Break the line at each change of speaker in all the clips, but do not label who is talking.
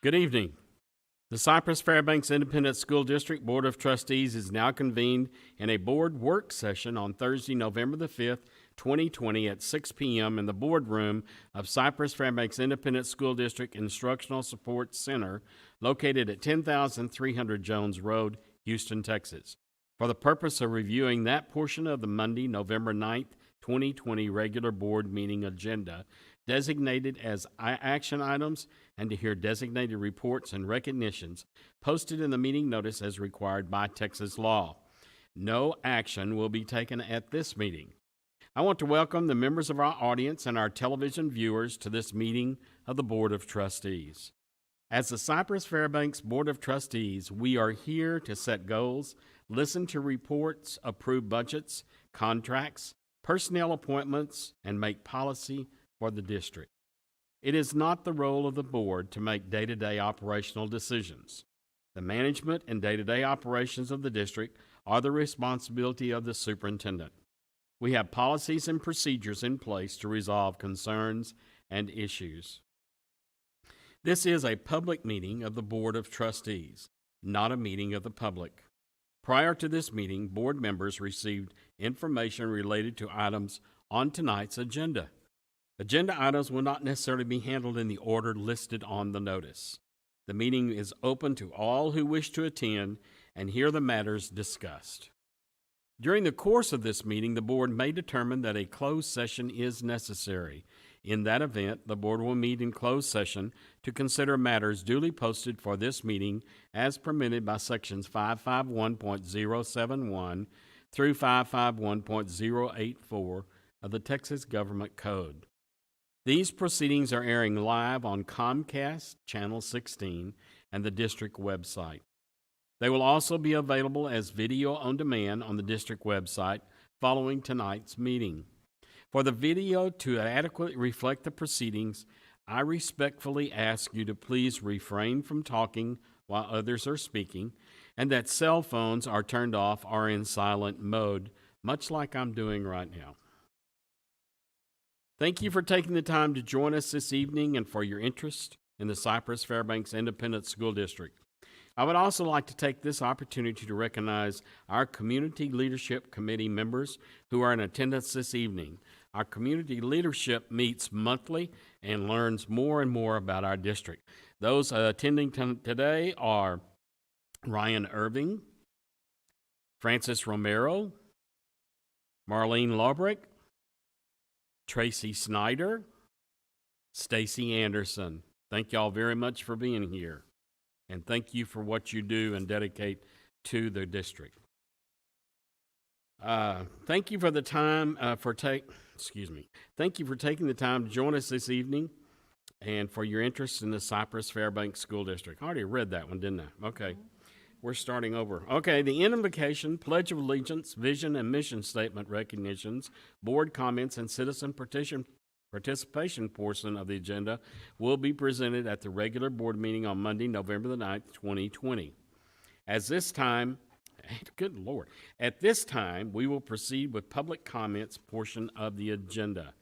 Good evening. The Cypress-Fairbanks Independent School District Board of Trustees is now convened in a board work session on Thursday, November the 5th, 2020 at 6 p.m. in the boardroom of Cypress-Fairbanks Independent School District Instructional Support Center located at 10,300 Jones Road, Houston, Texas, for the purpose of reviewing that portion of the Monday, November 9th, 2020 regular board meeting agenda designated as action items and to hear designated reports and recognitions posted in the meeting notice as required by Texas law. No action will be taken at this meeting. I want to welcome the members of our audience and our television viewers to this meeting of the Board of Trustees. As the Cypress-Fairbanks Board of Trustees, we are here to set goals, listen to reports, approve budgets, contracts, personnel appointments, and make policy for the district. It is not the role of the board to make day-to-day operational decisions. The management and day-to-day operations of the district are the responsibility of the superintendent. We have policies and procedures in place to resolve concerns and issues. This is a public meeting of the Board of Trustees, not a meeting of the public. Prior to this meeting, board members received information related to items on tonight's agenda. Agenda items will not necessarily be handled in the order listed on the notice. The meeting is open to all who wish to attend and hear the matters discussed. During the course of this meeting, the board may determine that a closed session is necessary. In that event, the board will meet in closed session to consider matters duly posted for this meeting as permitted by sections 551.071 through 551.084 of the Texas Government Code. These proceedings are airing live on Comcast Channel 16 and the district website. They will also be available as video on demand on the district website following tonight's meeting. For the video to adequately reflect the proceedings, I respectfully ask you to please refrain from talking while others are speaking, and that cell phones are turned off or in silent mode, much like I'm doing right now. Thank you for taking the time to join us this evening and for your interest in the Cypress-Fairbanks Independent School District. I would also like to take this opportunity to recognize our Community Leadership Committee members who are in attendance this evening. Our community leadership meets monthly and learns more and more about our district. Those attending today are Ryan Irving, Francis Romero, Marlene Lawbrick, Tracy Snyder, Stacy Anderson. Thank y'all very much for being here, and thank you for what you do and dedicate to the district. Thank you for the time Thank you for taking the time to join us this evening and for your interest in the Cypress-Fairbanks School District. I already read that one, didn't I? Okay. We're starting over. Okay, the invocation, Pledge of Allegiance, Vision and Mission Statement recognitions, board comments, and citizen participation portion of the agenda will be presented at the regular board meeting on Monday, November the 9th, 2020. At this time, we will proceed with public comments portion of the agenda.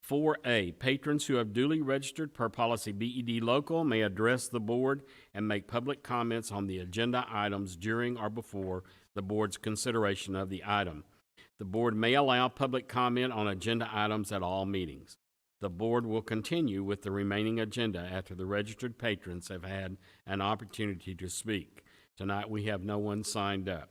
4A, patrons who have duly registered per policy BED local may address the board and make public comments on the agenda items during or before the board's consideration of the item. The board may allow public comment on agenda items at all meetings. The board will continue with the remaining agenda after the registered patrons have had an opportunity to speak. Tonight we have no one signed up.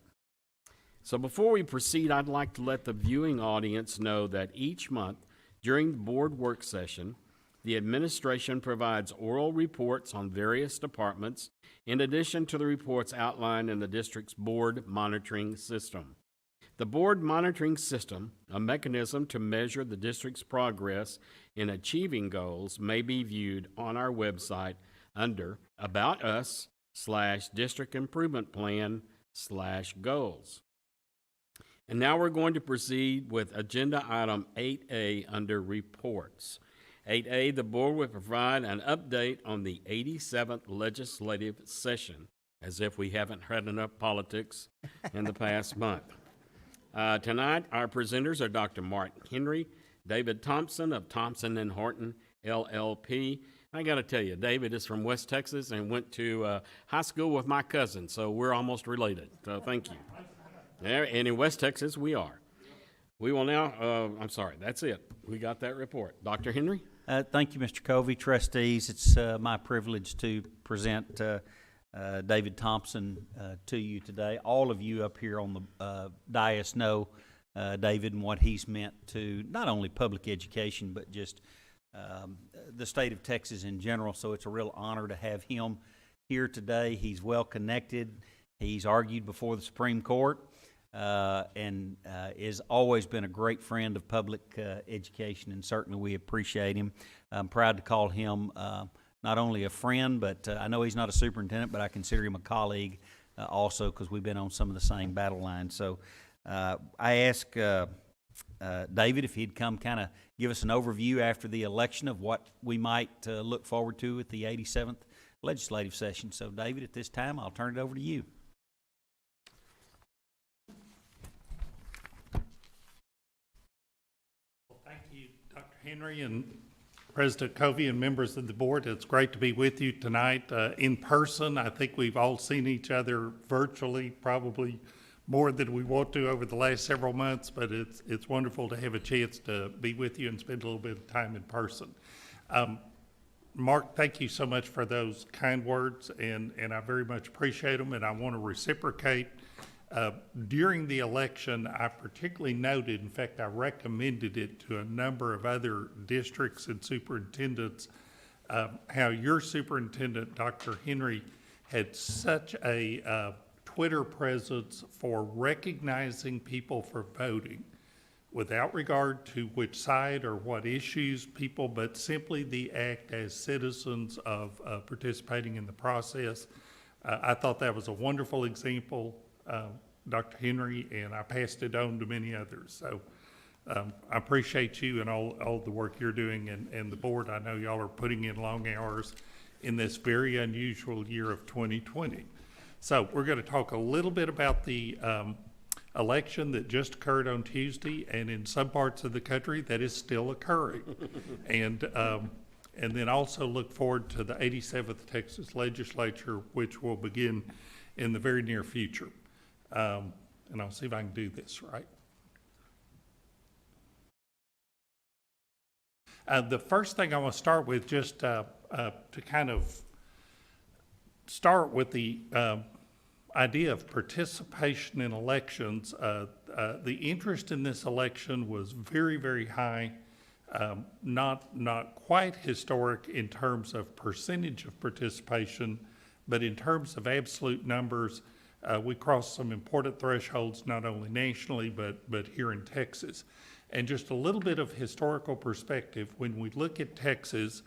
So before we proceed, I'd like to let the viewing audience know that each month during the board work session, the administration provides oral reports on various departments in addition to the reports outlined in the district's board monitoring system. The board monitoring system, a mechanism to measure the district's progress in achieving goals, may be viewed on our website under About Us/District Improvement Plan/Goals. And now we're going to proceed with agenda item 8A under reports. 8A, the board will provide an update on the 87th legislative session, as if we haven't had enough politics in the past month. Tonight, our presenters are Dr. Mark Henry, David Thompson of Thompson & Horton, LLP, I got to tell you, David is from West Texas and went to high school with my cousin, so we're almost related. So thank you. There, and in West Texas, we are. We will now, I'm sorry, that's it. We got that report. Dr. Henry?
Thank you, Mr. Covey. Trustees, it's my privilege to present David Thompson to you today. All of you up here on the dais know David and what he's meant to not only public education, but just the state of Texas in general. So it's a real honor to have him here today. He's well connected. He's argued before the Supreme Court. And has always been a great friend of public education, and certainly we appreciate him. I'm proud to call him not only a friend, but I know he's not a superintendent, but I consider him a colleague also, because we've been on some of the same battle lines. So I asked David if he'd come kind of give us an overview after the election of what we might look forward to at the 87th legislative session. So David, at this time, I'll turn it over to you.
Henry and President Covey and members of the board, it's great to be with you tonight in person. I think we've all seen each other virtually, probably more than we want to over the last several months, but it's wonderful to have a chance to be with you and spend a little bit of time in person. Mark, thank you so much for those kind words, and I very much appreciate them, and I want to reciprocate. During the election, I particularly noted, in fact, I recommended it to a number of other districts and superintendents, how your superintendent, Dr. Henry, had such a Twitter presence for recognizing people for voting without regard to which side or what issues people, but simply the act as citizens of participating in the process. I thought that was a wonderful example, Dr. Henry, and I passed it on to many others. So I appreciate you and all the work you're doing, and the board. I know y'all are putting in long hours in this very unusual year of 2020. So we're going to talk a little bit about the election that just occurred on Tuesday, and in some parts of the country that is still occurring. And then also look forward to the 87th Texas Legislature, which will begin in the very near future. And I'll see if I can do this right. The first thing I want to start with, just to kind of start with the idea of participation in elections. The interest in this election was very, very high. Not quite historic in terms of percentage of participation, but in terms of absolute numbers. We crossed some important thresholds, not only nationally, but here in Texas. And just a little bit of historical perspective, when we look at Texas,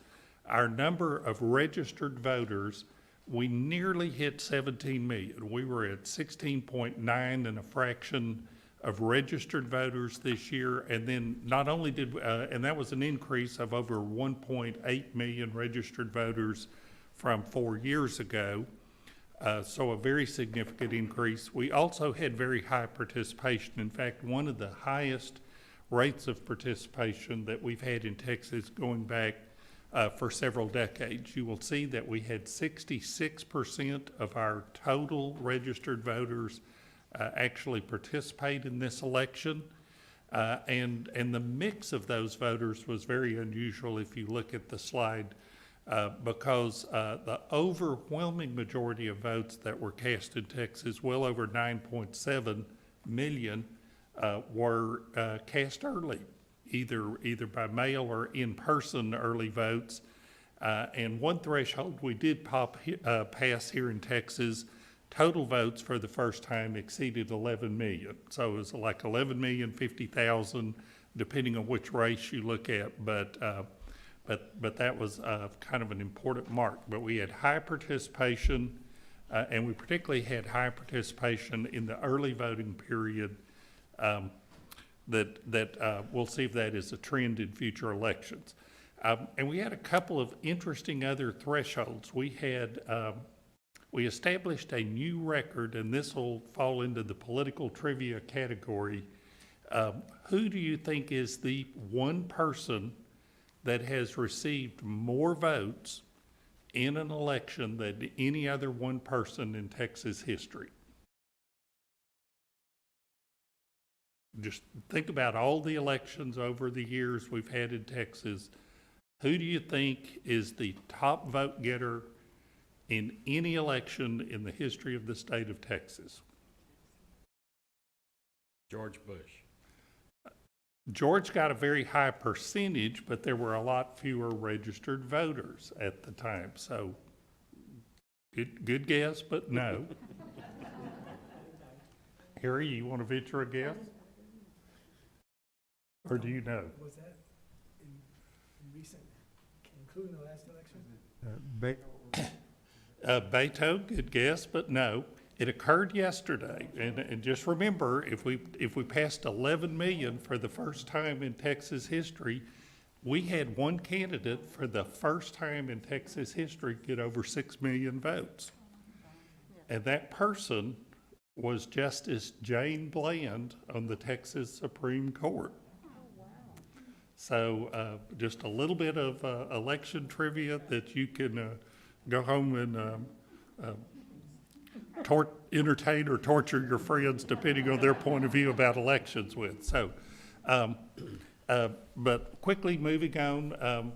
our number of registered voters, we nearly hit 17 million. We were at 16.9 and a fraction of registered voters this year. And then not only did, and that was an increase of over 1.8 million registered voters from 4 years ago. So a very significant increase. We also had very high participation. In fact, one of the highest rates of participation that we've had in Texas going back for several decades. You will see that we had 66% of our total registered voters actually participate in this election. And the mix of those voters was very unusual if you look at the slide. Because the overwhelming majority of votes that were cast in Texas, well over 9.7 million, were cast early, either by mail or in-person early votes. And one threshold we did pass here in Texas, total votes for the first time exceeded 11 million. So it was like 11,050,000, depending on which race you look at, but that was kind of an important mark. But we had high participation, and we particularly had high participation in the early voting period. We'll see if that is a trend in future elections. And we had a couple of interesting other thresholds. We established a new record, and this will fall into the political trivia category. Who do you think is the one person that has received more votes in an election than any other one person in Texas history. Just think about all the elections over the years we've had in Texas. Who do you think is the top vote getter in any election in the history of the state of Texas?
George Bush.
George got a very high percentage, but there were a lot fewer registered voters at the time. So, good guess, but no. Harry, you want to venture a guess? Or do you know?
Was that in recent, including the last election?
Beto, good guess, but no. It occurred yesterday, and just remember, if we passed 11 million for the first time in Texas history, we had one candidate for the first time in Texas history get over 6 million votes. And that person was Justice Jane Bland on the Texas Supreme Court. So just a little bit of election trivia that you can go home and entertain or torture your friends depending on their point of view about elections with. So, but quickly moving on,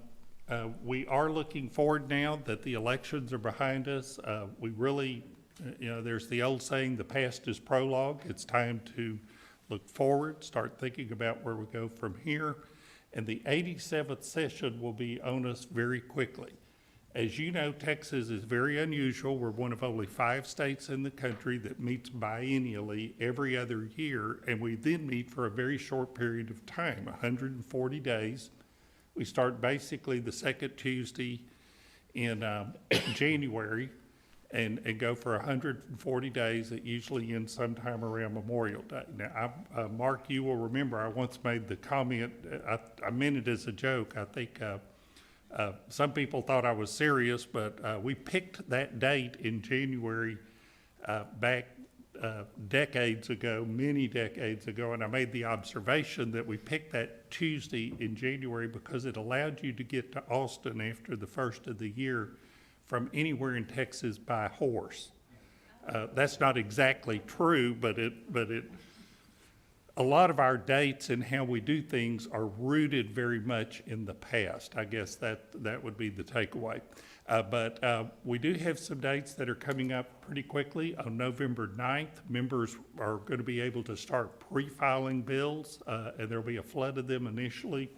we are looking forward now that the elections are behind us. We really, there's the old saying, the past is prologue. It's time to look forward, start thinking about where we go from here. And the 87th session will be on us very quickly. As you know, Texas is very unusual. We're one of only 5 states in the country that meets biennially every other year, and we then meet for a very short period of time, 140 days. We start basically the second Tuesday in January and go for 140 days. It usually ends sometime around Memorial Day. Now, Mark, you will remember I once made the comment, I meant it as a joke. I think some people thought I was serious, but we picked that date in January back decades ago, many decades ago, and I made the observation that we picked that Tuesday in January because it allowed you to get to Austin after the first of the year from anywhere in Texas by horse. That's not exactly true, but a lot of our dates and how we do things are rooted very much in the past. I guess that would be the takeaway. But we do have some dates that are coming up pretty quickly. On November 9th, members are going to be able to start pre-filing bills, and there'll be a flood of them initially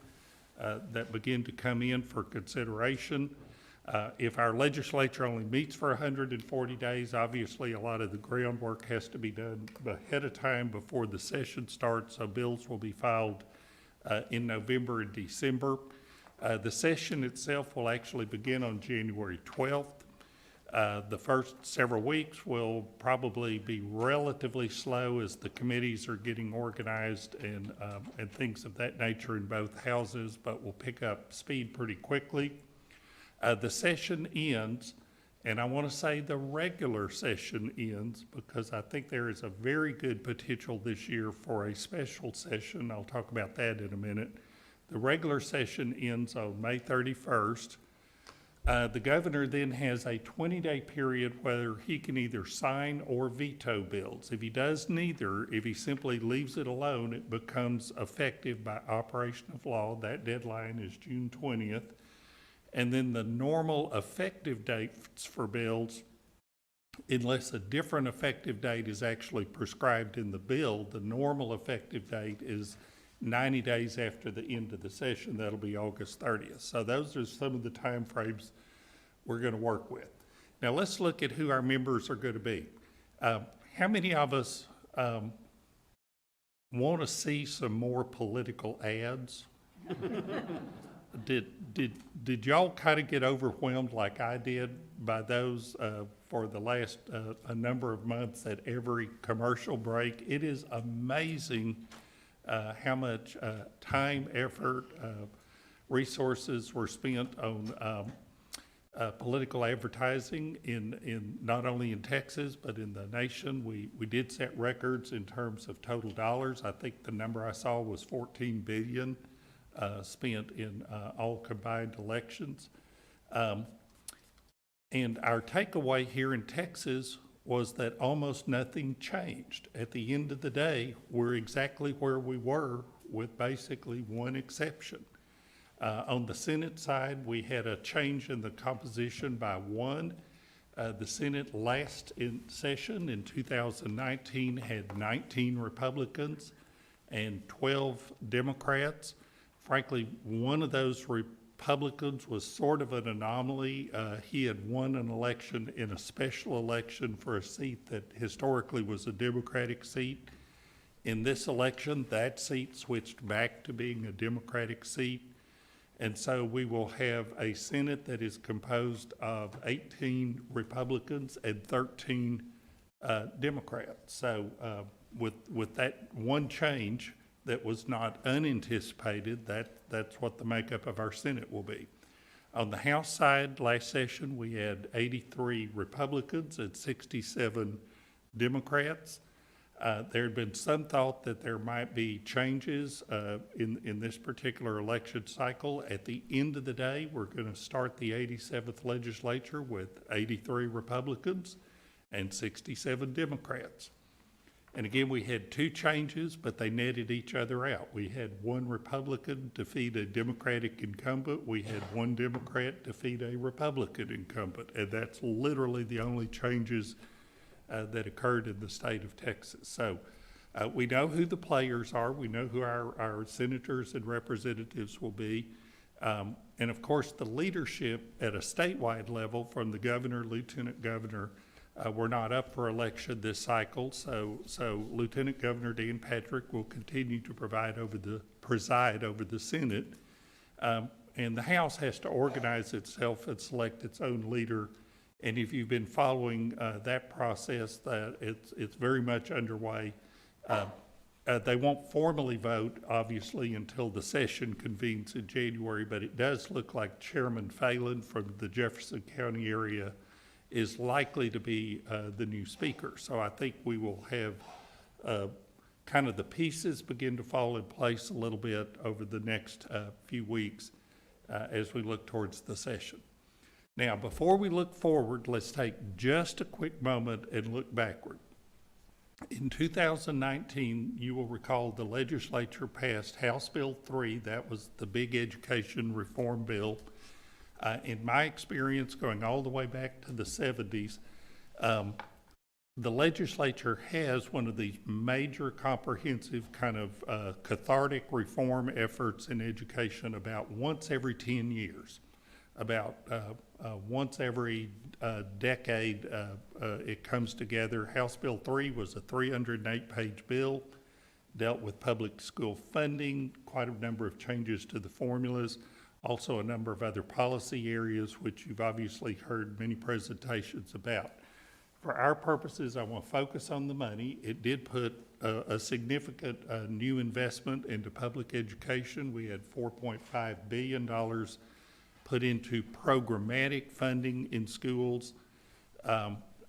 that begin to come in for consideration. If our legislature only meets for 140 days, obviously a lot of the groundwork has to be done ahead of time before the session starts, so bills will be filed in November and December. The session itself will actually begin on January 12th. The first several weeks will probably be relatively slow as the committees are getting organized and things of that nature in both houses, but we'll pick up speed pretty quickly. The session ends, and I want to say the regular session ends because I think there is a very good potential this year for a special session. I'll talk about that in a minute. The regular session ends on May 31st. The governor then has a 20-day period where he can either sign or veto bills. If he does neither, if he simply leaves it alone, it becomes effective by operation of law. That deadline is June 20th. And then the normal effective dates for bills, unless a different effective date is actually prescribed in the bill, the normal effective date is 90 days after the end of the session. That'll be August 30th. So those are some of the time frames we're going to work with. Now let's look at who our members are going to be. How many of us want to see some more political ads? Did y'all kind of get overwhelmed like I did by those for the last a number of months at every commercial break? It is amazing how much time, effort, resources were spent on political advertising in not only in Texas but in the nation. We did set records in terms of total dollars. I think the number I saw was $14 billion spent in all combined elections. And our takeaway here in Texas was that almost nothing changed. At the end of the day, we're exactly where we were with basically one exception. On the Senate side, we had a change in the composition by one. The Senate last in session in 2019 had 19 Republicans and 12 Democrats. Frankly, one of those Republicans was sort of an anomaly. He had won an election in a special election for a seat that historically was a Democratic seat. In this election, that seat switched back to being a Democratic seat. And so we will have a Senate that is composed of 18 Republicans and 13 Democrats. So with that one change that was not unanticipated, that's what the makeup of our Senate will be. On the House side, last session, we had 83 Republicans and 67 Democrats. There had been some thought that there might be changes in this particular election cycle. At the end of the day, we're going to start the 87th legislature with 83 Republicans and 67 Democrats. And again, we had two changes, but they netted each other out. We had one Republican defeat a Democratic incumbent. We had one Democrat defeat a Republican incumbent. And that's literally the only changes that occurred in the state of Texas. So we know who the players are. We know who our senators and representatives will be. And of course, the leadership at a statewide level from the governor, lieutenant governor, we're not up for election this cycle. So Lieutenant Governor Dan Patrick will continue to preside over the Senate. And the House has to organize itself and select its own leader. And if you've been following that process, that it's very much underway. They won't formally vote, obviously, until the session convenes in January, but it does look like Chairman Phelan from the Jefferson County area is likely to be the new speaker. So I think we will have kind of the pieces begin to fall in place a little bit over the next few weeks as we look towards the session. Now, before we look forward, let's take just a quick moment and look backward. In 2019, you will recall the legislature passed House Bill 3. That was the big education reform bill. In my experience, going all the way back to the 70s, the legislature has one of these major comprehensive kind of cathartic reform efforts in education about once every 10 years. About once every decade, it comes together. House Bill 3 was a 308-page bill, dealt with public school funding, quite a number of changes to the formulas, also a number of other policy areas, which you've obviously heard many presentations about. For our purposes, I want to focus on the money. It did put a significant new investment into public education. We had $4.5 billion put into programmatic funding in schools.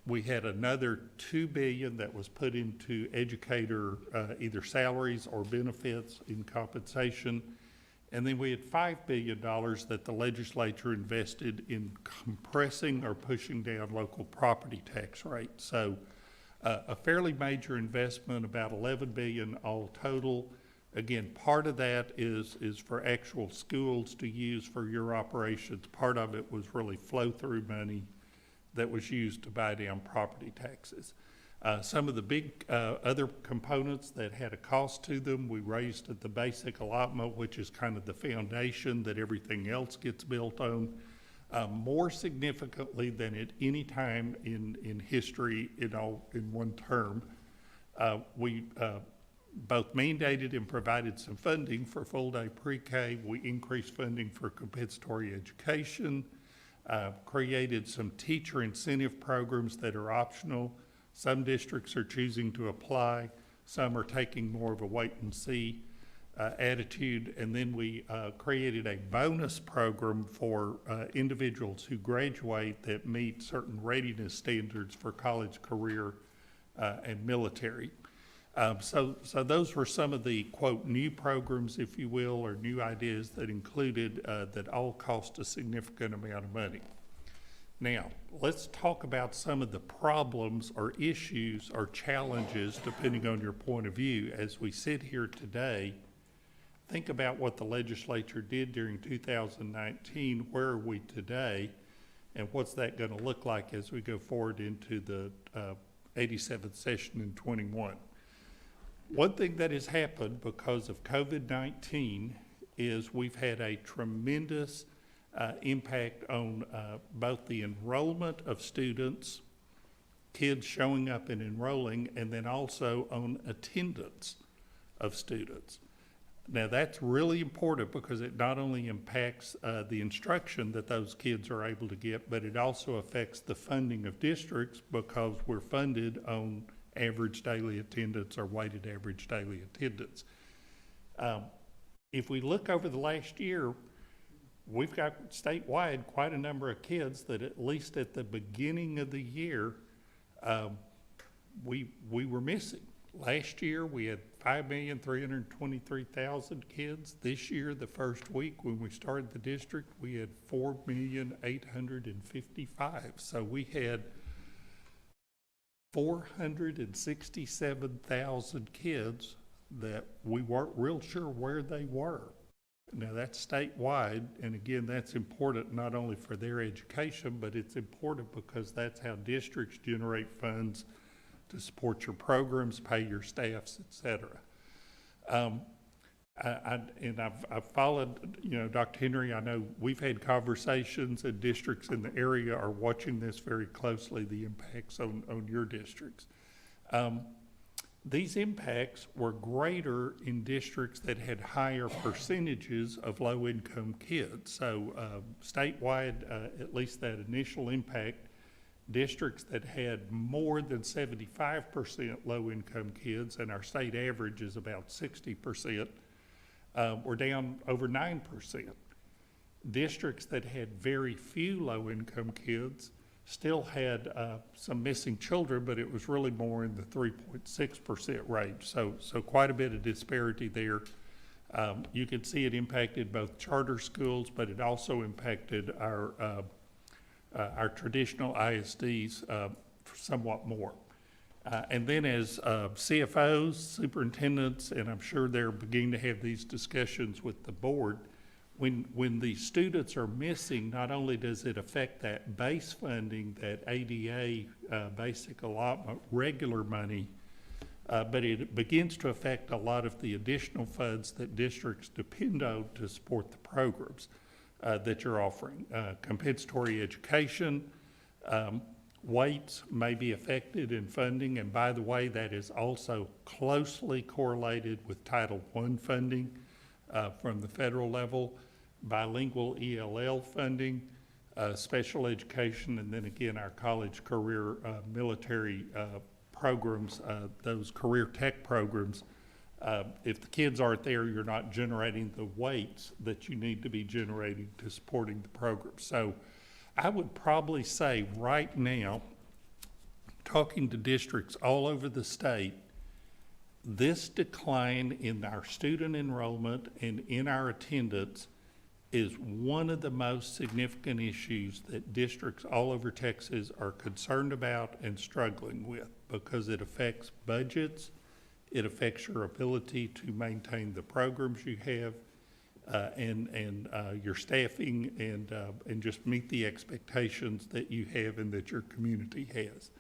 We had another $2 billion that was put into educator either salaries or benefits in compensation. And then we had $5 billion that the legislature invested in compressing or pushing down local property tax rates. So a fairly major investment, about $11 billion all total. Again, part of that is for actual schools to use for your operations. Part of it was really flow-through money that was used to buy down property taxes. Some of the big other components that had a cost to them, we raised at the basic allotment, which is kind of the foundation that everything else gets built on. More significantly than at any time in history in one term, we both mandated and provided some funding for full-day pre-K. We increased funding for compensatory education, created some teacher incentive programs that are optional. Some districts are choosing to apply. Some are taking more of a wait-and-see attitude. And then we created a bonus program for individuals who graduate that meet certain readiness standards for college, career, and military. So those were some of the, quote, new programs, if you will, or new ideas that included, that all cost a significant amount of money. Now, let's talk about some of the problems or issues or challenges, depending on your point of view. As we sit here today, think about what the legislature did during 2019. Where are we today? And what's that going to look like as we go forward into the 87th session in 21? One thing that has happened because of COVID-19 is we've had a tremendous impact on both the enrollment of students, kids showing up and enrolling, and then also on attendance of students. Now that's really important because it not only impacts the instruction that those kids are able to get, but it also affects the funding of districts because we're funded on average daily attendance or weighted average daily attendance. If we look over the last year, we've got statewide quite a number of kids that at least at the beginning of the year, we were missing. Last year, we had 5,323,000 kids. This year, the first week when we started the district, we had 4,855,000. So we had 467,000 kids that we weren't real sure where they were. Now that's statewide, and again, that's important not only for their education, but it's important because that's how districts generate funds to support your programs, pay your staffs, et cetera. I've followed, you know, Dr. Henry, I know we've had conversations and districts in the area are watching this very closely, the impacts on your districts. These impacts were greater in districts that had higher percentages of low-income kids. So statewide, at least that initial impact, districts that had more than 75% low-income kids, and our state average is about 60%, were down over 9%. Districts that had very few low-income kids still had some missing children, but it was really more in the 3.6% range. So quite a bit of disparity there. You can see it impacted both charter schools, but it also impacted our traditional ISDs somewhat more. And then as CFOs, superintendents, and I'm sure they're beginning to have these discussions with the board, when the students are missing, not only does it affect that base funding, that ADA basic allotment, regular money, but it begins to affect a lot of the additional funds that districts depend on to support the programs that you're offering. Compensatory education, weights may be affected in funding, and by the way, that is also closely correlated with Title I funding from the federal level, bilingual ELL funding, special education, and then again our college career military programs, those career tech programs. If the kids aren't there, you're not generating the weights that you need to be generating to supporting the program. So I would probably say right now, talking to districts all over the state, this decline in our student enrollment and in our attendance is one of the most significant issues that districts all over Texas are concerned about and struggling with because it affects budgets, it affects your ability to maintain the programs you have, and your staffing and just meet the expectations that you have and that your community has.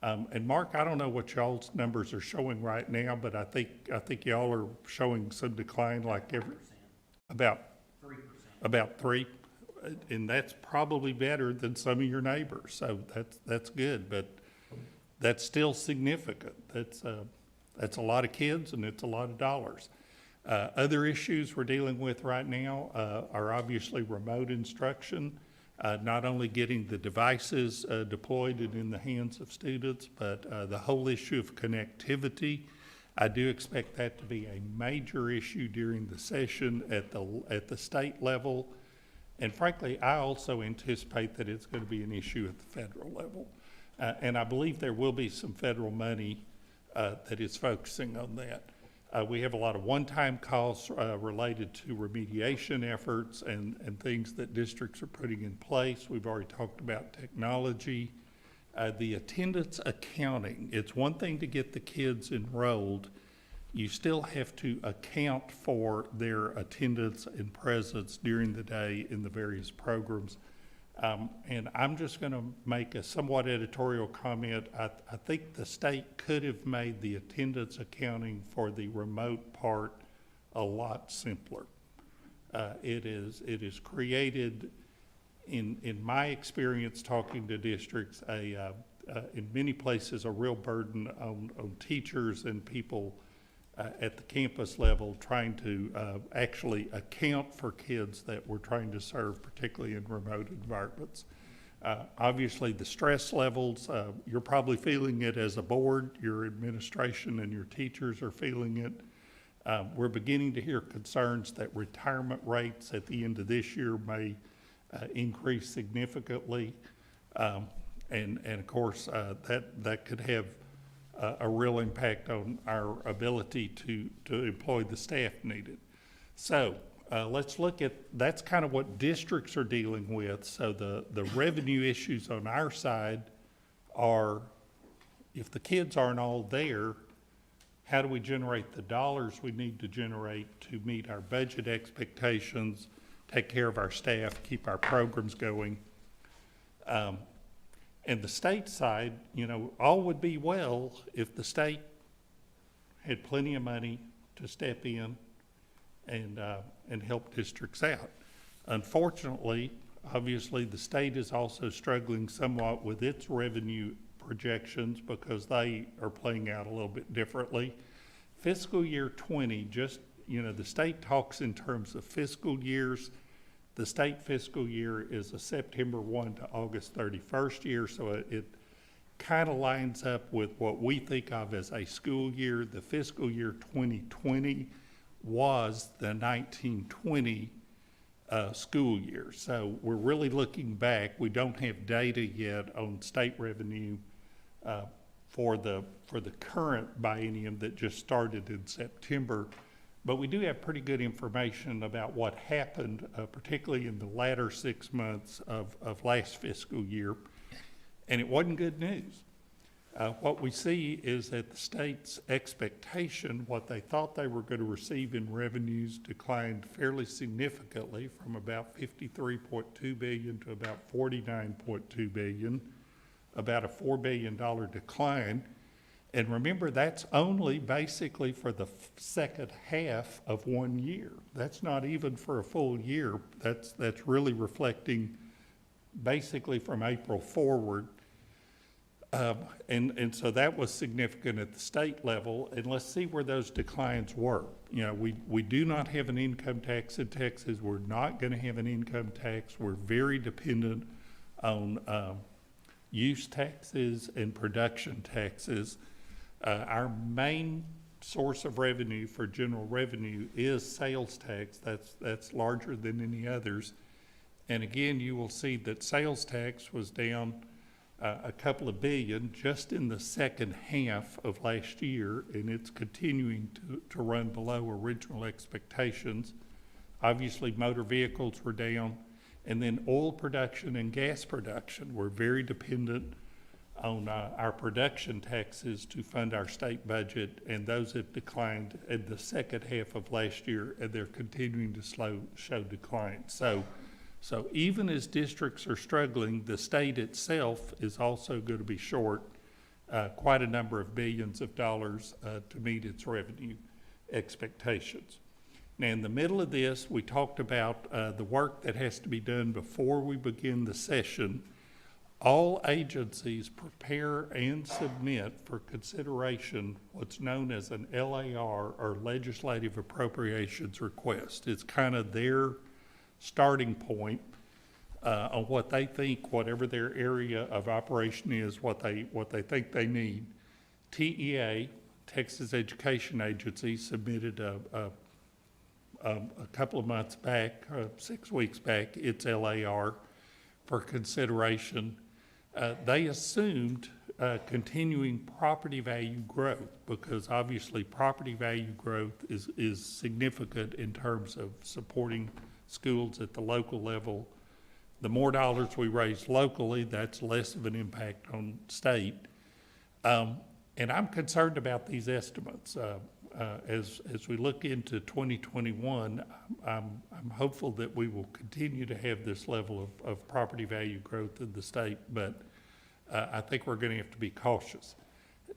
And Mark, I don't know what y'all's numbers are showing right now, but I think y'all are showing some decline, like about 3%, and that's probably better than some of your neighbors. So that's good, but that's still significant. That's a lot of kids and it's a lot of dollars. Other issues we're dealing with right now are obviously remote instruction, not only getting the devices deployed and in the hands of students, but the whole issue of connectivity. I do expect that to be a major issue during the session at the state level. And frankly, I also anticipate that it's going to be an issue at the federal level. And I believe there will be some federal money that is focusing on that. We have a lot of one-time costs related to remediation efforts and things that districts are putting in place. We've already talked about technology. The attendance accounting, it's one thing to get the kids enrolled. You still have to account for their attendance and presence during the day in the various programs. And I'm just going to make a somewhat editorial comment. I think the state could have made the attendance accounting for the remote part a lot simpler. It is created, in my experience talking to districts, in many places a real burden on teachers and people at the campus level trying to actually account for kids that we're trying to serve, particularly in remote environments. Obviously, the stress levels, you're probably feeling it as a board, your administration and your teachers are feeling it. We're beginning to hear concerns that retirement rates at the end of this year may increase significantly. And of course, that could have a real impact on our ability to employ the staff needed. So let's look at, that's kind of what districts are dealing with. So the revenue issues on our side are, if the kids aren't all there, how do we generate the dollars we need to generate to meet our budget expectations, take care of our staff, keep our programs going? And the state side, you know, all would be well if the state had plenty of money to step in and help districts out. Unfortunately, obviously, the state is also struggling somewhat with its revenue projections because they are playing out a little bit differently. Fiscal year 20, just, you know, the state talks in terms of fiscal years. The state fiscal year is a September 1 to August 31st year, so it kind of lines up with what we think of as a school year. The fiscal year 2020 was the 1920 school year. So we're really looking back. We don't have data yet on state revenue for the current biennium that just started in September. But we do have pretty good information about what happened, particularly in the latter 6 months of last fiscal year, and it wasn't good news. What we see is that the state's expectation, what they thought they were going to receive in revenues, declined fairly significantly from about $53.2 billion to about $49.2 billion, about a $4 billion decline. And remember, that's only basically for the second half of 1 year. That's not even for a full year. That's really reflecting basically from April forward. And so that was significant at the state level. And let's see where those declines were. You know, we do not have an income tax in Texas. We're not going to have an income tax. We're very dependent on use taxes and production taxes. Our main source of revenue for general revenue is sales tax. That's larger than any others. And again, you will see that sales tax was down a couple of billion just in the second half of last year, and it's continuing to run below original expectations. Obviously, motor vehicles were down, and then oil production and gas production were very dependent on our production taxes to fund our state budget, and those have declined in the second half of last year, and they're continuing to show decline. So even as districts are struggling, the state itself is also going to be short quite a number of billions of dollars to meet its revenue expectations. Now, in the middle of this, we talked about the work that has to be done before we begin the session. All agencies prepare and submit for consideration what's known as an LAR, or Legislative Appropriations Request. It's kind of their starting point on what they think, whatever their area of operation is, what they think they need. TEA, Texas Education Agency, submitted a couple of months back, 6 weeks back, its LAR for consideration. They assumed continuing property value growth, because obviously property value growth is significant in terms of supporting schools at the local level. The more dollars we raise locally, that's less of an impact on state. And I'm concerned about these estimates. As we look into 2021, I'm hopeful that we will continue to have this level of property value growth in the state, but I think we're going to have to be cautious.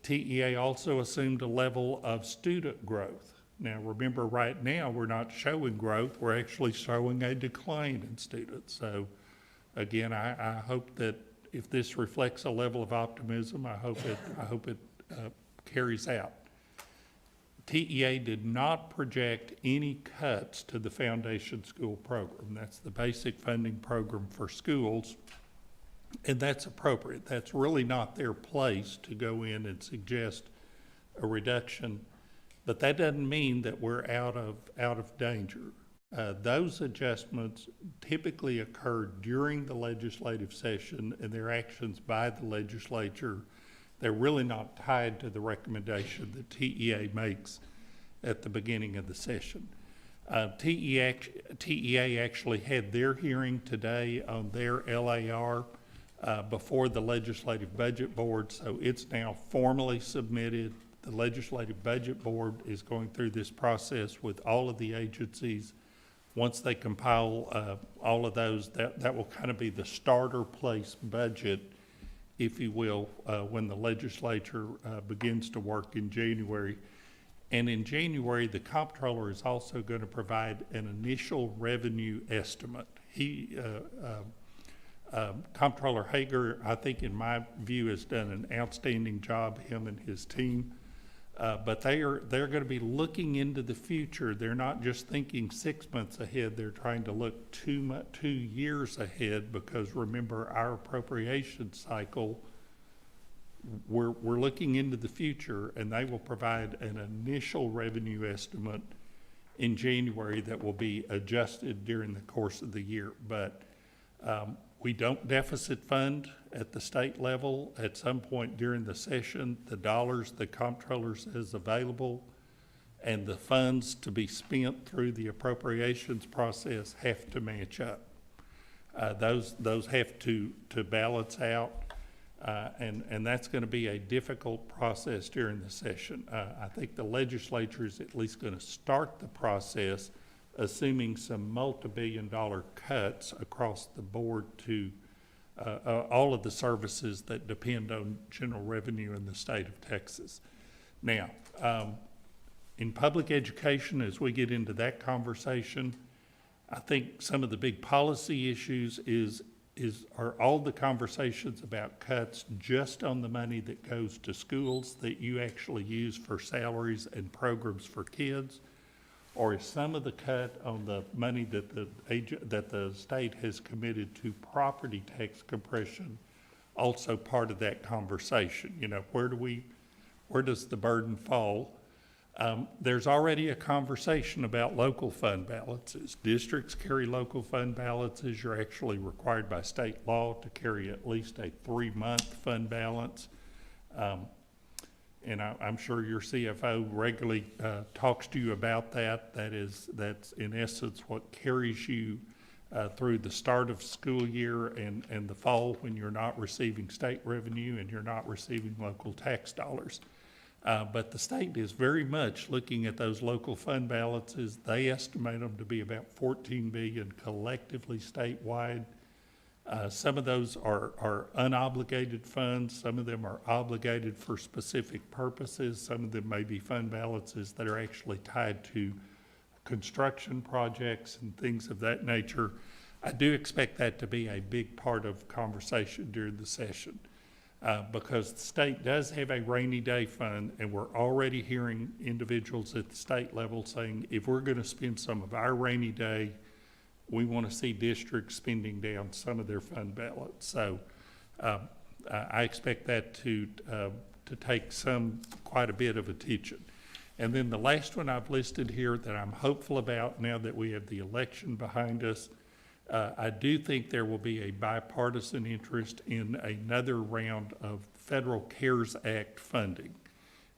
TEA also assumed a level of student growth. Now, remember, right now, we're not showing growth. We're actually showing a decline in students. So, again, I hope that if this reflects a level of optimism, I hope it carries out. TEA did not project any cuts to the foundation school program. That's the basic funding program for schools. And that's appropriate. That's really not their place to go in and suggest a reduction, but that doesn't mean that we're out of danger. Those adjustments typically occur during the legislative session, and their actions by the legislature, they're really not tied to the recommendation that TEA makes at the beginning of the session. TEA actually had their hearing today on their LAR before the Legislative Budget Board, so it's now formally submitted. The Legislative Budget Board is going through this process with all of the agencies. Once they compile all of those, that will kind of be the starter place budget, if you will, when the legislature begins to work in January. And in January, the comptroller is also going to provide an initial revenue estimate. Comptroller Hager, I think in my view, has done an outstanding job, him and his team. But they're going to be looking into the future. They're not just thinking 6 months ahead. They're trying to look 2 years ahead, because remember, our appropriation cycle, we're looking into the future, and they will provide an initial revenue estimate in January that will be adjusted during the course of the year. But we don't deficit fund at the state level. At some point during the session, the dollars the comptroller says available and the funds to be spent through the appropriations process have to match up. Those have to balance out, and that's going to be a difficult process during the session. I think the legislature is at least going to start the process assuming some multi-billion-dollar cuts across the board to all of the services that depend on general revenue in the state of Texas. Now, in public education, as we get into that conversation, I think some of the big policy issues are all the conversations about cuts just on the money that goes to schools that you actually use for salaries and programs for kids, or is some of the cut on the money that the state has committed to property tax compression also part of that conversation? You know, where does the burden fall? There's already a conversation about local fund balances. Districts carry local fund balances. You're actually required by state law to carry at least a 3-month fund balance. And I'm sure your CFO regularly talks to you about that. That's in essence what carries you through the start of school year and the fall, when you're not receiving state revenue and you're not receiving local tax dollars. But the state is very much looking at those local fund balances. They estimate them to be about $14 billion collectively statewide. Some of those are unobligated funds. Some of them are obligated for specific purposes. Some of them may be fund balances that are actually tied to construction projects and things of that nature. I do expect that to be a big part of conversation during the session, because the state does have a rainy day fund, and we're already hearing individuals at the state level saying, if we're going to spend some of our rainy day, we want to see districts spending down some of their fund balance. So I expect that to take quite a bit of attention. And then the last one I've listed here that I'm hopeful about now that we have the election behind us, I do think there will be a bipartisan interest in another round of federal CARES Act funding.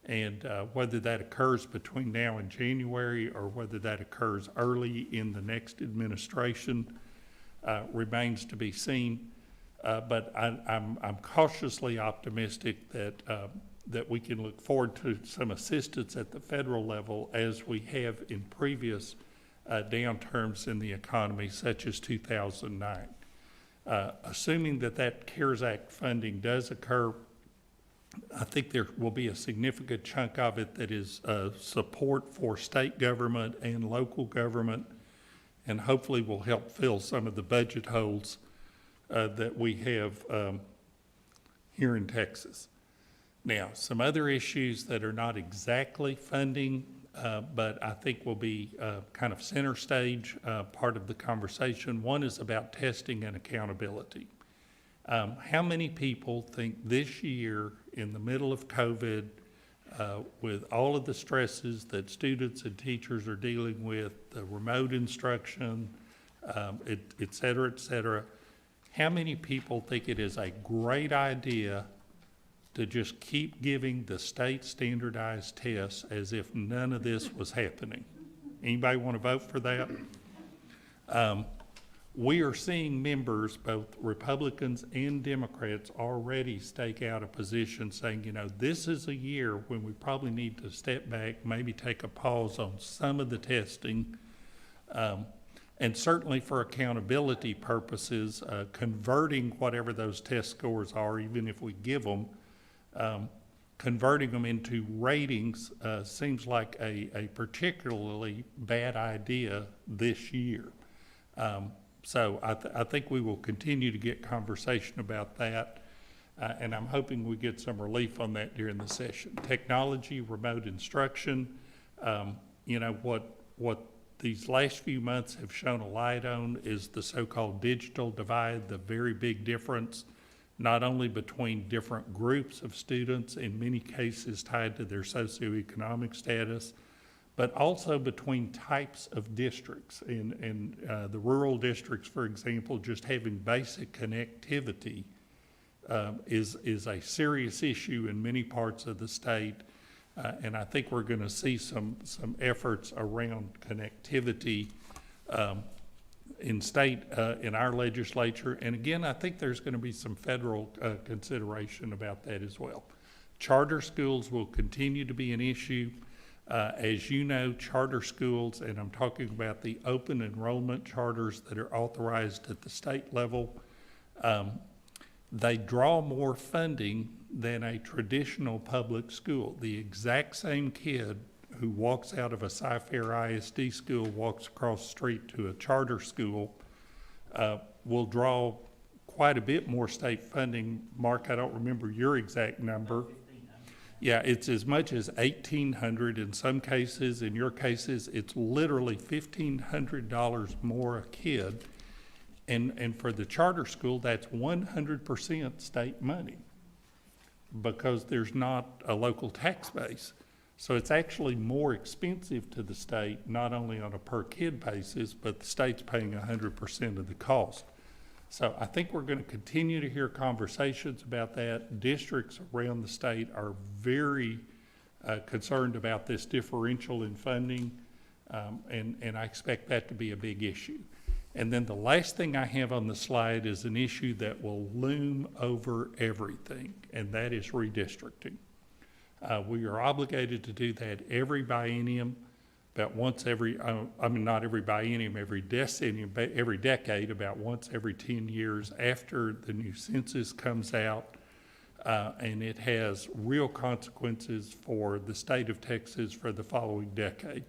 And whether that occurs between now and January or whether that occurs early in the next administration remains to be seen. But I'm cautiously optimistic that that we can look forward to some assistance at the federal level as we have in previous downturns in the economy, such as 2009. Assuming that that CARES Act funding does occur, I think there will be a significant chunk of it that is support for state government and local government, and hopefully will help fill some of the budget holes that we have here in Texas. Now, some other issues that are not exactly funding, but I think will be kind of center stage part of the conversation. One is about testing and accountability. How many people think this year, in the middle of COVID, with all of the stresses that students and teachers are dealing with, the remote instruction, et cetera, how many people think it is a great idea to just keep giving the state standardized tests as if none of this was happening? Anybody want to vote for that? We are seeing members, both Republicans and Democrats, already stake out a position saying, you know, this is a year when we probably need to step back, maybe take a pause on some of the testing, and certainly for accountability purposes, converting whatever those test scores are, even if we give them, converting them into ratings seems like a particularly bad idea this year. So I think we will continue to get conversation about that, and I'm hoping we get some relief on that during the session. Technology, remote instruction, you know, what these last few months have shown a light on is the so-called digital divide, the very big difference, not only between different groups of students, in many cases tied to their socioeconomic status, but also between types of districts. In the rural districts, for example, just having basic connectivity is a serious issue in many parts of the state. And I think we're going to see some efforts around connectivity in state, in our legislature. And again, I think there's going to be some federal consideration about that as well. Charter schools will continue to be an issue. As you know, charter schools, and I'm talking about the open enrollment charters that are authorized at the state level, they draw more funding than a traditional public school. The exact same kid who walks out of a Cypher ISD school, walks across the street to a charter school, will draw quite a bit more state funding. Mark, I don't remember your exact number. Yeah, it's as much as $1,800 in some cases. In your cases, it's literally $1,500 more a kid. And for the charter school, that's 100% state money because there's not a local tax base. So it's actually more expensive to the state, not only on a per kid basis, but the state's paying 100% of the cost. So I think we're going to continue to hear conversations about that. Districts around the state are very concerned about this differential in funding, and I expect that to be a big issue. And then the last thing I have on the slide is an issue that will loom over everything, and that is redistricting. We are obligated to do that every biennium, about once every, I mean not every biennium, every decennium, every decade, about once every 10 years after the new census comes out, and it has real consequences for the state of Texas for the following decade.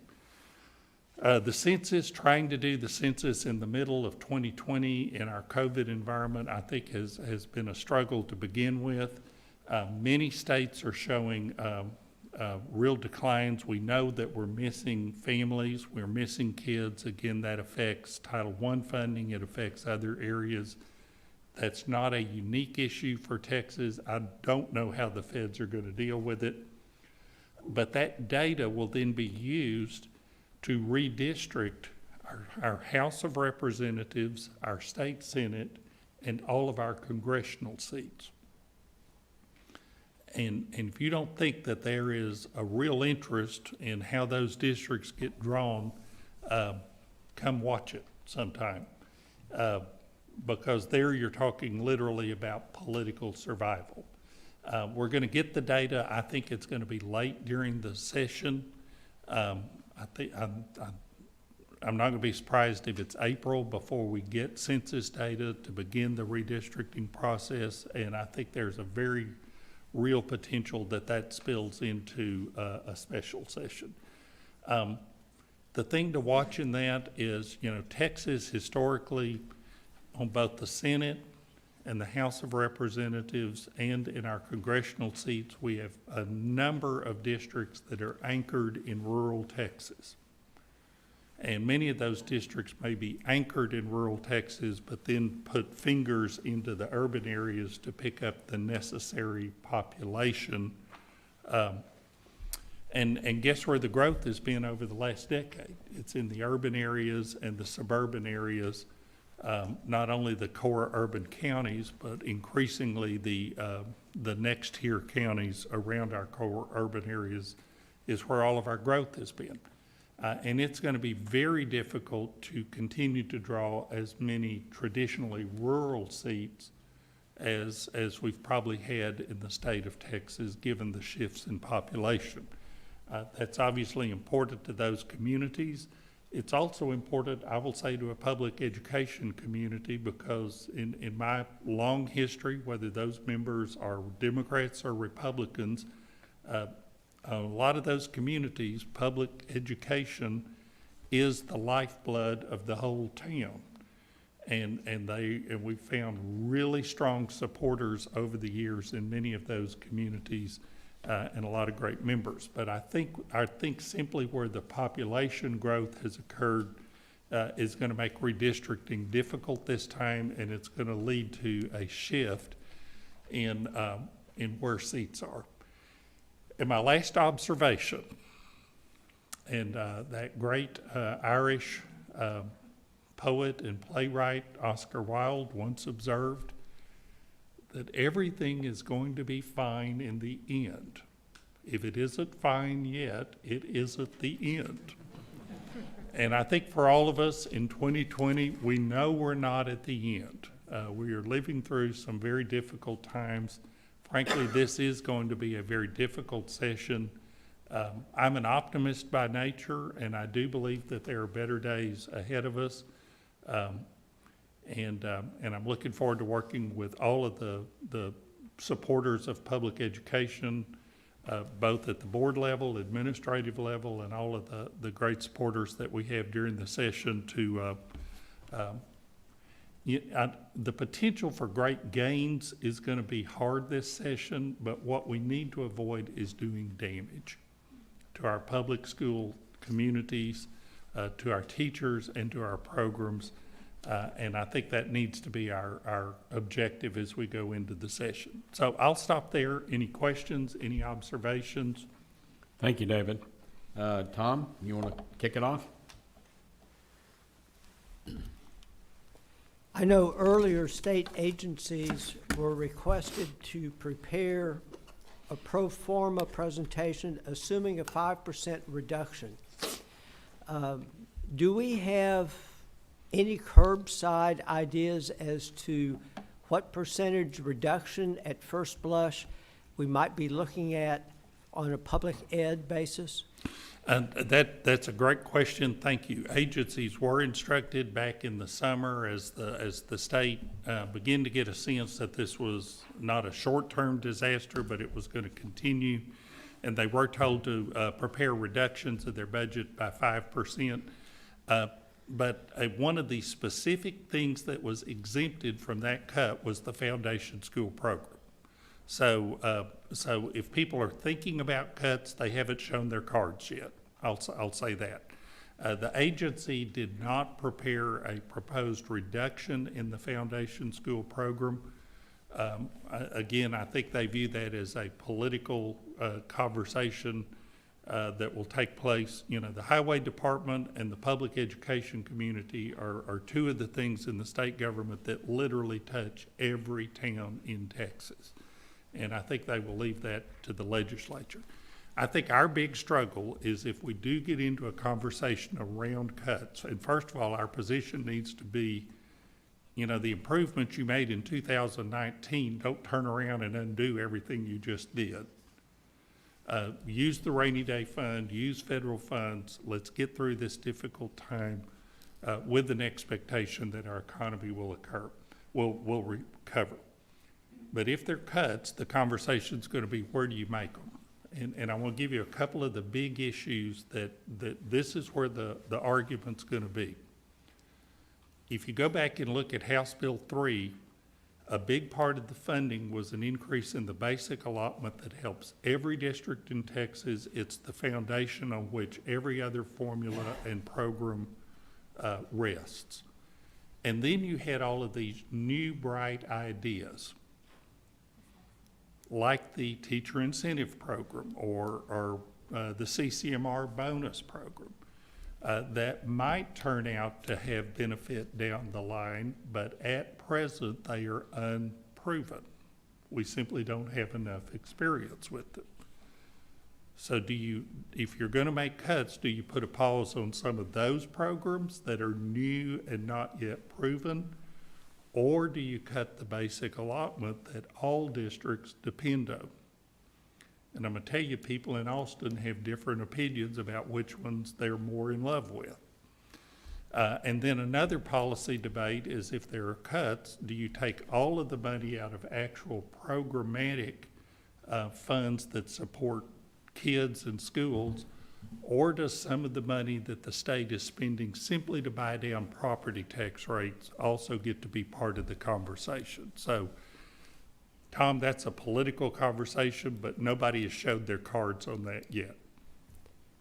The census, trying to do the census in the middle of 2020 in our COVID environment, I think has been a struggle to begin with. Many states are showing real declines. We know that we're missing families, we're missing kids. Again, that affects Title I funding, it affects other areas. That's not a unique issue for Texas. I don't know how the feds are going to deal with it, but that data will then be used to redistrict our House of Representatives, our state Senate, and all of our congressional seats. And if you don't think that there is a real interest in how those districts get drawn, come watch it sometime. Because there you're talking literally about political survival. We're gonna get the data. I think it's gonna be late during the session. I'm not gonna be surprised if it's April before we get census data to begin the redistricting process. And I think there's a very real potential that that spills into a special session. The thing to watch in that is, you know, Texas historically, on both the Senate and the House of Representatives and in our congressional seats, we have a number of districts that are anchored in rural Texas. And many of those districts may be anchored in rural Texas, but then put fingers into the urban areas to pick up the necessary population. And guess where the growth has been over the last decade? It's in the urban areas and the suburban areas, not only the core urban counties, but increasingly the next tier counties around our core urban areas is where all of our growth has been. And it's going to be very difficult to continue to draw as many traditionally rural seats as we've probably had in the state of Texas, given the shifts in population. That's obviously important to those communities. It's also important, I will say, to a public education community, because in my long history, whether those members are Democrats or Republicans, a lot of those communities, public education is the lifeblood of the whole town. And we've found really strong supporters over the years in many of those communities, and a lot of great members. But I think simply where the population growth has occurred is going to make redistricting difficult this time, and it's going to lead to a shift in where seats are. And my last observation, and that great Irish poet and playwright Oscar Wilde once observed that everything is going to be fine in the end. If it isn't fine yet, it isn't the end. And I think for all of us in 2020, we know we're not at the end. We are living through some very difficult times. Frankly, this is going to be a very difficult session. I'm an optimist by nature, and I do believe that there are better days ahead of us. And I'm looking forward to working with all of the supporters of public education, both at the board level, administrative level, and all of the great supporters that we have during the session to the potential for great gains is going to be hard this session, but what we need to avoid is doing damage to our public school communities, to our teachers, and to our programs. And I think that needs to be our objective as we go into the session. So I'll stop there. Any questions, any observations?
Thank you, David. Tom, you want to kick it off?
I know earlier state agencies were requested to prepare a pro forma presentation assuming a 5% reduction. Do we have any curbside ideas as to what percentage reduction at first blush we might be looking at on a public ed basis?
That's a great question. Thank you. Agencies were instructed back in the summer as the state began to get a sense that this was not a short-term disaster, but it was going to continue. And they were told to prepare reductions of their budget by 5%. But one of the specific things that was exempted from that cut was the foundation school program. So if people are thinking about cuts, they haven't shown their cards yet. I'll say that. The agency did not prepare a proposed reduction in the foundation school program. Again, I think they view that as a political conversation that will take place. You know, the highway department and the public education community are two of the things in the state government that literally touch every town in Texas. and I think they will leave that to the legislature. I think our big struggle is if we do get into a conversation around cuts, and first of all, our position needs to be, the improvements you made in 2019, don't turn around and undo everything you just did. Use the rainy day fund, use federal funds. Let's get through this difficult time with an expectation that our economy will recover. But if they're cuts, the conversation's going to be, where do you make them? And I want to give you a couple of the big issues that this is where the argument's going to be. If you go back and look at House Bill 3, a big part of the funding was an increase in the basic allotment that helps every district in Texas. It's the foundation on which every other formula and program rests. And then you had all of these new bright ideas, like the teacher incentive program or the CCMR bonus program, that might turn out to have benefit down the line, but at present they are unproven. We simply don't have enough experience with them. So if you're going to make cuts, do you put a pause on some of those programs that are new and not yet proven? Or do you cut the basic allotment that all districts depend on? And I'm going to tell you, people in Austin have different opinions about which ones they're more in love with. And then another policy debate is, if there are cuts, do you take all of the money out of actual programmatic funds that support kids and schools, or does some of the money that the state is spending simply to buy down property tax rates also get to be part of the conversation? So, Tom, that's a political conversation, but nobody has showed their cards on that yet.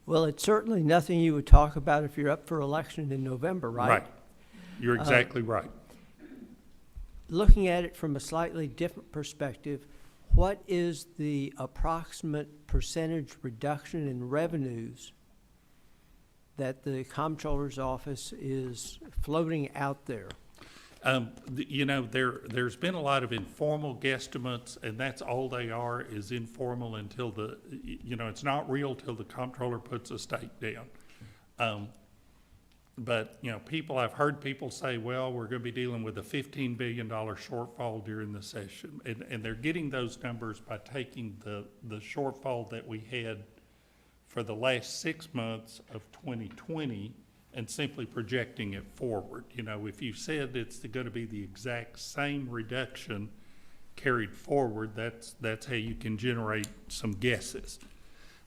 Well, it's certainly nothing you would talk about if you're up for election in November, right?
Right. You're exactly right.
Looking at it from a slightly different perspective, what is the approximate percentage reduction in revenues that the comptroller's office is floating out there?
There's been a lot of informal guesstimates, and that's all they are, is informal until it's not real till the comptroller puts a stake down. But I've heard people say, well, we're going to be dealing with a $15 billion shortfall during the session. And they're getting those numbers by taking the shortfall that we had for the last 6 months of 2020 and simply projecting it forward. If you said it's going to be the exact same reduction carried forward, that's how you can generate some guesses.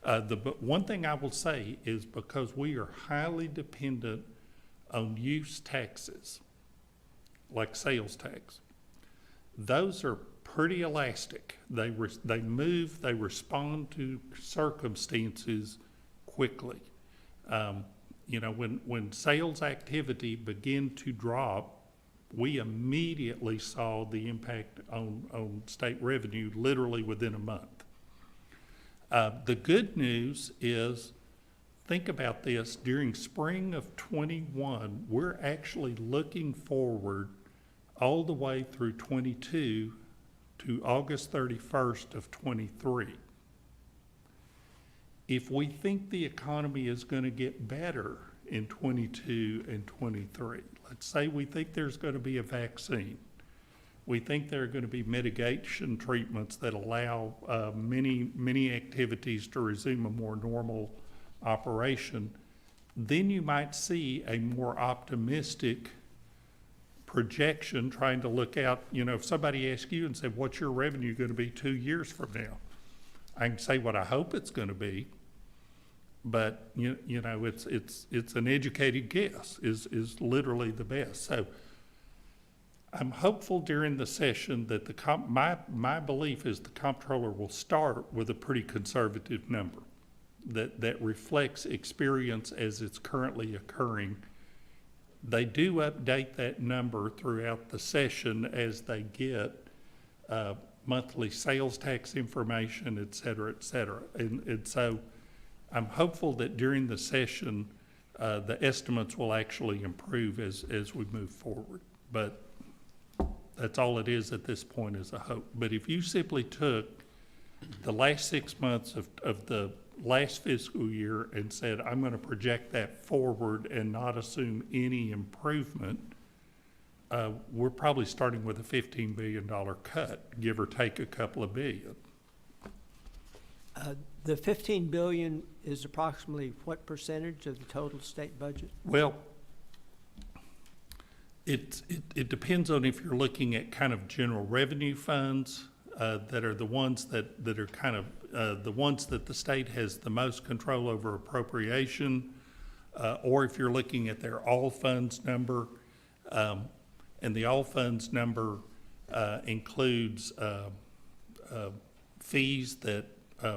But one thing I will say is, because we are highly dependent on use taxes, like sales tax, those are pretty elastic. They move, they respond to circumstances quickly. When sales activity began to drop, we immediately saw the impact on state revenue literally within a month. The good news is, think about this, during spring of 21, we're actually looking forward all the way through 22 to August 31st of 23. If we think the economy is going to get better in 22 and 23, let's say we think there's going to be a vaccine, we think there are going to be mitigation treatments that allow many activities to resume a more normal operation, then you might see a more optimistic projection trying to look out. If somebody asks you and said, what's your revenue going to be 2 years from now? I can say what I hope it's going to be, but it's an educated guess is literally the best. So I'm hopeful during the session that my belief is the comptroller will start with a pretty conservative number that reflects experience as it's currently occurring. They do update that number throughout the session as they get monthly sales tax information, et cetera, et cetera. And so I'm hopeful that during the session, the estimates will actually improve as we move forward. But That's all it is at this point, is a hope. But if you simply took the last 6 months of the last fiscal year and said, I'm gonna project that forward and not assume any improvement, we're probably starting with a $15 billion cut, give or take a couple of billion.
The 15 billion is approximately what percentage of the total state budget?
Well, it depends on if you're looking at kind of general revenue funds, that are the ones that are kind of, the ones that the state has the most control over appropriation, or if you're looking at their all funds number, and the all funds number includes fees that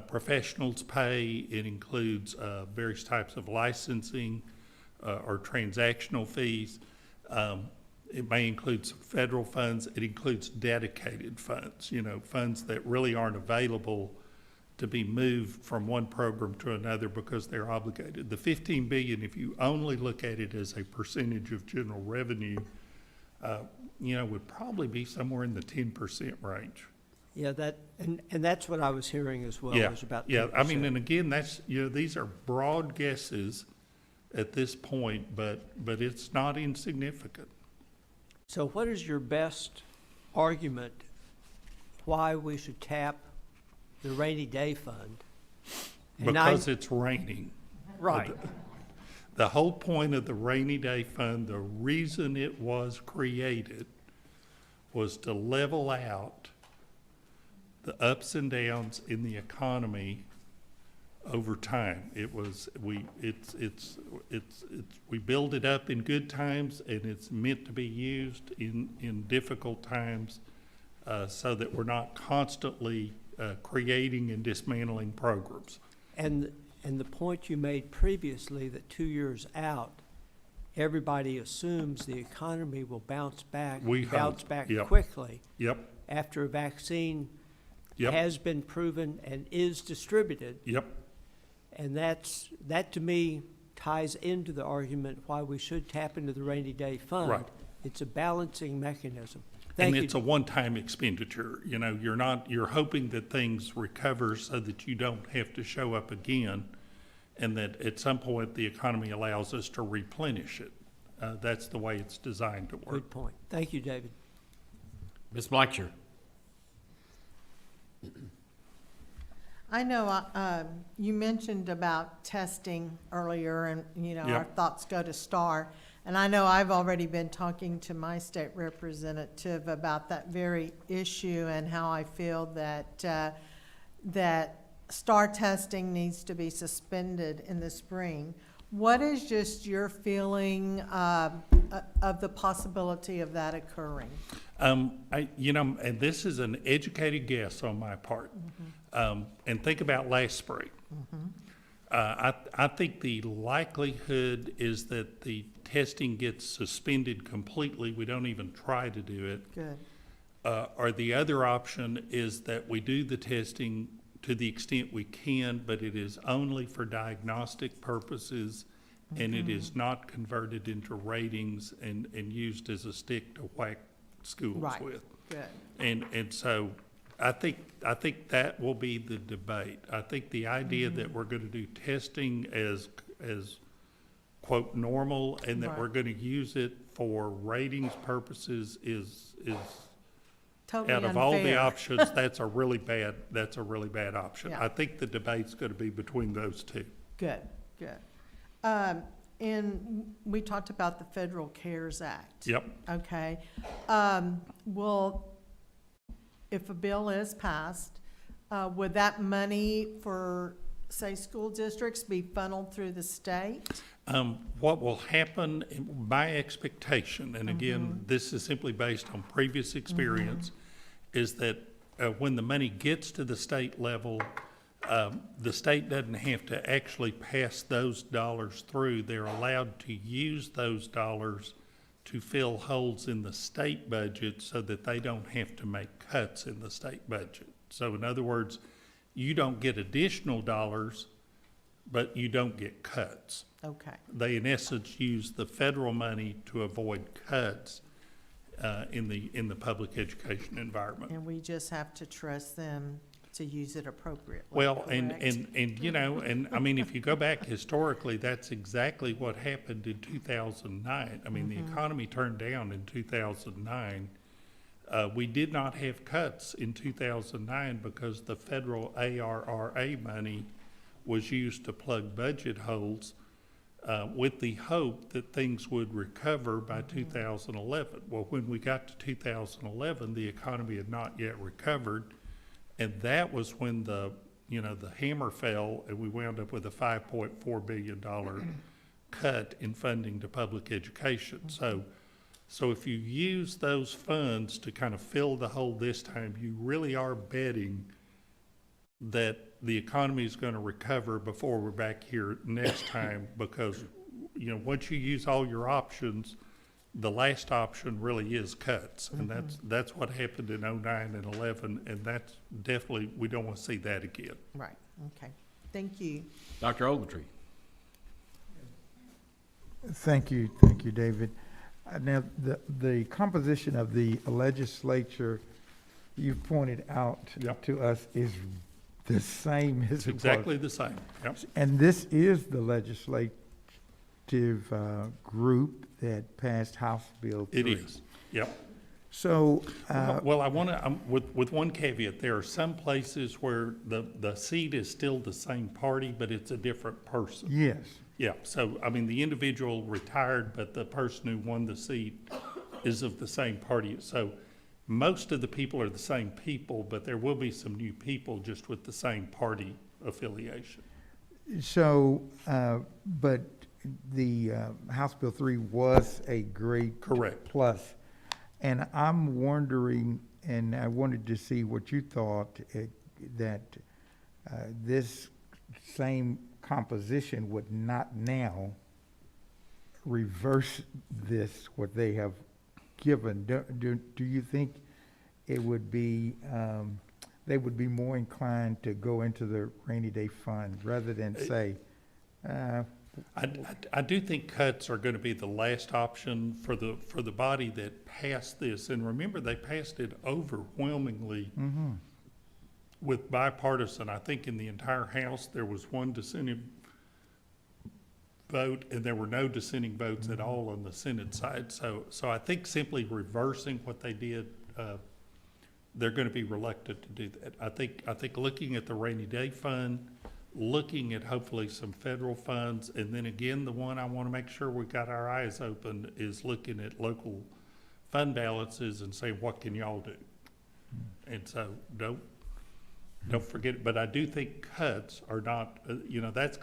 professionals pay. It includes various types of licensing or transactional fees. It may include some federal funds. It includes dedicated funds, funds that really aren't available to be moved from one program to another because they're obligated. The 15 billion, if you only look at it as a percentage of general revenue, would probably be somewhere in the 10% range.
Yeah, and that's what I was hearing as well,
Yeah,
was about 10%.
yeah. I mean, and again, that's, these are broad guesses at this point, but it's not insignificant.
So what is your best argument why we should tap the rainy day fund? And
Because it's raining.
Right.
The whole point of the rainy day fund, the reason it was created, was to level out the ups and downs in the economy over time. We build it up in good times, and it's meant to be used in difficult times, so that we're not constantly creating and dismantling programs.
And the point you made previously, that 2 years out, everybody assumes the economy will bounce back
Yep.
quickly
Yep,
after a vaccine
yep,
has been proven and is distributed.
yep.
And that to me ties into the argument why we should tap into the rainy day fund.
Right.
It's a balancing mechanism.
And
Thank you.
it's a one-time expenditure. You're hoping that things recover so that you don't have to show up again, and that at some point the economy allows us to replenish it. That's the way it's designed to work.
Good point. Thank you, David.
Ms. Blacksher.
I know, you mentioned about testing earlier, and, our
Yep.
thoughts go to STAR. And I know I've already been talking to my state representative about that very issue and how I feel that, that STAR testing needs to be suspended in the spring. What is just your feeling of the possibility of that occurring?
And this is an educated guess on my part. And think about last spring. I think the likelihood is that the testing gets suspended completely. We don't even try to do it.
Good.
Or the other option is that we do the testing to the extent we can, but it is only for diagnostic purposes, and it is not converted into ratings and used as a stick to whack schools
Right.
with.
Good.
And so I think that will be the debate. I think the idea that we're gonna do testing as quote normal, and that
Right.
we're gonna use it for ratings purposes is
Totally
out of all the
unfair.
options, that's a really bad option.
Yeah.
I think the debate's gonna be between those two.
Good, good. And we talked about the Federal CARES Act.
Yep.
Okay. Well, if a bill is passed, would that money for, say, school districts be funneled through the state?
What will happen, my expectation, and again, this is simply based on previous experience, is that when the money gets to the state level, the state doesn't have to actually pass those dollars through. They're allowed to use those dollars to fill holes in the state budget so that they don't have to make cuts in the state budget. So in other words, you don't get additional dollars, but you don't get cuts.
Okay,
They in essence use the federal money to avoid cuts. in the public education environment.
And we just have to trust them to use it appropriately.
Well, and
correct?
you know, and I mean, if you go back historically, that's exactly what happened in 2009. I mean, the economy turned down in 2009. We did not have cuts in 2009 because the federal ARRA money was used to plug budget holes with the hope that things would recover by 2011. Well, when we got to 2011, the economy had not yet recovered, and that was when the hammer fell, and we wound up with a $5.4 billion cut in funding to public education. So if you use those funds to kind of fill the hole this time, you really are betting that the economy is going to recover before we're back here next time, because, once you use all your options, the last option really is cuts. And that's what happened in 09 and 11, and that's definitely, we don't want to see that again.
Right, okay. Thank you.
Dr. Ogletree.
Thank you, David. Now, the composition of the legislature you've pointed out
Yep.
to us is the same as
It's
it was.
exactly the same, yep.
And this is the legislative group that passed House Bill 3.
It is, yep.
So,
Well, I want to, with one caveat, there are some places where the seat is still the same party, but it's a different person.
yes,
Yeah, so, I mean, the individual retired, but the person who won the seat is of the same party. So most of the people are the same people, but there will be some new people just with the same party affiliation.
so, but the House Bill 3 was a great
Correct.
plus. And I'm wondering, and I wanted to see what you thought, that this same composition would not now reverse this, what they have given. Do you think it would be, they would be more inclined to go into the rainy day fund rather than say,
I do think cuts are going to be the last option for the body that passed this. And remember, they passed it overwhelmingly with bipartisan. I think in the entire House, there was one dissenting vote, and there were no dissenting votes at all on the Senate side. So I think simply reversing what they did, they're going to be reluctant to do that. I think looking at the rainy day fund, looking at hopefully some federal funds, and then again, the one I want to make sure we got our eyes open is looking at local fund balances and saying, what can y'all do? And so don't forget it. But I do think cuts are not, that's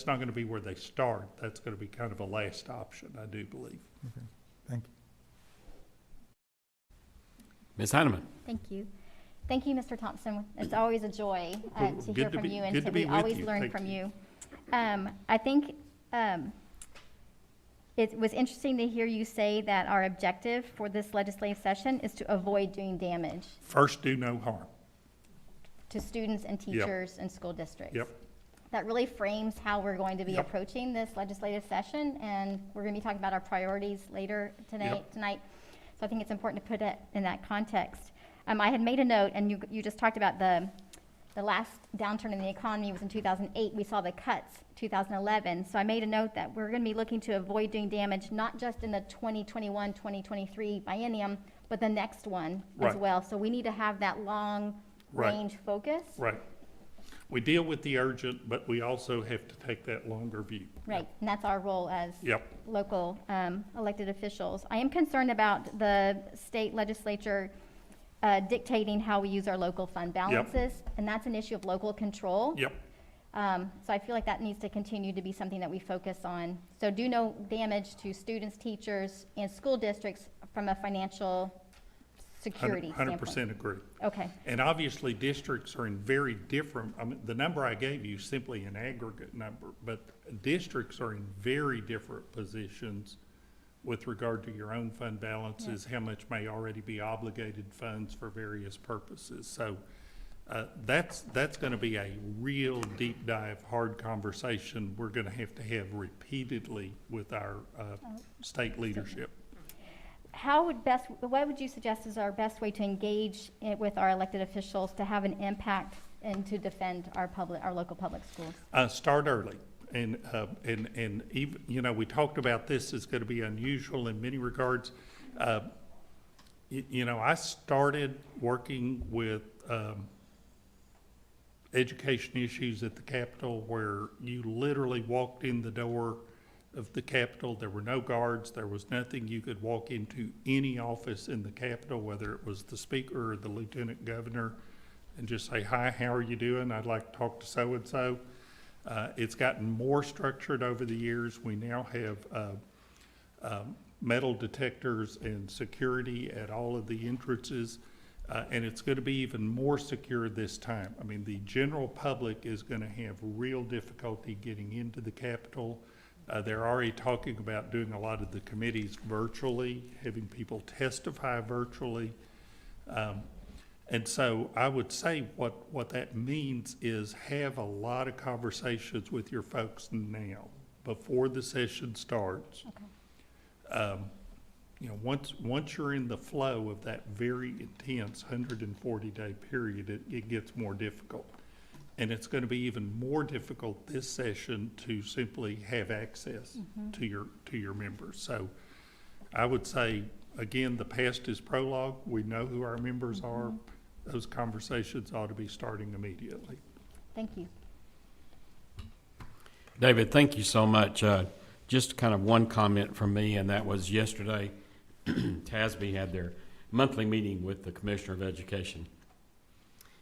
not going to be where they start. That's going to be kind of a last option, I do believe.
thank you.
Ms. Heineman.
Thank you. Thank you, Mr. Thompson. It's always a joy
Well,
to
good
hear
to
from
be-
you, and
good to be
we
with
always
you.
learn
Thank
from
you.
you. I think it was interesting to hear you say that our objective for this legislative session is to avoid doing damage
First, do no harm.
to students and
Yep.
teachers and school districts.
Yep.
That really frames how we're going to be
Yep.
approaching this legislative session, and we're going to be talking about our priorities later tonight. So I think it's important to put it in that context. I had made a note, and you just talked about the last downturn in the economy was in 2008. We saw the cuts 2011. So I made a note that we're going to be looking to avoid doing damage, not just in the 2021, 2023 biennium, but the next one as
Right.
well. So we need to have that long
Right.
range focus.
Right. We deal with the urgent, but we also have to take that longer view.
Right, and that's our role as
Yep.
local elected officials. I am concerned about the state legislature dictating how we use our local fund balances, and that's an issue of local control.
Yep.
So I feel like that needs to continue to be something that we focus on. So do no damage to students, teachers, and school districts from a financial security standpoint.
100% agree.
Okay,
And obviously, districts are in very different, I mean, the number I gave you is simply an aggregate number, but districts are in very different positions with regard to your own fund balances, how much may already be obligated funds for various purposes. So that's going to be a real deep dive, hard conversation we're going to have repeatedly with our state leadership.
what would you suggest is our best way to engage with our elected officials to have an impact and to defend our local public schools?
Start early. And even, you know, we talked about this is going to be unusual in many regards. You know, I started working with education issues at the Capitol where you literally walked in the door of the Capitol. There were no guards. There was nothing. You could walk into any office in the Capitol, whether it was the Speaker or the Lieutenant Governor, and just say, "Hi, how are you doing? I'd like to talk to so-and-so." It's gotten more structured over the years. We now have metal detectors and security at all of the entrances, and it's going to be even more secure this time. I mean, the general public is going to have real difficulty getting into the Capitol. They're already talking about doing a lot of the committees virtually, having people testify virtually. And so I would say what that means is have a lot of conversations with your folks now before the session starts.
Okay.
You know, once you're in the flow of that very intense 140-day period, it gets more difficult. And it's going to be even more difficult this session to simply have access to your members. So I would say, again, the past is prologue. We know who our members are. Those conversations ought to be starting immediately.
Thank you.
David, thank you so much. Just kind of one comment from me, and that was yesterday, TASB had their monthly meeting with the Commissioner of Education.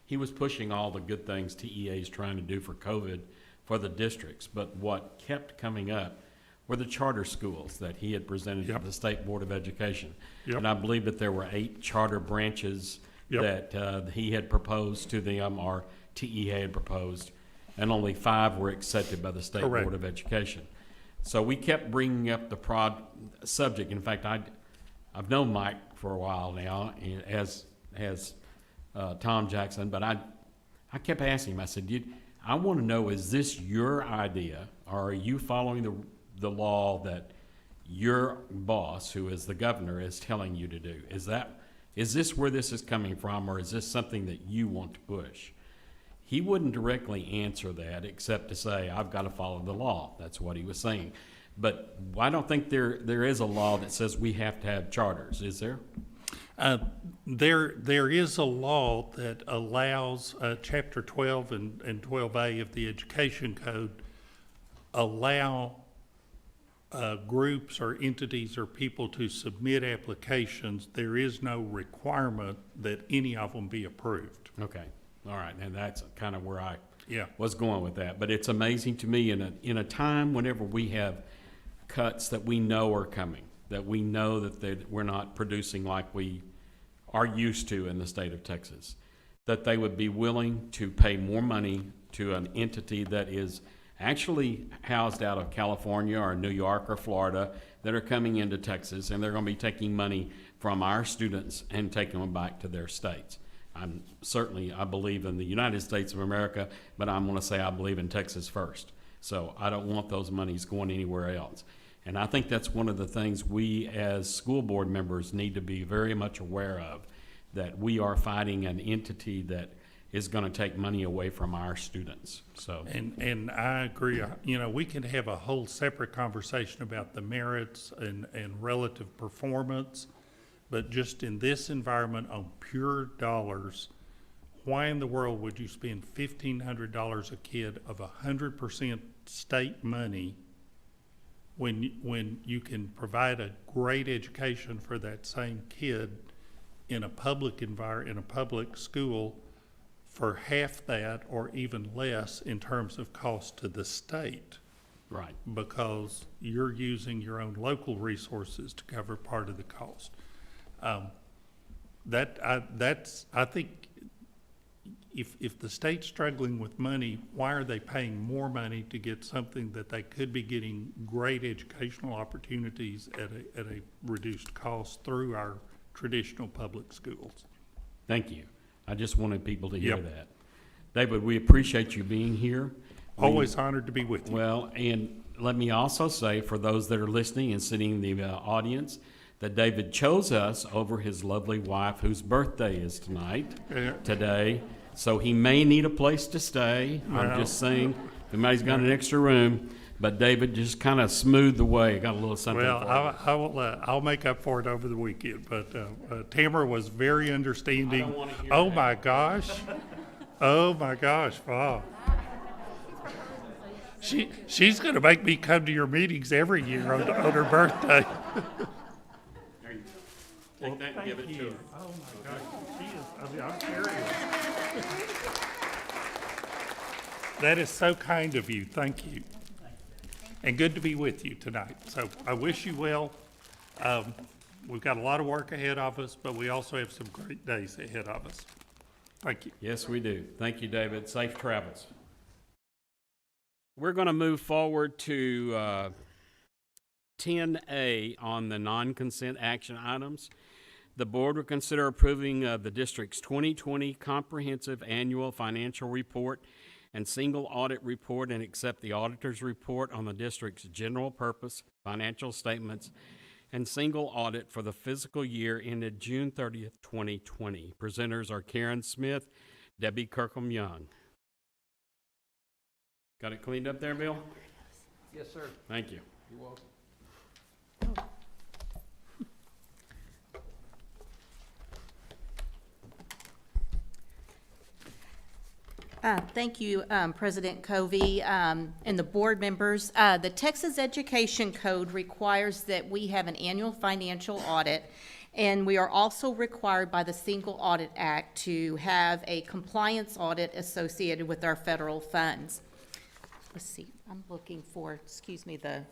He was pushing all the good things TEA is trying to do for COVID for the districts, but what kept coming up were the charter schools that he had presented to the State Board of Education. And I believe that there were 8 charter branches that he had proposed to them, or TEA had proposed, and only 5 were accepted by the State Board of Education. So we kept bringing up the subject. In fact, I've known Mike for a while now, as Tom Jackson, but I kept asking him, I said, I want to know, is this your idea, or are you following the law that your boss, who is the governor, is telling you to do? Is this where this is coming from, or is this something that you want to push? He wouldn't directly answer that except to say, I've got to follow the law. That's what he was saying. But I don't think there is a law that says we have to have charters, is there?
There is a law that allows, Chapter 12 and 12A of the Education Code allow groups or entities or people to submit applications. There is no requirement that any of them be approved.
Okay, all right, and that's kind of where I was going with that. But it's amazing to me in a time whenever we have cuts that we know are coming, that we know that we're not producing like we are used to in the state of Texas, that they would be willing to pay more money to an entity that is actually housed out of California or New York or Florida that are coming into Texas, and they're going to be taking money from our students and taking them back to their states. I believe in the United States of America, but I'm going to say I believe in Texas first. So I don't want those monies going anywhere else. And I think that's one of the things we as school board members need to be very much aware of, that we are fighting an entity that is going to take money away from our students. So,
and I agree. You know, we can have a whole separate conversation about the merits and relative performance, but just in this environment on pure dollars, why in the world would you spend $1,500 a kid of 100% state money when you can provide a great education for that same kid in a public in a public school for half that or even less in terms of cost to the state?
right.
Because you're using your own local resources to cover part of the cost. I think if the state's struggling with money, why are they paying more money to get something that they could be getting great educational opportunities at a reduced cost through our traditional public schools?
Thank you. I just wanted people to hear that. David, we appreciate you being here.
Always honored to be with you.
Well, and let me also say, for those that are listening and sitting in the audience, that David chose us over his lovely wife, whose birthday is today. So he may need a place to stay. I'm just saying, if anybody's got an extra room, but David just kind of smoothed the way, got a little something
Well,
for you.
I'll make up for it over the weekend, but Tamara was very understanding.
I don't wanna hear
Oh,
that.
my gosh. Oh, my gosh, wow. She's gonna make me come to your meetings every year on her birthday.
There you go. Take that and give it to her.
Oh, my gosh, she is, I'm serious. That is so kind of you, thank you. And good to be with you tonight. So I wish you well. We've got a lot of work ahead of us, but we also have some great days ahead of us. Thank you.
Yes, we do. Thank you, David. Safe travels. We're going to move forward to 10A on the non-consent action items. The board will consider approving the district's 2020 comprehensive annual financial report and single audit report, and accept the auditor's report on the district's general purpose financial statements and single audit for the fiscal year ended June 30th, 2020. Presenters are Karen Smith, Debbie Kirkham-Young. Got it cleaned up there, Bill?
Yes, sir.
Thank you.
You're welcome.
Thank you, President Covey, and the board members. The Texas Education Code requires that we have an annual financial audit, and we are also required by the Single Audit Act to have a compliance audit associated with our federal funds. Let's see, I'm looking for, excuse me, the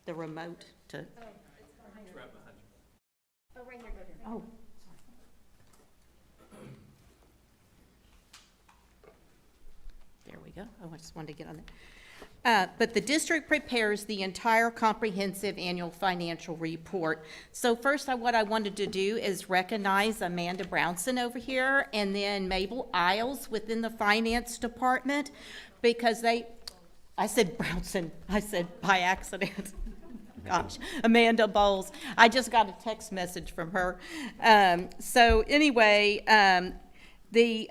remote to. Oh. There we go. Oh, I just wanted to get on there. But the district prepares the entire comprehensive annual financial report. So first, what I wanted to do is recognize Amanda Brownson over here and then Mabel Isles within the finance department, because I said Brownson, I said by accident. Gosh, Amanda Bowles. I just got a text message from her. So anyway, they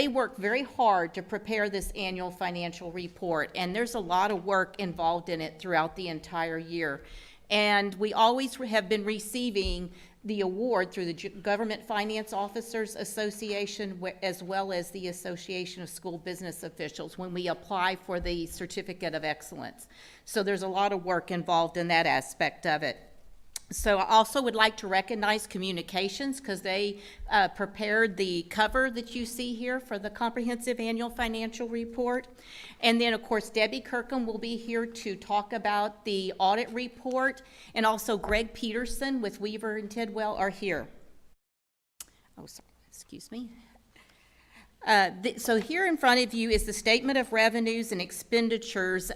work very hard to prepare this annual financial report, and there's a lot of work involved in it throughout the entire year. And we always have been receiving the award through the Government Finance Officers Association, as well as the Association of School Business Officials, when we apply for the Certificate of Excellence. So there's a lot of work involved in that aspect of it. So I also would like to recognize Communications, because they prepared the cover that you see here for the comprehensive annual financial report. And then, of course, Debbie Kirkham will be here to talk about the audit report, and also Greg Peterson with Weaver and Tidwell are here. Oh, sorry, excuse me. So here in front of you is the statement of revenues and expenditures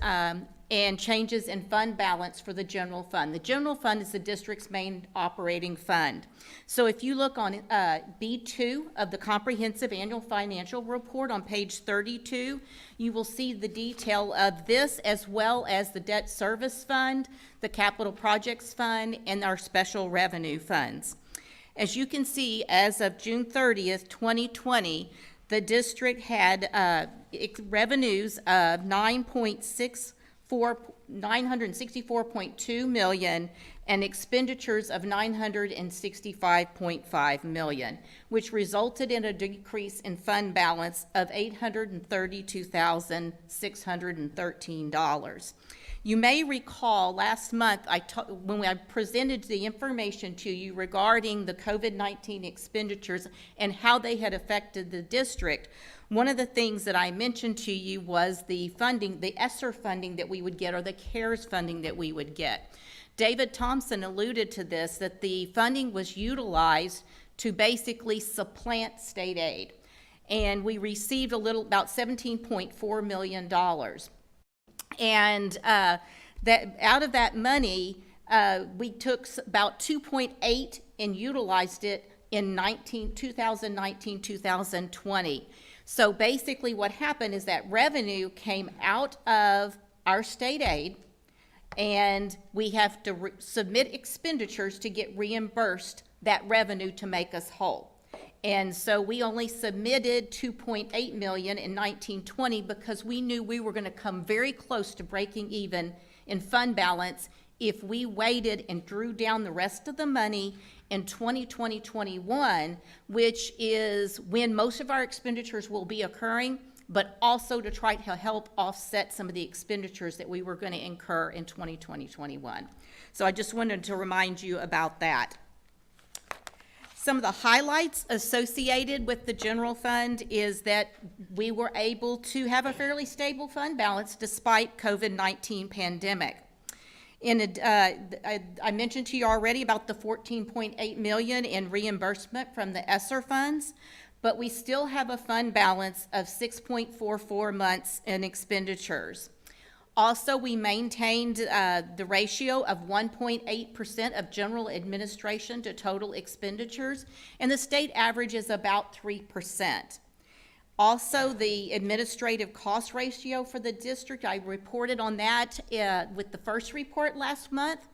and changes in fund balance for the general fund. The general fund is the district's main operating fund. So if you look on B2 of the comprehensive annual financial report on page 32, you will see the detail of this, as well as the debt service fund, the capital projects fund, and our special revenue funds. As you can see, as of June 30th, 2020, the district had revenues of $964.2 million and expenditures of $965.5 million, which resulted in a decrease in fund balance of $832,613. You may recall last month when I presented the information to you regarding the COVID-19 expenditures and how they had affected the district. One of the things that I mentioned to you was the funding, the ESSER funding that we would get, or the CARES funding that we would get. David Thompson alluded to this, that the funding was utilized to basically supplant state aid. And we received about $17.4 million. And that out of that money, we took about 2.8 and utilized it in 2019, 2020. So basically what happened is that revenue came out of our state aid, and we have to submit expenditures to get reimbursed that revenue to make us whole. And so we only submitted 2.8 million in 1920 because we knew we were going to come very close to breaking even in fund balance if we waited and drew down the rest of the money in 2020-21, which is when most of our expenditures will be occurring, but also to try to help offset some of the expenditures that we were going to incur in 2020-21. So I just wanted to remind you about that. Some of the highlights associated with the general fund is that we were able to have a fairly stable fund balance despite COVID-19 pandemic. I mentioned to you already about the 14.8 million in reimbursement from the ESSER funds, but we still have a fund balance of 6.44 months in expenditures. Also, we maintained the ratio of 1.8% of general administration to total expenditures, and the state average is about 3%. Also, the administrative cost ratio for the district, I reported on that with the first report last month.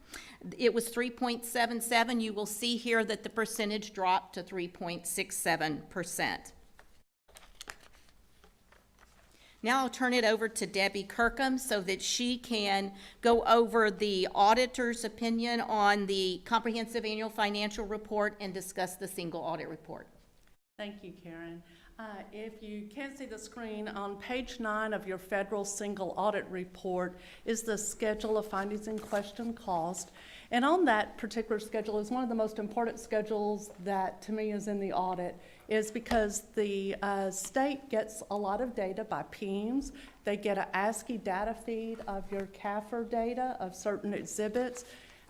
It was 3.77. You will see here that the percentage dropped to 3.67%. Now I'll turn it over to Debbie Kirkham so that she can go over the auditor's opinion on the comprehensive annual financial report and discuss the single audit report.
Thank you, Karen. If you can't see the screen, on page 9 of your federal single audit report is the schedule of findings in question cost. And on that particular schedule is one of the most important schedules that to me is in the audit, is because the state gets a lot of data by PEMS. They get an ASCII data feed of your CAFR data of certain exhibits.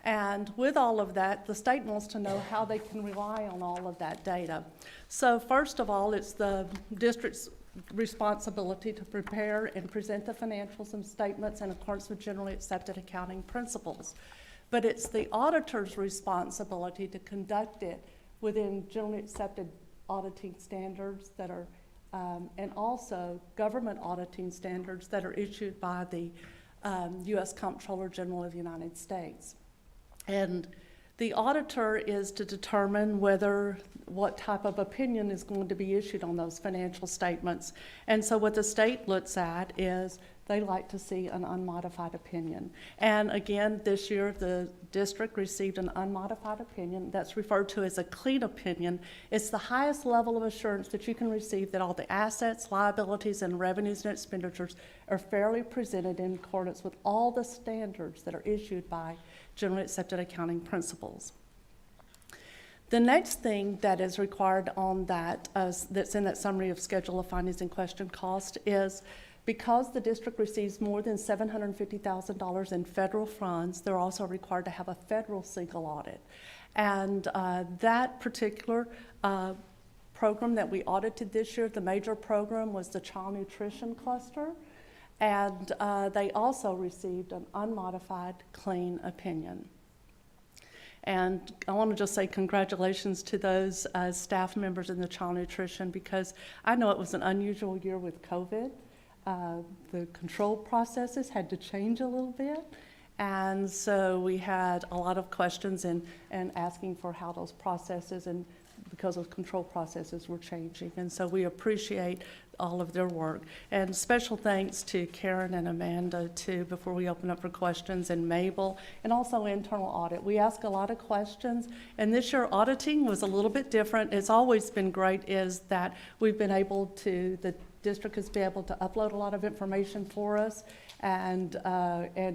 And with all of that, the state wants to know how they can rely on all of that data. So first of all, it's the district's responsibility to prepare and present the financials and statements in accordance with generally accepted accounting principles. But it's the auditor's responsibility to conduct it within generally accepted auditing standards that are, and also government auditing standards that are issued by the U.S. Comptroller General of the United States. And the auditor is to determine what type of opinion is going to be issued on those financial statements. And so what the state looks at is they like to see an unmodified opinion. And again, this year the district received an unmodified opinion that's referred to as a clean opinion. It's the highest level of assurance that you can receive that all the assets, liabilities, and revenues and expenditures are fairly presented in accordance with all the standards that are issued by generally accepted accounting principles. The next thing that is required on that, that's in that summary of schedule of findings in question cost, is because the district receives more than $750,000 in federal funds, they're also required to have a federal single audit. And that particular program that we audited this year, the major program was the Child Nutrition Cluster. And they also received an unmodified clean opinion. And I want to just say congratulations to those staff members in the child nutrition, because I know it was an unusual year with COVID. The control processes had to change a little bit. And so we had a lot of questions and asking for how those processes, and because those control processes were changing. And so we appreciate all of their work. And special thanks to Karen and Amanda, too, before we open up for questions, and Mabel, and also internal audit. We ask a lot of questions, and this year auditing was a little bit different. It's always been great is that we've been able to, the district has been able to upload a lot of information for us, and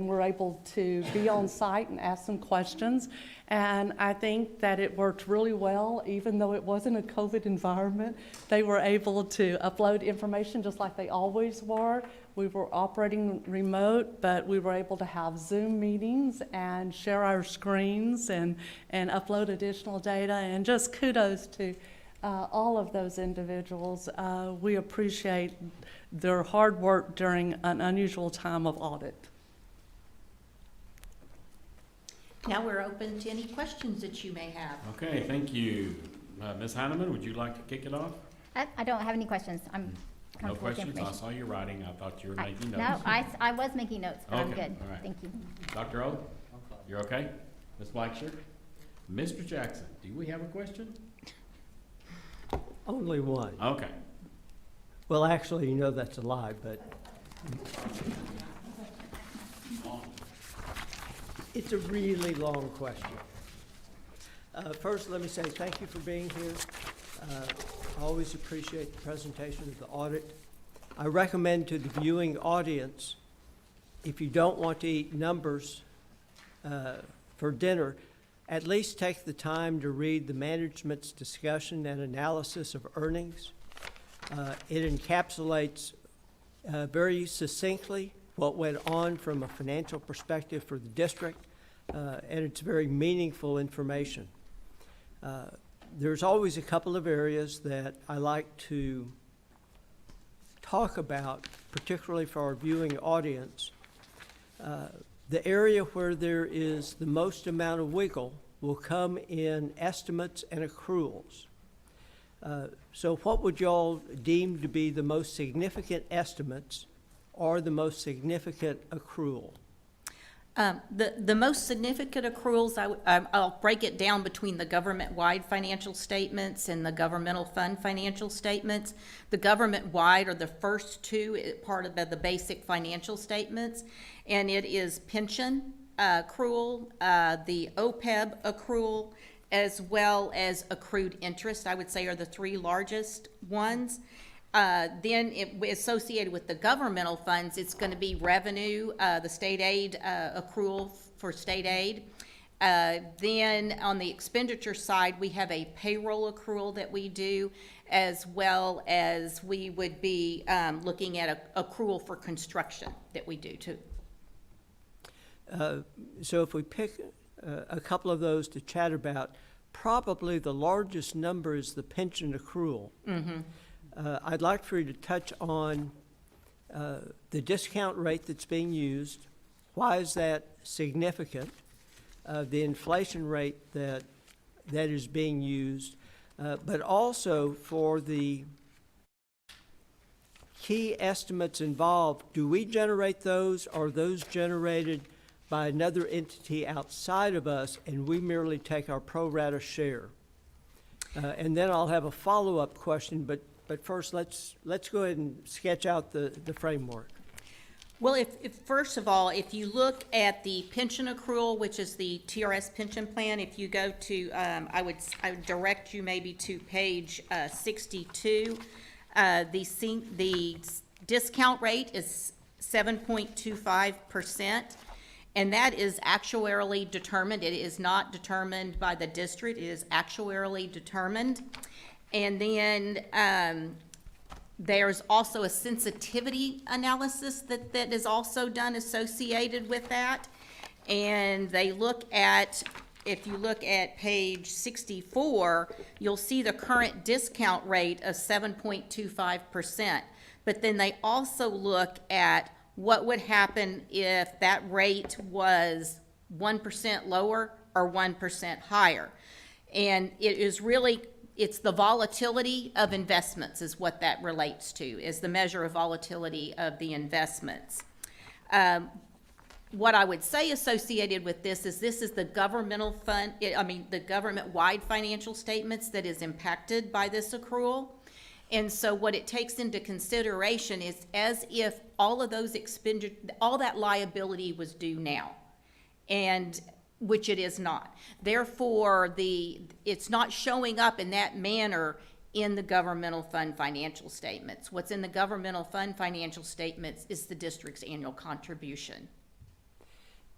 we're able to be on site and ask some questions. And I think that it worked really well, even though it wasn't a COVID environment. They were able to upload information just like they always were. We were operating remote, but we were able to have Zoom meetings and share our screens and upload additional data. And just kudos to all of those individuals. We appreciate their hard work during an unusual time of audit.
Now we're open to any questions that you may have.
Okay, thank you. Ms. Heineman, would you like to kick it off?
I don't have any questions. I'm comes
No
with
questions? I
information.
saw you writing. I thought you were
I-
making
No,
notes.
I was making notes, but I'm
Okay,
good.
all right.
Thank you.
Dr. O, you're okay? Ms. Blackshear? Mr. Jackson, do we have a question?
Only one.
Okay.
Well, actually, you know that's a lie, but it's a really long question. First, let me say thank you for being here. I always appreciate the presentation of the audit. I recommend to the viewing audience, if you don't want to eat numbers for dinner, at least take the time to read the management's discussion and analysis of earnings. It encapsulates very succinctly what went on from a financial perspective for the district, and it's very meaningful information. There's always a couple of areas that I like to talk about, particularly for our viewing audience. The area where there is the most amount of wiggle will come in estimates and accruals. So what would y'all deem to be the most significant estimates or the most significant accrual?
The most significant accruals, I'll break it down between the government-wide financial statements and the governmental fund financial statements. The government-wide are the first two, part of the basic financial statements, and it is pension accrual, the OPEB accrual, as well as accrued interest, I would say are the three largest ones. Then associated with the governmental funds, it's going to be revenue, the state aid accrual for state aid. Then on the expenditure side, we have a payroll accrual that we do, as well as we would be looking at a accrual for construction that we do too.
So if we pick a couple of those to chat about, probably the largest number is the pension accrual. I'd like for you to touch on the discount rate that's being used. Why is that significant? The inflation rate that is being used, but also for the key estimates involved. Do we generate those, or are those generated by another entity outside of us, and we merely take our pro rata share? And then I'll have a follow-up question, but first, let's go ahead and sketch out the framework.
Well, if first of all, if you look at the pension accrual, which is the TRS pension plan, if you go to, I would direct you maybe to page 62. The discount rate is 7.25%, and that is actuarially determined. It is not determined by the district. It is actuarially determined. And then there's also a sensitivity analysis that is also done associated with that. And they look at, if you look at page 64, you'll see the current discount rate of 7.25%. But then they also look at what would happen if that rate was 1% lower or 1% higher. And it is really, it's the volatility of investments is what that relates to, is the measure of volatility of the investments. What I would say associated with this is the governmental fund, the government-wide financial statements that is impacted by this accrual. And so what it takes into consideration is as if all of those all that liability was due now, and which it is not. Therefore, it's not showing up in that manner in the governmental fund financial statements. What's in the governmental fund financial statements is the district's annual contribution.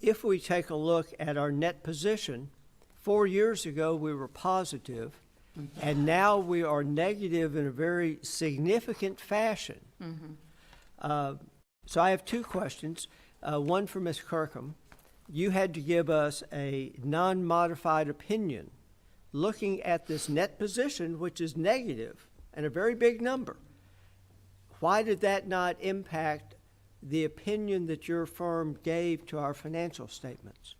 If we take a look at our net position, 4 years ago we were positive, and now we are negative in a very significant fashion. So I have two questions. One for Ms. Kirkham. You had to give us a non-modified opinion looking at this net position, which is negative and a very big number. Why did that not impact the opinion that your firm gave to our financial statements?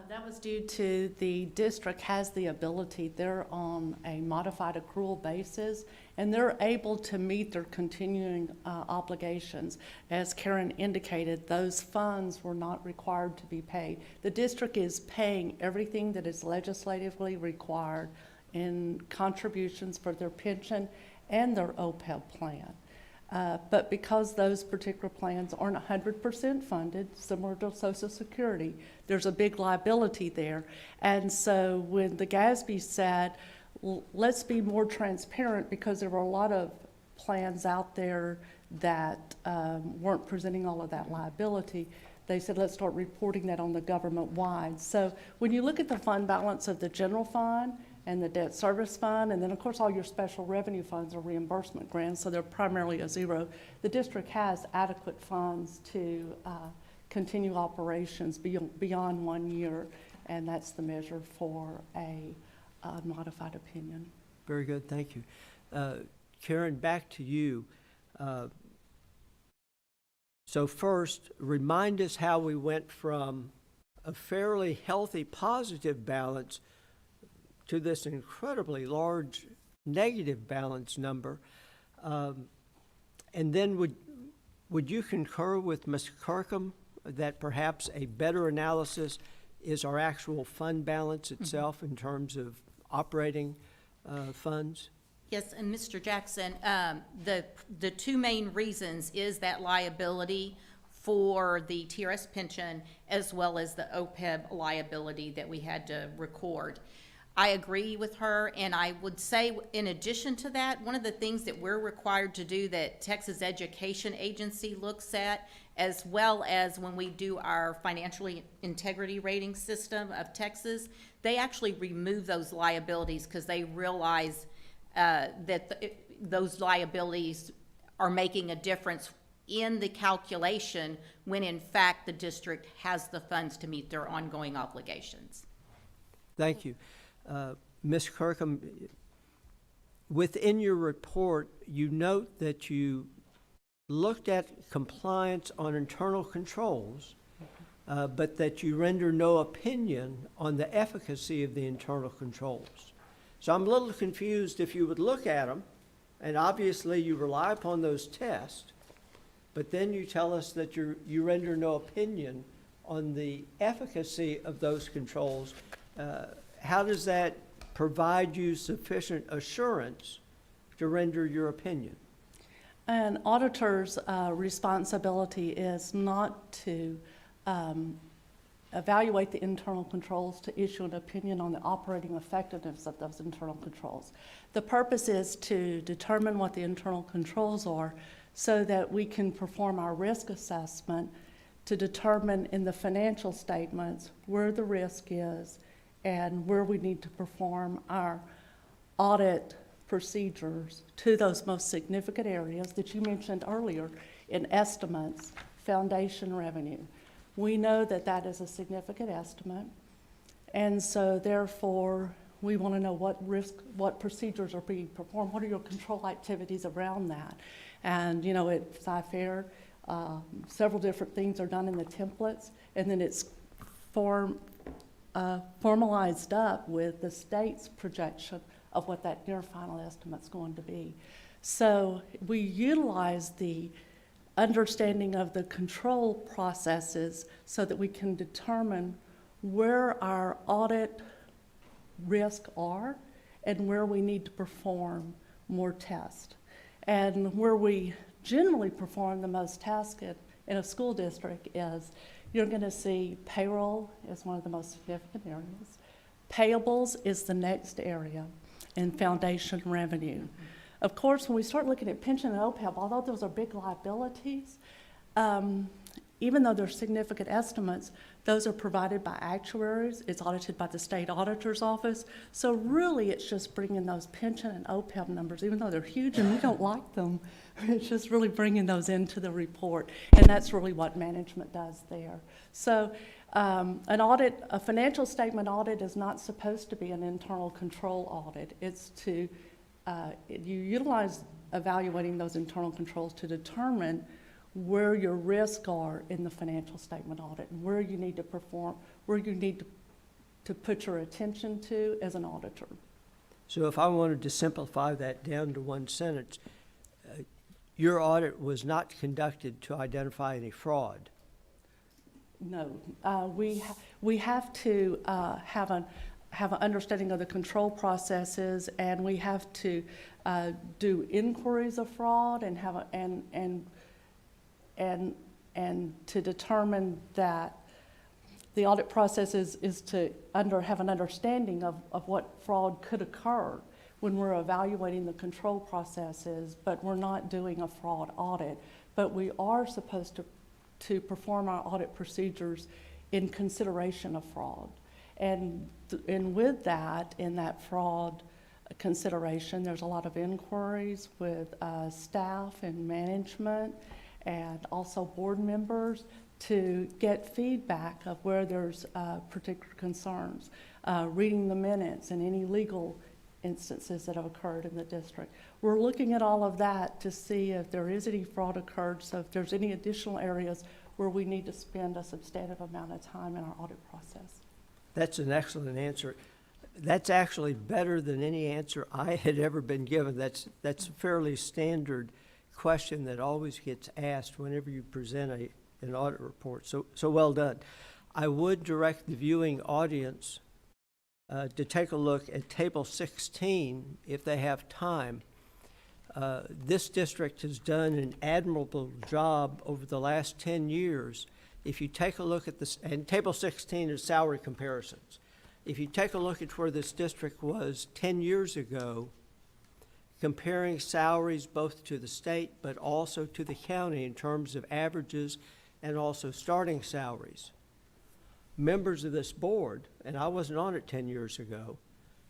That was due to the district has the ability, they're on a modified accrual basis, and they're able to meet their continuing obligations. As Karen indicated, those funds were not required to be paid. The district is paying everything that is legislatively required in contributions for their pension and their OPEB plan. But because those particular plans aren't 100% funded, similar to Social Security, there's a big liability there. And so when the GASB said, let's be more transparent, because there were a lot of plans out there that weren't presenting all of that liability, they said, let's start reporting that on the government-wide. So when you look at the fund balance of the general fund and the debt service fund, and then of course all your special revenue funds are reimbursement grants, so they're primarily a zero. The district has adequate funds to continue operations beyond 1 year, and that's the measure for a modified opinion.
Very good, thank you. Karen, back to you. So first, remind us how we went from a fairly healthy positive balance to this incredibly large negative balance number. And then would you concur with Ms. Kirkham that perhaps a better analysis is our actual fund balance itself in terms of operating funds?
Yes, and Mr. Jackson, the two main reasons is that liability for the TRS pension as well as the OPEB liability that we had to record. I agree with her, and I would say in addition to that, one of the things that we're required to do that Texas Education Agency looks at, as well as when we do our financial integrity rating system of Texas, they actually remove those liabilities because they realize that those liabilities are making a difference in the calculation when in fact the district has the funds to meet their ongoing obligations.
Thank you. Ms. Kirkham, within your report, you note that you looked at compliance on internal controls, but that you render no opinion on the efficacy of the internal controls. So I'm a little confused if you would look at them, and obviously you rely upon those tests, but then you tell us that you render no opinion on the efficacy of those controls. How does that provide you sufficient assurance to render your opinion?
An auditor's responsibility is not to evaluate the internal controls to issue an opinion on the operating effectiveness of those internal controls. The purpose is to determine what the internal controls are so that we can perform our risk assessment to determine in the financial statements where the risk is and where we need to perform our audit procedures to those most significant areas that you mentioned earlier in estimates, foundation revenue. We know that that is a significant estimate, and so therefore we want to know what procedures are being performed, what are your control activities around that. And you know, at Cyfair, several different things are done in the templates, and then it's formalized up with the state's projection of what that near final estimate's going to be. So we utilize the understanding of the control processes so that we can determine where our audit risks are and where we need to perform more tests. And where we generally perform the most tests in a school district is you're going to see payroll is one of the most significant areas. Payables is the next area, and foundation revenue. Of course, when we start looking at pension and OPEB, although those are big liabilities, even though they're significant estimates, those are provided by actuaries. It's audited by the state auditor's office. So really, it's just bringing those pension and OPEB numbers, even though they're huge and we don't like them, it's just really bringing those into the report. And that's really what management does there. So a financial statement audit is not supposed to be an internal control audit. It's to, you utilize evaluating those internal controls to determine where your risks are in the financial statement audit and where you need to perform, where you need to to put your attention to as an auditor.
So if I wanted to simplify that down to one sentence, your audit was not conducted to identify any fraud.
No, we have to have an understanding of the control processes, and we have to do inquiries of fraud and have and to determine that the audit process is to have an understanding of what fraud could occur when we're evaluating the control processes, but we're not doing a fraud audit. But we are supposed to perform our audit procedures in consideration of fraud. And with that, in that fraud consideration, there's a lot of inquiries with staff and management and also board members to get feedback of where there's particular concerns, reading the minutes and any legal instances that have occurred in the district. We're looking at all of that to see if there is any fraud occurred, so if there's any additional areas where we need to spend a substantive amount of time in our audit process.
That's an excellent answer. That's actually better than any answer I had ever been given. That's a fairly standard question that always gets asked whenever you present an audit report. So well done. I would direct the viewing audience to take a look at Table 16 if they have time. This district has done an admirable job over the last 10 years. If you take a look at this, and Table 16 is salary comparisons. If you take a look at where this district was 10 years ago, comparing salaries both to the state but also to the county in terms of averages and also starting salaries. Members of this board, and I wasn't on it 10 years ago,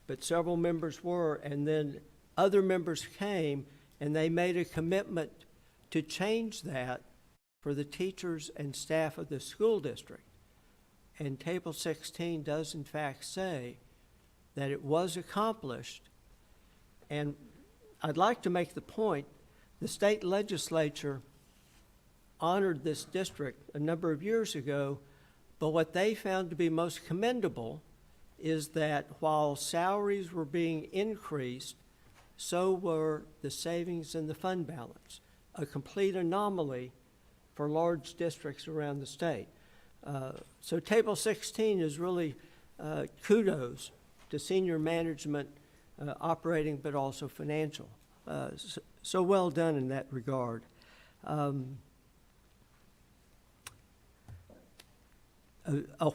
but several members were, and then other members came and they made a commitment to change that for the teachers and staff of the school district. And Table 16 does in fact say that it was accomplished. And I'd like to make the point, the state legislature honored this district a number of years ago, but what they found to be most commendable is that while salaries were being increased, so were the savings in the fund balance, a complete anomaly for large districts around the state. So Table 16 is really kudos to senior management, operating but also financial. So well done in that regard. A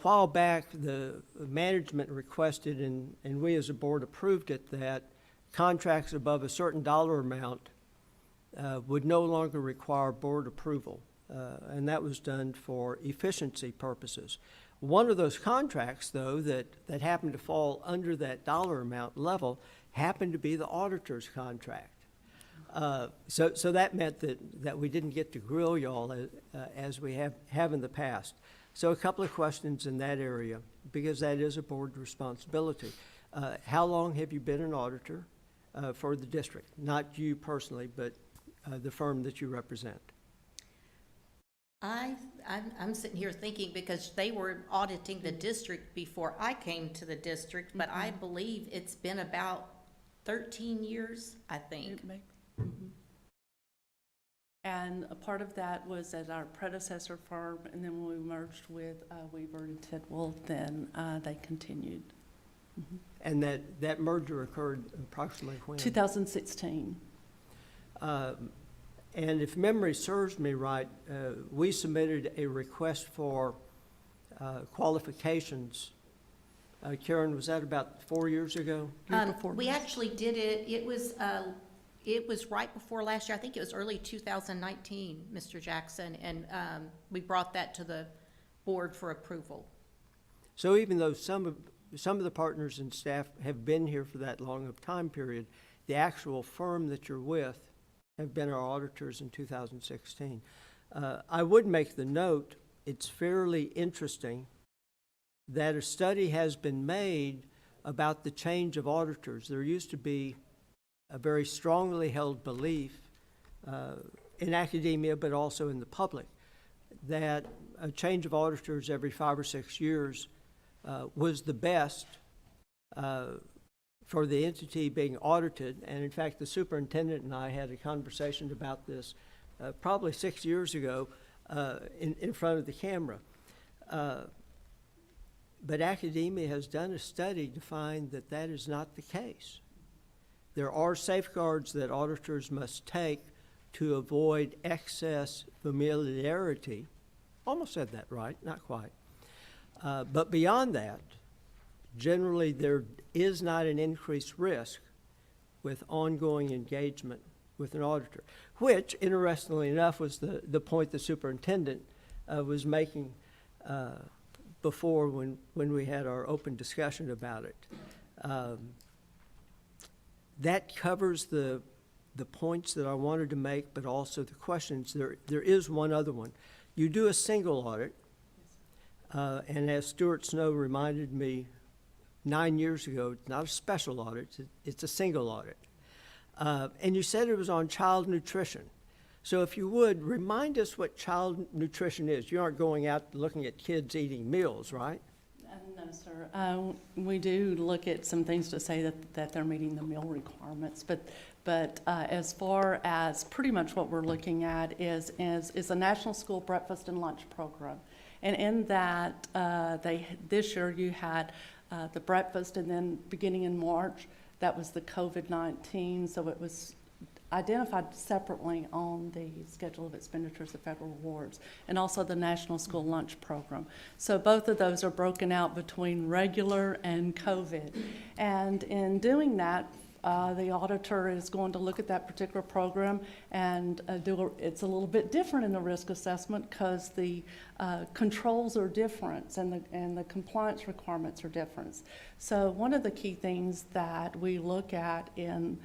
while back, the management requested, and we as a board approved it, that contracts above a certain dollar amount would no longer require board approval. And that was done for efficiency purposes. One of those contracts, though, that happened to fall under that dollar amount level happened to be the auditor's contract. So that meant that we didn't get to grill y'all as we have in the past. So a couple of questions in that area, because that is a board responsibility. How long have you been an auditor for the district? Not you personally, but the firm that you represent.
I'm sitting here thinking, because they were auditing the district before I came to the district, but I believe it's been about 13 years, I think.
And a part of that was at our predecessor firm, and then when we merged with Weaver and Tidwell, then they continued.
And that merger occurred approximately when?
2016.
And if memory serves me right, we submitted a request for qualifications. Karen, was that about 4 years ago?
We actually did it, it was right before last year. I think it was early 2019, Mr. Jackson, and we brought that to the board for approval.
So even though some of the partners and staff have been here for that long of time period, the actual firm that you're with have been our auditors in 2016. I would make the note, it's fairly interesting that a study has been made about the change of auditors. There used to be a very strongly held belief in academia, but also in the public, that a change of auditors every 5 or 6 years was the best for the entity being audited. And in fact, the superintendent and I had a conversation about this probably 6 years ago in front of the camera. But academia has done a study to find that that is not the case. There are safeguards that auditors must take to avoid excess familiarity. Almost said that right, not quite. But beyond that, generally there is not an increased risk with ongoing engagement with an auditor, which, interestingly enough, was the point the superintendent was making before when we had our open discussion about it. That covers the points that I wanted to make, but also the questions. There is one other one. You do a single audit, and as Stuart Snow reminded me 9 years ago, it's not a special audit, it's a single audit. And you said it was on child nutrition. So if you would, remind us what child nutrition is. You aren't going out looking at kids eating meals, right?
No, sir. We do look at some things to say that they're meeting the meal requirements, but as far as pretty much what we're looking at is a national school breakfast and lunch program. And in that, this year you had the breakfast, and then beginning in March, that was the COVID-19, so it was identified separately on the schedule of expenditures of federal awards, and also the National School Lunch Program. So both of those are broken out between regular and COVID. And in doing that, the auditor is going to look at that particular program and it's a little bit different in the risk assessment because the controls are different and the compliance requirements are different. So one of the key things that we look at in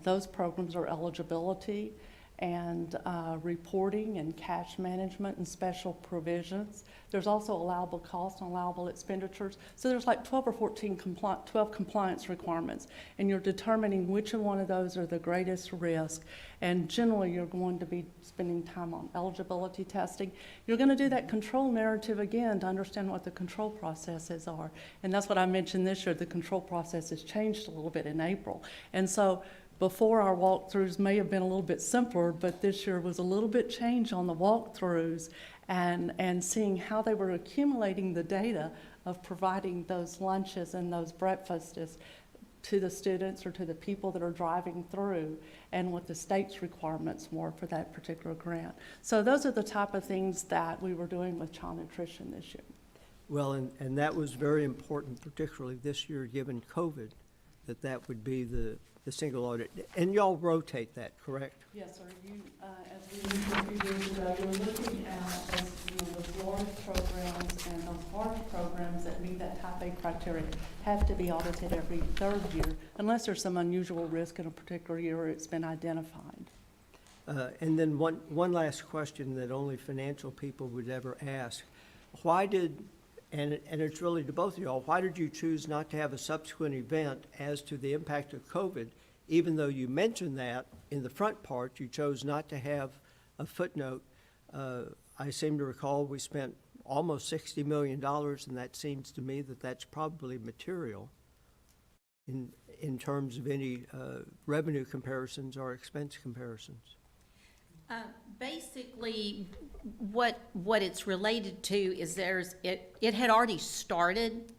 those programs are eligibility and reporting and cash management and special provisions. There's also allowable costs and allowable expenditures. So there's like 12 or 12 compliance requirements, and you're determining which one of those are the greatest risk. And generally, you're going to be spending time on eligibility testing. You're going to do that control narrative again to understand what the control processes are. And that's what I mentioned this year. The control process has changed a little bit in April. And so before, our walkthroughs may have been a little bit simpler, but this year was a little bit changed on the walkthroughs and seeing how they were accumulating the data of providing those lunches and those breakfasts to the students or to the people that are driving through, and what the state's requirements were for that particular grant. So those are the type of things that we were doing with child nutrition this year.
Well, and that was very important, particularly this year, given COVID, that would be the single audit. And y'all rotate that, correct?
Yes, sir. You, as we mentioned a few years ago, you're looking at the large programs and those large programs that meet that type A criteria have to be audited every third year, unless there's some unusual risk in a particular year or it's been identified.
And then one last question that only financial people would ever ask. Why did, and it's really to both of y'all, why did you choose not to have a subsequent event as to the impact of COVID, even though you mentioned that in the front part, you chose not to have a footnote? I seem to recall we spent almost $60 million, and that seems to me that that's probably material in terms of any revenue comparisons or expense comparisons.
Basically, what it's related to is it had already started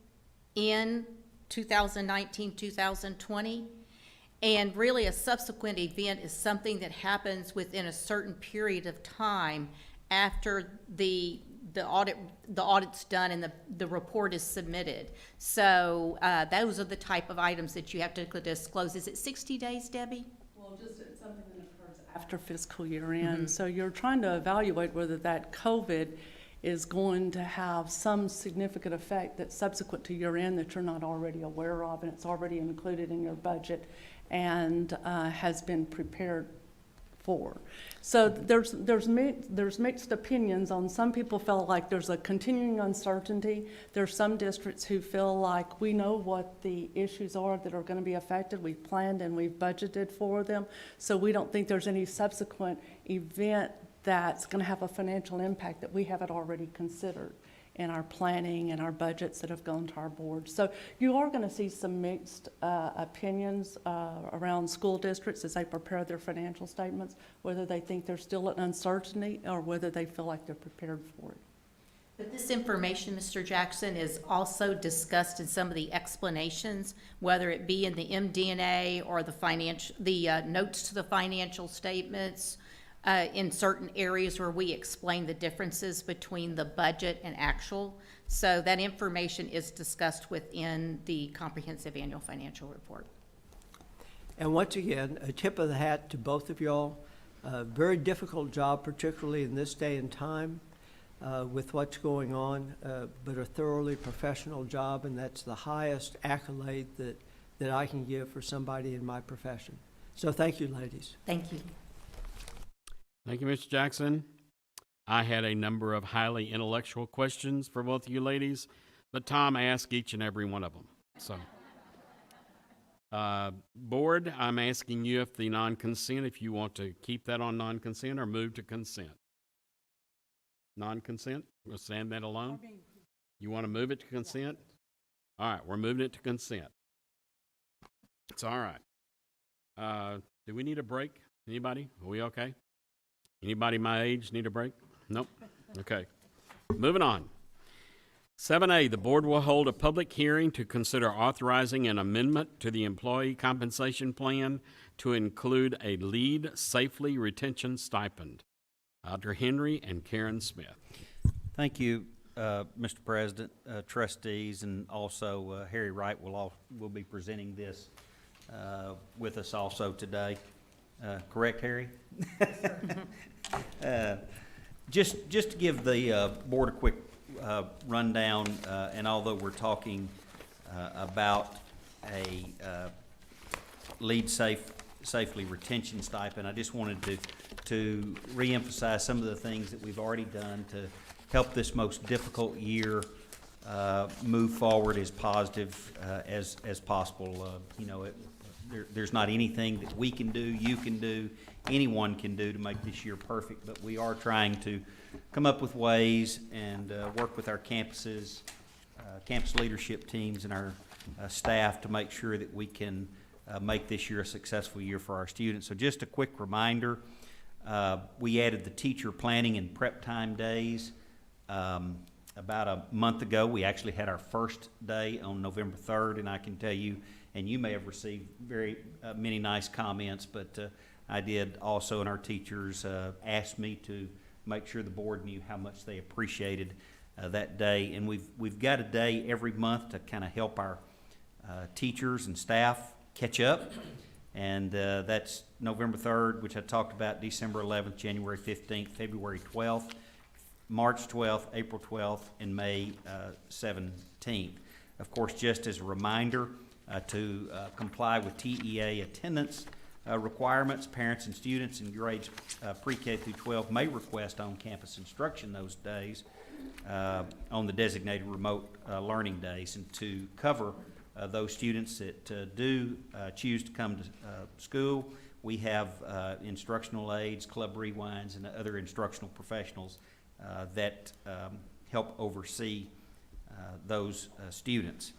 in 2019, 2020, and really a subsequent event is something that happens within a certain period of time after the audit's done and the report is submitted. So those are the type of items that you have to disclose. Is it 60 days, Debbie?
Well, just it's something that occurs after fiscal year end. So you're trying to evaluate whether that COVID is going to have some significant effect that's subsequent to year end that you're not already aware of, and it's already included in your budget and has been prepared for. So there's mixed opinions on. Some people felt like there's a continuing uncertainty. There's some districts who feel like we know what the issues are that are going to be affected. We've planned and we've budgeted for them. So we don't think there's any subsequent event that's going to have a financial impact that we haven't already considered and our planning and our budgets that have gone to our board. So you are going to see some mixed opinions around school districts as they prepare their financial statements, whether they think there's still an uncertainty or whether they feel like they're prepared for it.
But this information, Mr. Jackson, is also discussed in some of the explanations, whether it be in the MD&A or the notes to the financial statements, in certain areas where we explain the differences between the budget and actual. So that information is discussed within the comprehensive annual financial report.
And once again, a tip of the hat to both of y'all. Very difficult job, particularly in this day and time with what's going on, but a thoroughly professional job, and that's the highest accolade that I can give for somebody in my profession. So thank you, ladies.
Thank you.
Thank you, Mr. Jackson. I had a number of highly intellectual questions for both of you ladies, but Tom asked each and every one of them. So, board, I'm asking you if the non-consent, if you want to keep that on non-consent or move to consent. Non-consent? We'll stand that alone? You want to move it to consent? All right, we're moving it to consent. It's all right. Do we need a break? Anybody? Are we okay? Anybody my age need a break? Nope. Okay. Moving on. 7A, the board will hold a public hearing to consider authorizing an amendment to the employee compensation plan to include a lead safely retention stipend. Dr. Henry and Karen Smith.
Thank you, Mr. President, trustees, and also Harry Wright will be presenting this with us also today. Correct, Harry? Just to give the board a quick rundown, and although we're talking about a lead safely retention stipend, I just wanted to reemphasize some of the things that we've already done to help this most difficult year move forward as positive as possible. There's not anything that we can do, you can do, anyone can do to make this year perfect, but we are trying to come up with ways and work with our campuses, campus leadership teams, and our staff to make sure that we can make this year a successful year for our students. So just a quick reminder, we added the teacher planning and prep time days about a month ago. We actually had our first day on November 3rd, and I can tell you, and you may have received very many nice comments, but I did also, and our teachers asked me to make sure the board knew how much they appreciated that day. And we've got a day every month to kind of help our teachers and staff catch up, and that's November 3rd, which I talked about, December 11th, January 15th, February 12th, March 12th, April 12th, and May 17th. Of course, just as a reminder, to comply with TEA attendance requirements, parents and students in grades pre-K through 12 may request on-campus instruction those days on the designated remote learning days. And to cover those students that do choose to come to school, we have instructional aides, club rewinds, and other instructional professionals that help oversee those students.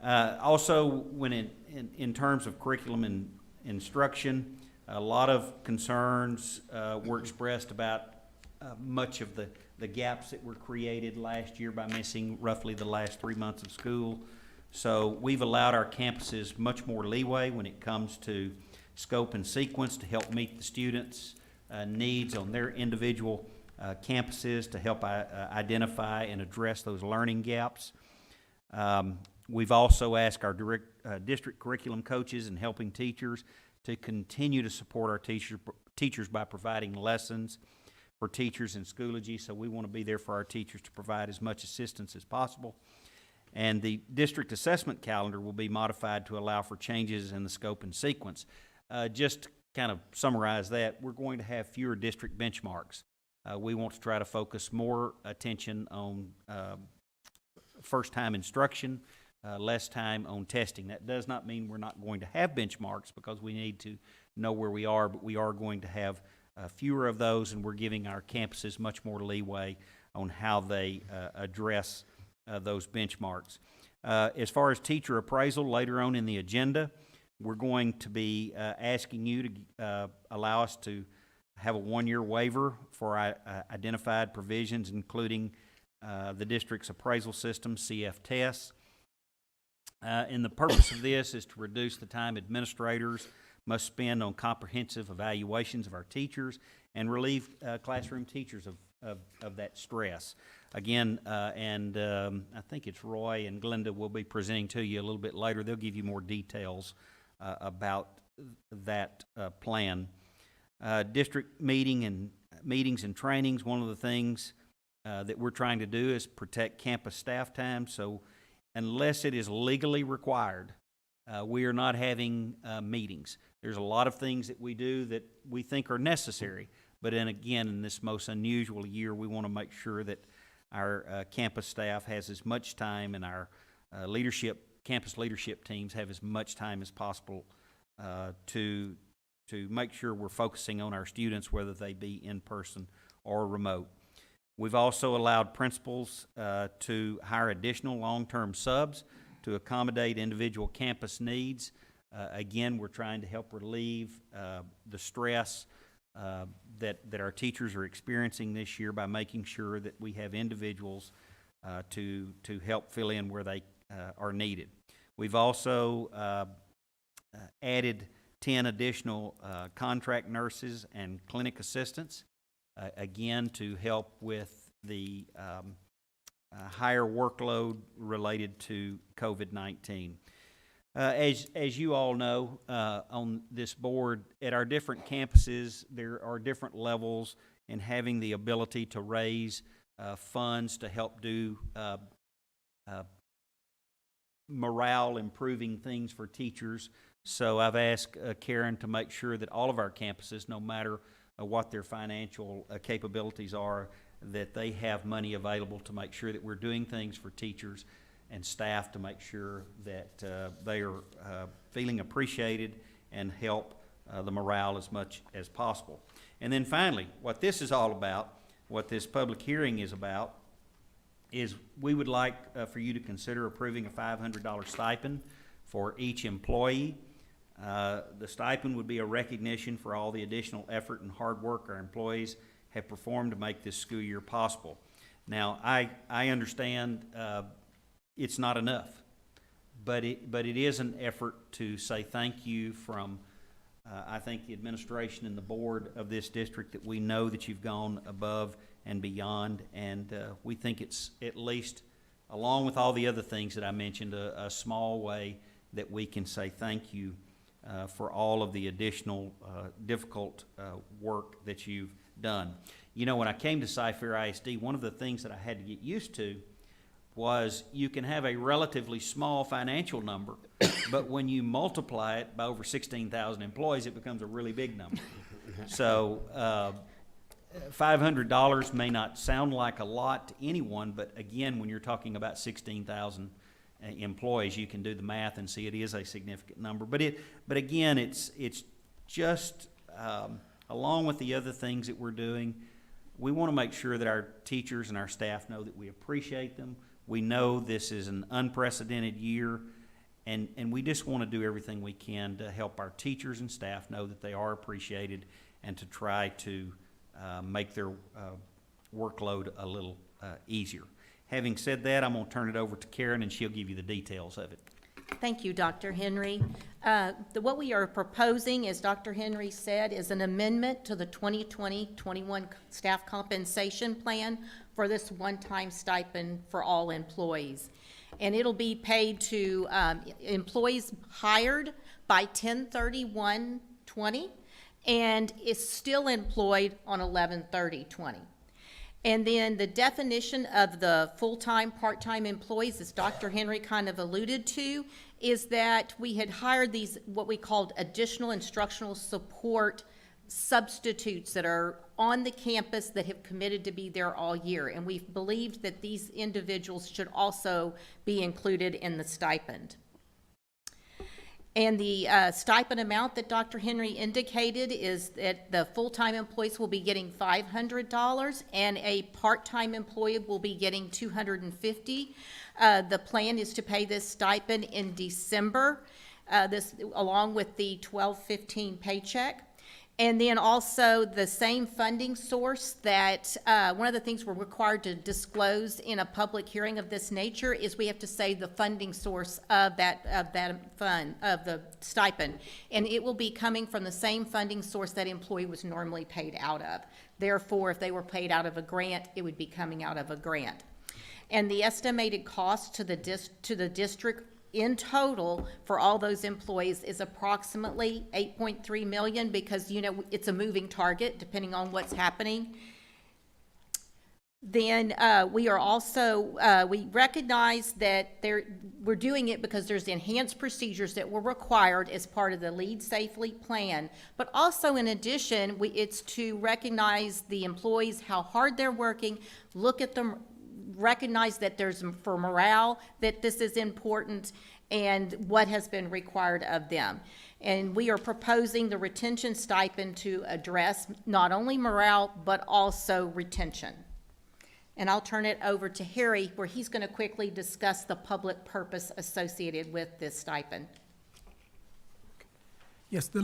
Also, when in terms of curriculum and instruction, a lot of concerns were expressed about much of the gaps that were created last year by missing roughly the last 3 months of school. So we've allowed our campuses much more leeway when it comes to scope and sequence to help meet the students' needs on their individual campuses to help identify and address those learning gaps. We've also asked our district curriculum coaches and helping teachers to continue to support our teachers by providing lessons for teachers in Schoology. So we want to be there for our teachers to provide as much assistance as possible. And the district assessment calendar will be modified to allow for changes in the scope and sequence. Just to kind of summarize that, we're going to have fewer district benchmarks. We want to try to focus more attention on first-time instruction, less time on testing. That does not mean we're not going to have benchmarks, because we need to know where we are, but we are going to have fewer of those, and we're giving our campuses much more leeway on how they address those benchmarks. As far as teacher appraisal, later on in the agenda, we're going to be asking you to allow us to have a one-year waiver for identified provisions, including the district's appraisal system, CF tests. And the purpose of this is to reduce the time administrators must spend on comprehensive evaluations of our teachers and relieve classroom teachers of that stress. Again, I think it's Roy and Glenda will be presenting to you a little bit later. They'll give you more details about that plan. District meetings and trainings, one of the things that we're trying to do is protect campus staff time. So unless it is legally required, we are not having meetings. There's a lot of things that we do that we think are necessary, but then again, in this most unusual year, we want to make sure that our campus staff has as much time and our campus leadership teams have as much time as possible to make sure we're focusing on our students, whether they be in person or remote. We've also allowed principals to hire additional long-term subs to accommodate individual campus needs. Again, we're trying to help relieve the stress that our teachers are experiencing this year by making sure that we have individuals to help fill in where they are needed. We've also added 10 additional contract nurses and clinic assistants, again, to help with the higher workload related to COVID-19. As you all know, on this board, at our different campuses, there are different levels in having the ability to raise funds to help do morale improving things for teachers. So I've asked Karen to make sure that all of our campuses, no matter what their financial capabilities are, that they have money available to make sure that we're doing things for teachers and staff to make sure that they are feeling appreciated and help the morale as much as possible. And then finally, what this is all about, what this public hearing is about, is we would like for you to consider approving a $500 stipend for each employee. The stipend would be a recognition for all the additional effort and hard work our employees have performed to make this school year possible. Now, I understand it's not enough, but it is an effort to say thank you from, I think, the administration and the board of this district, that we know that you've gone above and beyond, and we think it's at least, along with all the other things that I mentioned, a small way that we can say thank you for all of the additional difficult work that you've done. You know, when I came to Cypher ISD, one of the things that I had to get used to was you can have a relatively small financial number, but when you multiply it by over 16,000 employees, it becomes a really big number. So $500 may not sound like a lot to anyone, but again, when you're talking about 16,000 employees, you can do the math and see it is a significant number. But again, it's just along with the other things that we're doing, we want to make sure that our teachers and our staff know that we appreciate them. We know this is an unprecedented year, and we just want to do everything we can to help our teachers and staff know that they are appreciated and to try to make their workload a little easier. Having said that, I'm going to turn it over to Karen, and she'll give you the details of it.
Thank you, Dr. Henry. What we are proposing, as Dr. Henry said, is an amendment to the 2020-21 staff compensation plan for this one-time stipend for all employees. And it'll be paid to employees hired by 10/31/20 and is still employed on 11/30/20. And then the definition of the full-time, part-time employees, as Dr. Henry kind of alluded to, is that we had hired these, what we called additional instructional support substitutes that are on the campus that have committed to be there all year. And we've believed that these individuals should also be included in the stipend. And the stipend amount that Dr. Henry indicated is that the full-time employees will be getting $500 and a part-time employee will be getting $250. The plan is to pay this stipend in December, along with the 12/15 paycheck. And then also the same funding source that, one of the things we're required to disclose in a public hearing of this nature is we have to say the funding source of that fund, of the stipend. And it will be coming from the same funding source that employee was normally paid out of. Therefore, if they were paid out of a grant, it would be coming out of a grant. And the estimated cost to the district in total for all those employees is approximately $8.3 million, because, you know, it's a moving target depending on what's happening. Then we are also, we recognize that we're doing it because there's enhanced procedures that were required as part of the Lead Safely plan. But also in addition, it's to recognize the employees, how hard they're working, look at them, recognize that there's, for morale, that this is important, and what has been required of them. And we are proposing the retention stipend to address not only morale, but also retention. And I'll turn it over to Harry, where he's going to quickly discuss the public purpose associated with this stipend.
Yes, the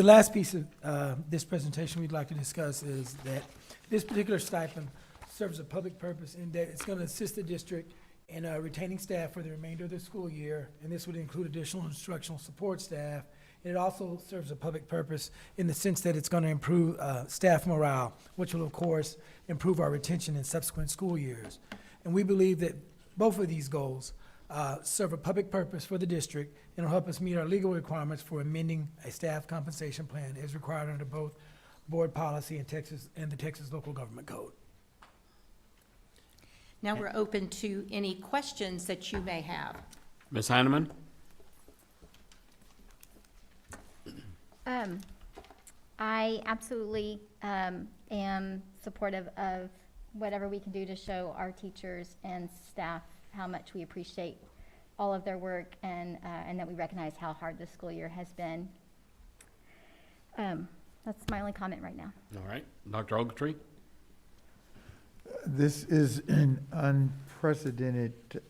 last piece of this presentation we'd like to discuss is that this particular stipend serves a public purpose in that it's going to assist the district in retaining staff for the remainder of the school year, and this would include additional instructional support staff. And it also serves a public purpose in the sense that it's going to improve staff morale, which will, of course, improve our retention in subsequent school years. And we believe that both of these goals serve a public purpose for the district and will help us meet our legal requirements for amending a staff compensation plan as required under both board policy and the Texas Local Government Code.
Now we're open to any questions that you may have.
Ms. Heineman?
I absolutely am supportive of whatever we can do to show our teachers and staff how much we appreciate all of their work, and that we recognize how hard this school year has been. That's my only comment right now.
All right. Dr. Ogletree?
This is an unprecedented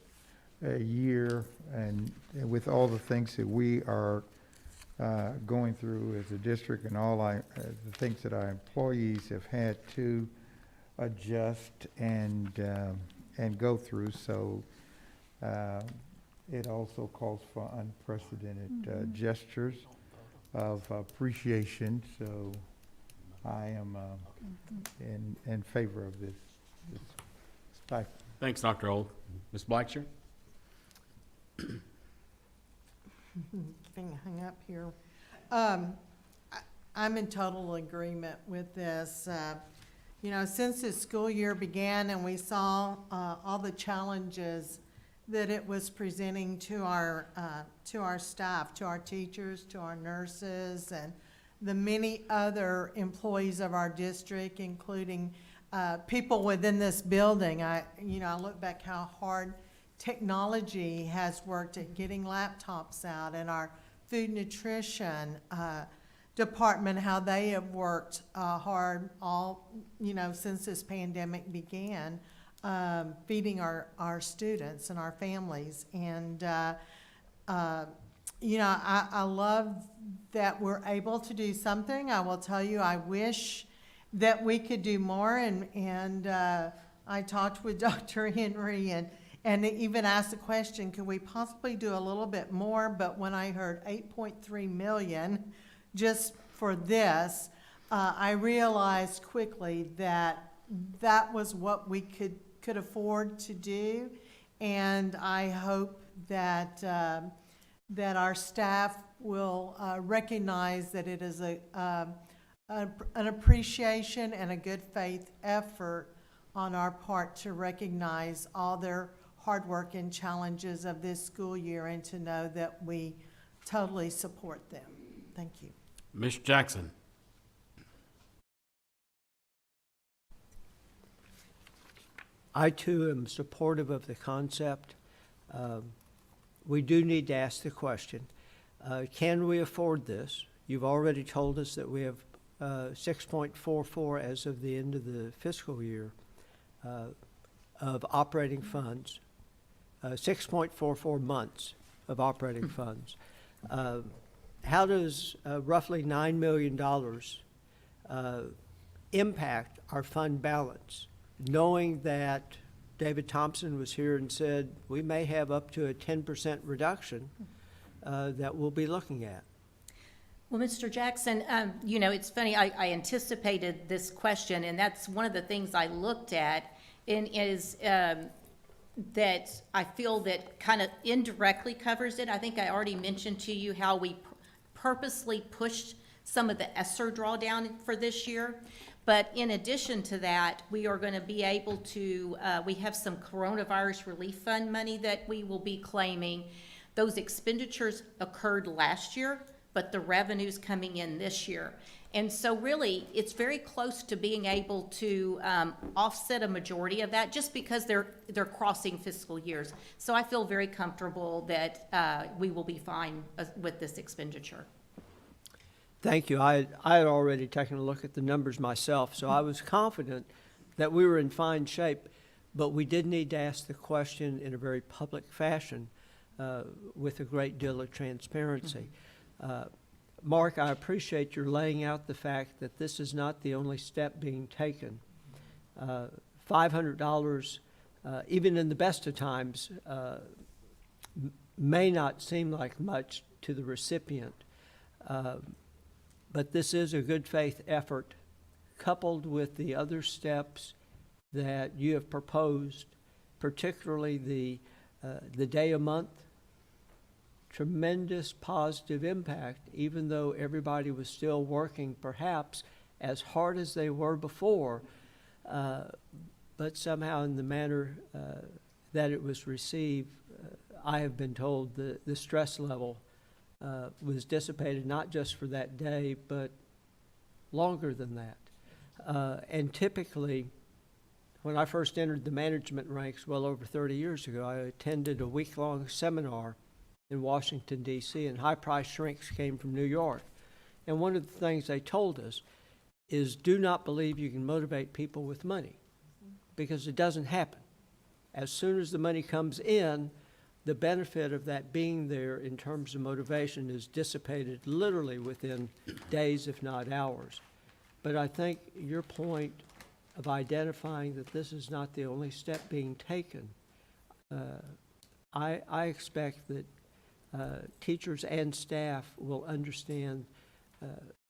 year, and with all the things that we are going through as a district, and all the things that our employees have had to adjust and go through. So it also calls for unprecedented gestures of appreciation. So I am in favor of this stipend.
Thanks, Dr. Old. Ms. Blackshear?
Being hung up here. I'm in total agreement with this. You know, since the school year began and we saw all the challenges that it was presenting to our staff, to our teachers, to our nurses, and the many other employees of our district, including people within this building. I look back how hard technology has worked at getting laptops out, and our food nutrition department, how they have worked hard since this pandemic began, feeding our students and our families. And I love that we're able to do something. I will tell you, I wish that we could do more, and I talked with Dr. Henry and even asked the question, could we possibly do a little bit more? But when I heard $8.3 million just for this, I realized quickly that that was what we could afford to do. And I hope that our staff will recognize that it is an appreciation and a good faith effort on our part to recognize all their hard work and challenges of this school year, and to know that we totally support them. Thank you.
Ms. Jackson?
I too am supportive of the concept. We do need to ask the question. Can we afford this? You've already told us that we have 6.44 as of the end of the fiscal year of operating funds, 6.44 months of operating funds. How does roughly $9 million impact our fund balance, knowing that David Thompson was here and said we may have up to a 10% reduction that we'll be looking at?
Well, Mr. Jackson, you know, it's funny, I anticipated this question, and that's one of the things I looked at, and is that I feel that kind of indirectly covers it. I think I already mentioned to you how we purposely pushed some of the ESSER drawdown for this year. But in addition to that, we are going to be able to, we have some coronavirus relief fund money that we will be claiming. Those expenditures occurred last year, but the revenue's coming in this year. And so really, it's very close to being able to offset a majority of that, just because they're crossing fiscal years. So I feel very comfortable that we will be fine with this expenditure.
Thank you. I had already taken a look at the numbers myself, so I was confident that we were in fine shape, but we did need to ask the question in a very public fashion with a great deal of transparency. Mark, I appreciate your laying out the fact that this is not the only step being taken. $500, even in the best of times, may not seem like much to the recipient, but this is a good faith effort coupled with the other steps that you have proposed, particularly the day a month. Tremendous positive impact, even though everybody was still working perhaps as hard as they were before, but somehow in the manner that it was received, I have been told the stress level was dissipated not just for that day, but longer than that. And typically, when I first entered the management ranks well over 30 years ago, I attended a week-long seminar in Washington, D.C., and high-priced shrinks came from New York. And one of the things they told us is do not believe you can motivate people with money, because it doesn't happen. As soon as the money comes in, the benefit of that being there in terms of motivation is dissipated literally within days, if not hours. But I think your point of identifying that this is not the only step being taken, I expect that teachers and staff will understand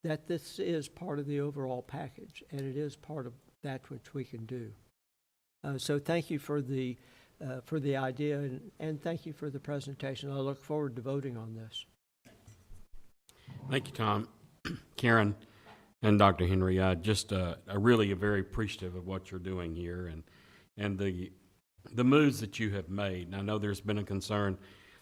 that this is part of the overall package, and it is part of that which we can do. So thank you for the idea, and thank you for the presentation. I look forward to voting on this.
Thank you, Tom. Karen and Dr. Henry, I really am very appreciative of what you're doing here and the moves that you have made. And I know there's been a concern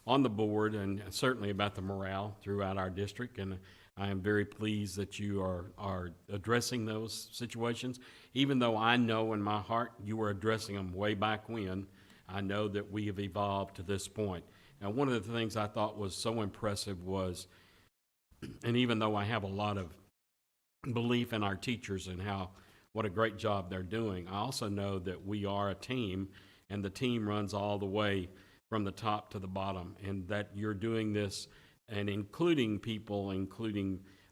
on the board and certainly about the morale throughout our district, and I am very pleased that you are addressing those situations. Even though I know in my heart you were addressing them way back when, I know that we have evolved to this point. Now, one of the things I thought was so impressive was, and even though I have a lot of belief in our teachers and what a great job they're doing, I also know that we are a team, and the team runs all the way from the top to the bottom, and that you're doing this and including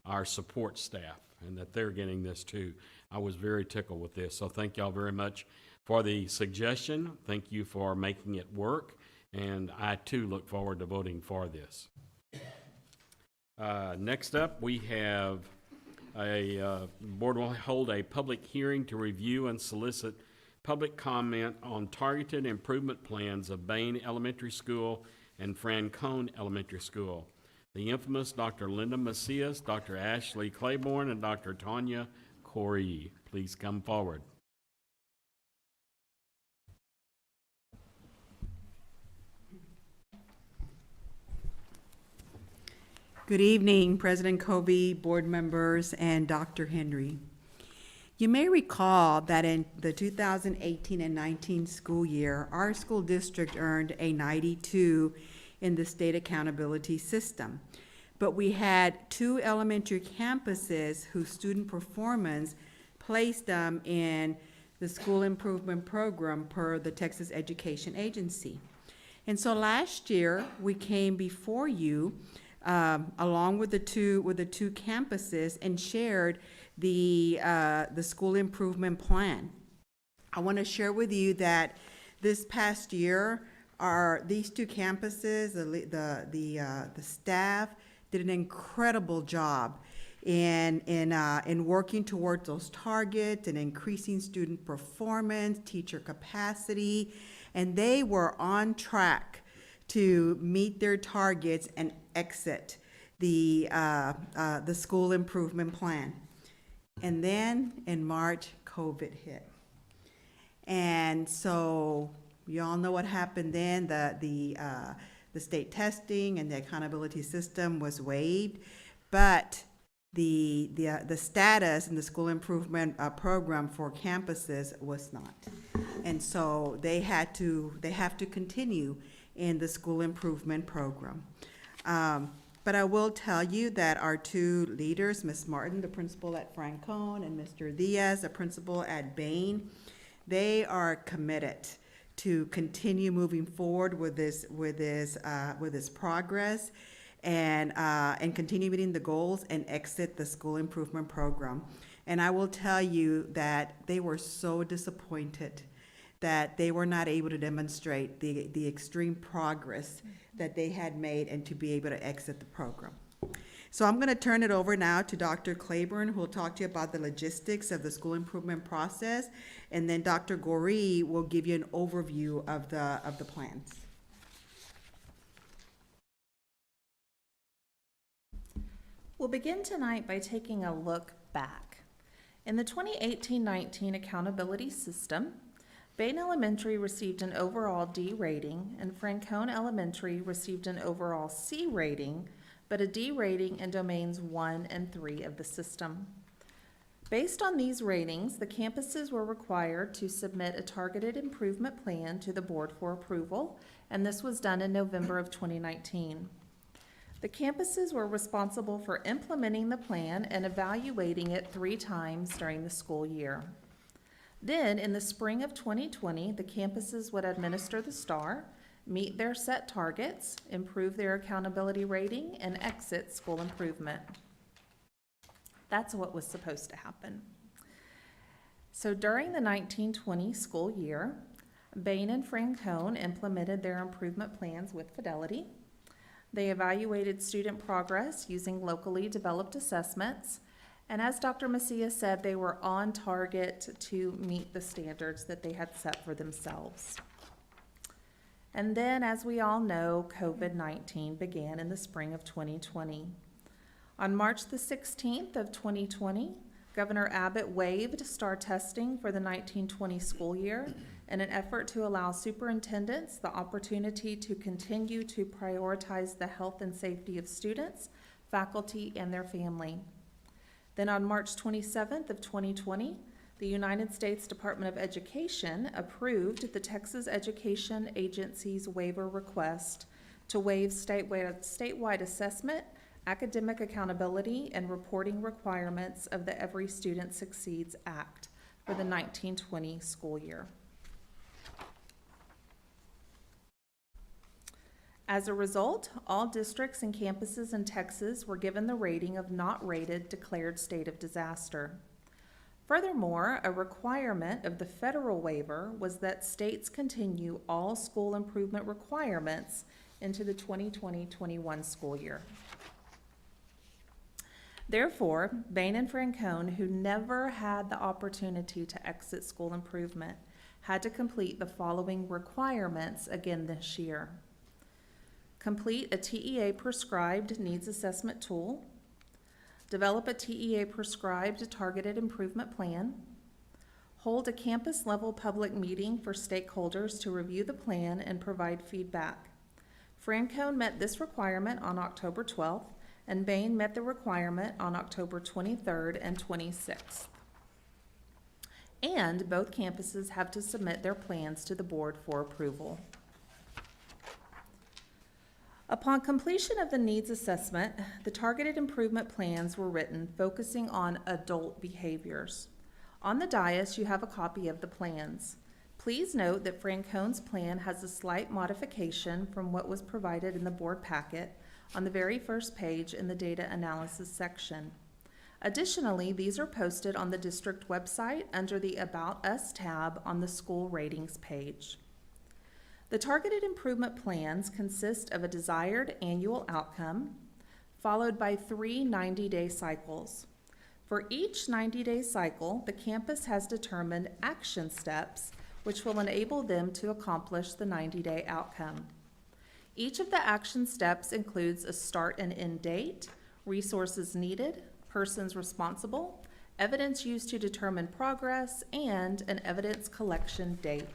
our support staff, and that they're getting this too. I was very tickled with this, so thank y'all very much for the suggestion. Thank you for making it work, and I too look forward to voting for this. Next up, we have board will hold a public hearing to review and solicit public comment on targeted improvement plans of Bain Elementary School and Francone Elementary School. The infamous Dr. Linda Macias, Dr. Ashley Claiborne, and Dr. Tanya Corey. Please come forward.
Good evening, President Covey, board members, and Dr. Henry. You may recall that in the 2018 and 19 school year, our school district earned a 92 in the state accountability system. but we had 2 elementary campuses whose student performance placed them in the school improvement program per the Texas Education Agency. And so last year, we came before you, along with the two campuses, and shared the school improvement plan. I want to share with you that this past year, these 2 campuses, the staff did an incredible job in working towards those targets and increasing student performance, teacher capacity, and they were on track to meet their targets and exit the school improvement plan. And then in March, COVID hit. And so you all know what happened then. The state testing and the accountability system was waived, but the status in the school improvement program for campuses was not. And so they have to continue in the school improvement program. But I will tell you that our 2 leaders, Ms. Martin, the principal at Francone, and Mr. Diaz, the principal at Bain, they are committed to continue moving forward with this progress and continue meeting the goals and exit the school improvement program. And I will tell you that they were so disappointed that they were not able to demonstrate the extreme progress that they had made and to be able to exit the program. So I'm going to turn it over now to Dr. Claiborne, who will talk to you about the logistics of the school improvement process, and then Dr. Goree will give you an overview of the plans.
We'll begin tonight by taking a look back. In the 2018-19 accountability system, Bain Elementary received an overall D rating, and Francone Elementary received an overall C rating, but a D rating in domains 1 and 3 of the system. Based on these ratings, the campuses were required to submit a targeted improvement plan to the board for approval, and this was done in November of 2019. The campuses were responsible for implementing the plan and evaluating it 3 times during the school year. Then, in the spring of 2020, the campuses would administer the STAR, meet their set targets, improve their accountability rating, and exit school improvement. That's what was supposed to happen. So during the 1920 school year, Bain and Francone implemented their improvement plans with fidelity. They evaluated student progress using locally developed assessments, and as Dr. Macias said, they were on target to meet the standards that they had set for themselves. And then, as we all know, COVID-19 began in the spring of 2020. On March the 16th of 2020, Governor Abbott waived STAR testing for the 1920 school year in an effort to allow superintendents the opportunity to continue to prioritize the health and safety of students, faculty, and their family. Then on March 27th of 2020, the United States Department of Education approved the Texas Education Agency's waiver request to waive statewide assessment, academic accountability, and reporting requirements of the Every Student Succeeds Act for the 1920 school year. As a result, all districts and campuses in Texas were given the rating of not rated declared state of disaster. Furthermore, a requirement of the federal waiver was that states continue all school improvement requirements into the 2020-21 school year. Therefore, Bain and Francone, who never had the opportunity to exit school improvement, had to complete the following requirements again this year. Complete a TEA-prescribed needs assessment tool, develop a TEA-prescribed targeted improvement plan, hold a campus-level public meeting for stakeholders to review the plan and provide feedback. Francone met this requirement on October 12th, and Bain met the requirement on October 23rd and 26th. And both campuses have to submit their plans to the board for approval. Upon completion of the needs assessment, the targeted improvement plans were written focusing on adult behaviors. On the dais, you have a copy of the plans. Please note that Francone's plan has a slight modification from what was provided in the board packet on the very first page in the data analysis section. Additionally, these are posted on the district website under the About Us tab on the school ratings page. The targeted improvement plans consist of a desired annual outcome, followed by 3 90-day cycles. For each 90-day cycle, the campus has determined action steps which will enable them to accomplish the 90-day outcome. Each of the action steps includes a start and end date, resources needed, persons responsible, evidence used to determine progress, and an evidence collection date.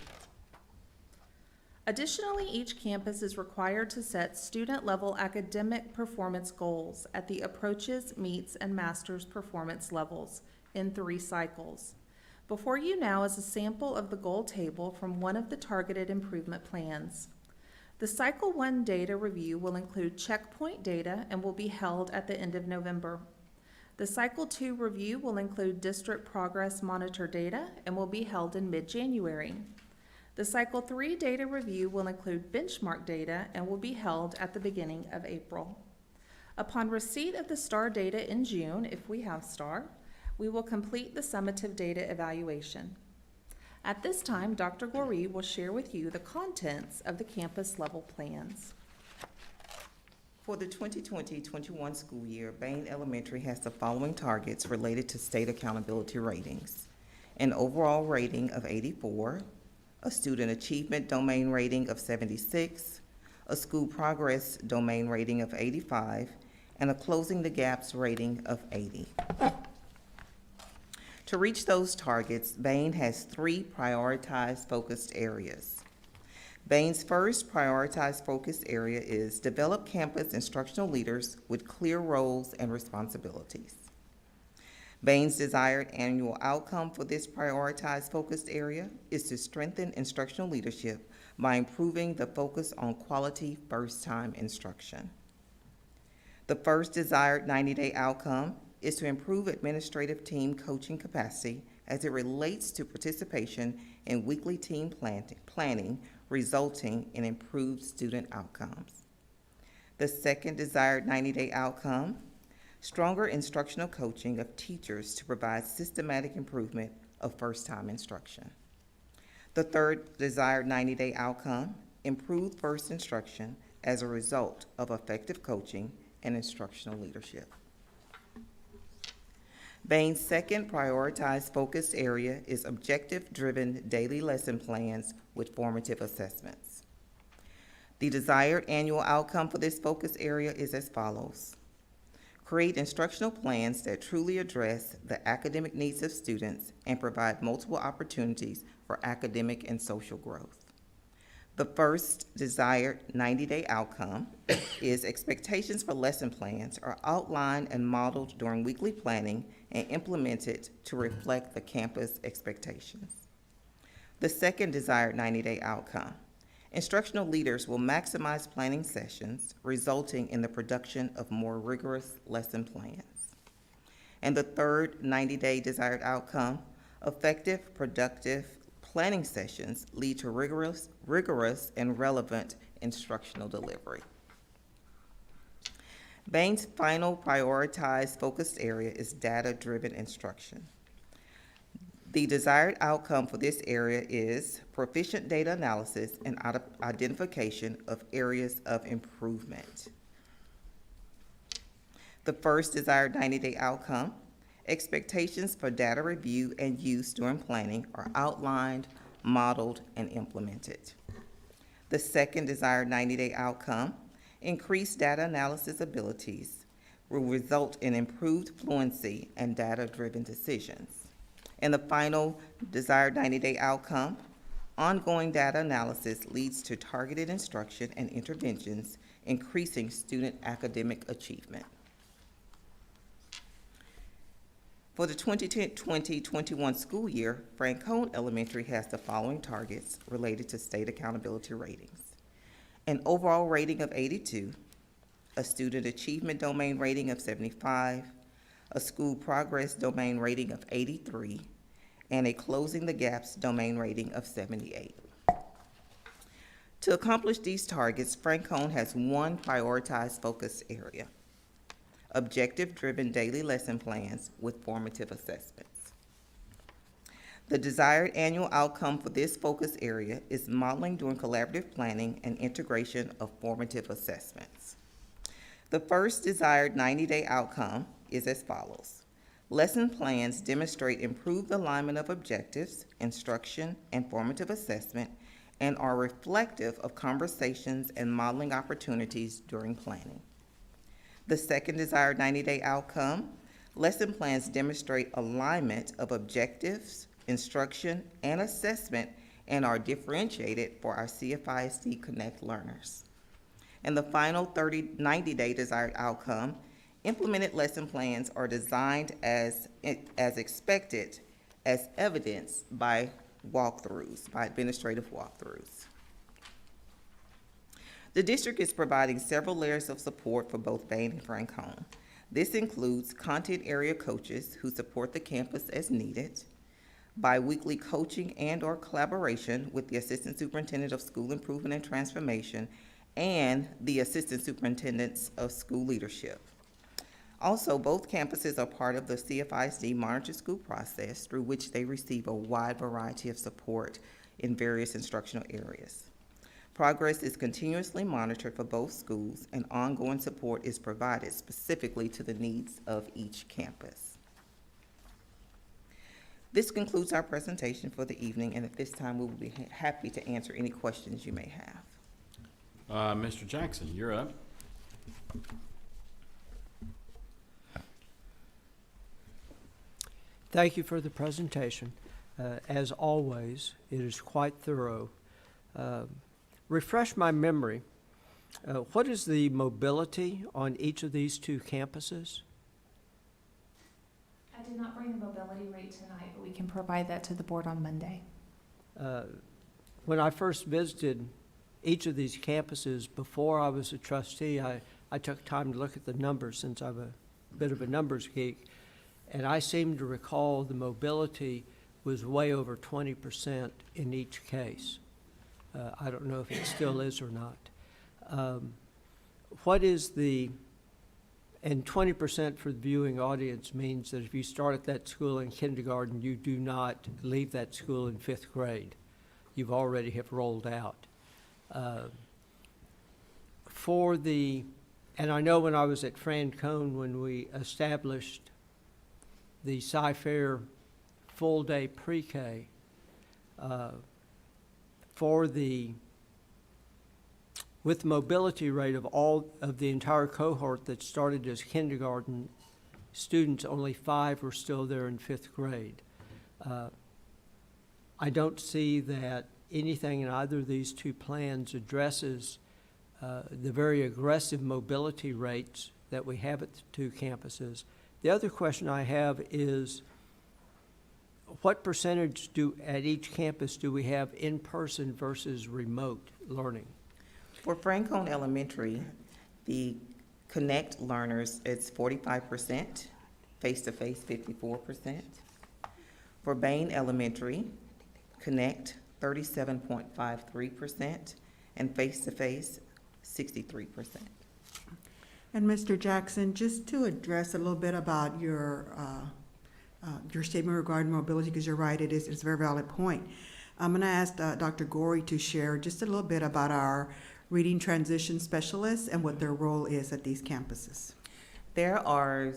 Additionally, each campus is required to set student-level academic performance goals at the approaches, meets, and master's performance levels in 3 cycles. Before you now is a sample of the goal table from one of the targeted improvement plans. The Cycle 1 data review will include checkpoint data and will be held at the end of November. The Cycle 2 review will include district progress monitor data and will be held in mid-January. The Cycle 3 data review will include benchmark data and will be held at the beginning of April. Upon receipt of the STAR data in June, if we have STAR, we will complete the summative data evaluation. At this time, Dr. Goree will share with you the contents of the campus-level plans.
For the 2020-21 school year, Bain Elementary has the following targets related to state accountability ratings: an overall rating of 84, a student achievement domain rating of 76, a school progress domain rating of 85, and a closing the gaps rating of 80. To reach those targets, Bain has 3 prioritized focused areas. Bain's first prioritized focus area is develop campus instructional leaders with clear roles and responsibilities. Bain's desired annual outcome for this prioritized focused area is to strengthen instructional leadership by improving the focus on quality first-time instruction. The first desired 90-day outcome is to improve administrative team coaching capacity as it relates to participation in weekly team planning, resulting in improved student outcomes. The second desired 90-day outcome, stronger instructional coaching of teachers to provide systematic improvement of first-time instruction. The third desired 90-day outcome, improved first instruction as a result of effective coaching and instructional leadership. Bain's second prioritized focus area is objective-driven daily lesson plans with formative assessments. The desired annual outcome for this focus area is as follows: create instructional plans that truly address the academic needs of students and provide multiple opportunities for academic and social growth. The first desired 90-day outcome is expectations for lesson plans are outlined and modeled during weekly planning and implemented to reflect the campus expectations. The second desired 90-day outcome, instructional leaders will maximize planning sessions, resulting in the production of more rigorous lesson plans. And the third 90-day desired outcome, effective, productive planning sessions lead to rigorous and relevant instructional delivery. Bain's final prioritized focused area is data-driven instruction. The desired outcome for this area is proficient data analysis and identification of areas of improvement. The first desired 90-day outcome, expectations for data review and use during planning are outlined, modeled, and implemented. The second desired 90-day outcome, increased data analysis abilities will result in improved fluency and data-driven decisions. And the final desired 90-day outcome, ongoing data analysis leads to targeted instruction and interventions, increasing student academic achievement. For the 2020-21 school year, Francone Elementary has the following targets related to state accountability ratings: an overall rating of 82, a student achievement domain rating of 75, a school progress domain rating of 83, and a closing the gaps domain rating of 78. To accomplish these targets, Franklin has one prioritized focus area: objective-driven daily lesson plans with formative assessments. The desired annual outcome for this focus area is modeling during collaborative planning and integration of formative assessments. The first desired 90-day outcome is as follows. Lesson plans demonstrate improved alignment of objectives, instruction, and formative assessment, and are reflective of conversations and modeling opportunities during planning. The second desired 90-day outcome, lesson plans demonstrate alignment of objectives, instruction, and assessment, and are differentiated for our CFISD Connect learners. And the final 90-day desired outcome, implemented lesson plans are designed as expected, as evidenced by walkthroughs, by administrative walkthroughs. The district is providing several layers of support for both Bain and Franklin. This includes content area coaches who support the campus as needed, bi-weekly coaching and/or collaboration with the Assistant Superintendent of School Improvement and Transformation and the Assistant Superintendents of School Leadership. Also, both campuses are part of the CFISD Monitor School process, through which they receive a wide variety of support in various instructional areas. Progress is continuously monitored for both schools, and ongoing support is provided specifically to the needs of each campus. This concludes our presentation for the evening, and at this time, we will be happy to answer any questions you may have.
Mr. Jackson, you're up.
Thank you for the presentation. As always, it is quite thorough. Refresh my memory. What is the mobility on each of these two campuses?
I did not bring the mobility rate tonight, but we can provide that to the board on Monday.
When I first visited each of these campuses before I was a trustee, I took time to look at the numbers since I'm a bit of a numbers geek. And I seem to recall the mobility was way over 20% in each case. I don't know if it still is or not. What is the, and 20% for the viewing audience means that if you start at that school in kindergarten, you do not leave that school in 5th grade. You've already have rolled out. For the, and I know when I was at Franklin, when we established the Cy-Fair full-day pre-K, with the mobility rate of all of the entire cohort that started as kindergarten students, only 5 were still there in 5th grade. I don't see that anything in either of these two plans addresses the very aggressive mobility rates that we have at the two campuses. The other question I have is, what percentage at each campus do we have in-person versus remote learning?
For Franklin Elementary, the Connect learners, it's 45%, face-to-face 54%. For Bain Elementary, Connect 37.53%, and face-to-face 63%.
And Mr. Jackson, just to address a little bit about your statement regarding mobility, because you're right, it's a very valid point. I'm going to ask Dr. Gorey to share just a little bit about our reading transition specialists and what their role is at these campuses.
There are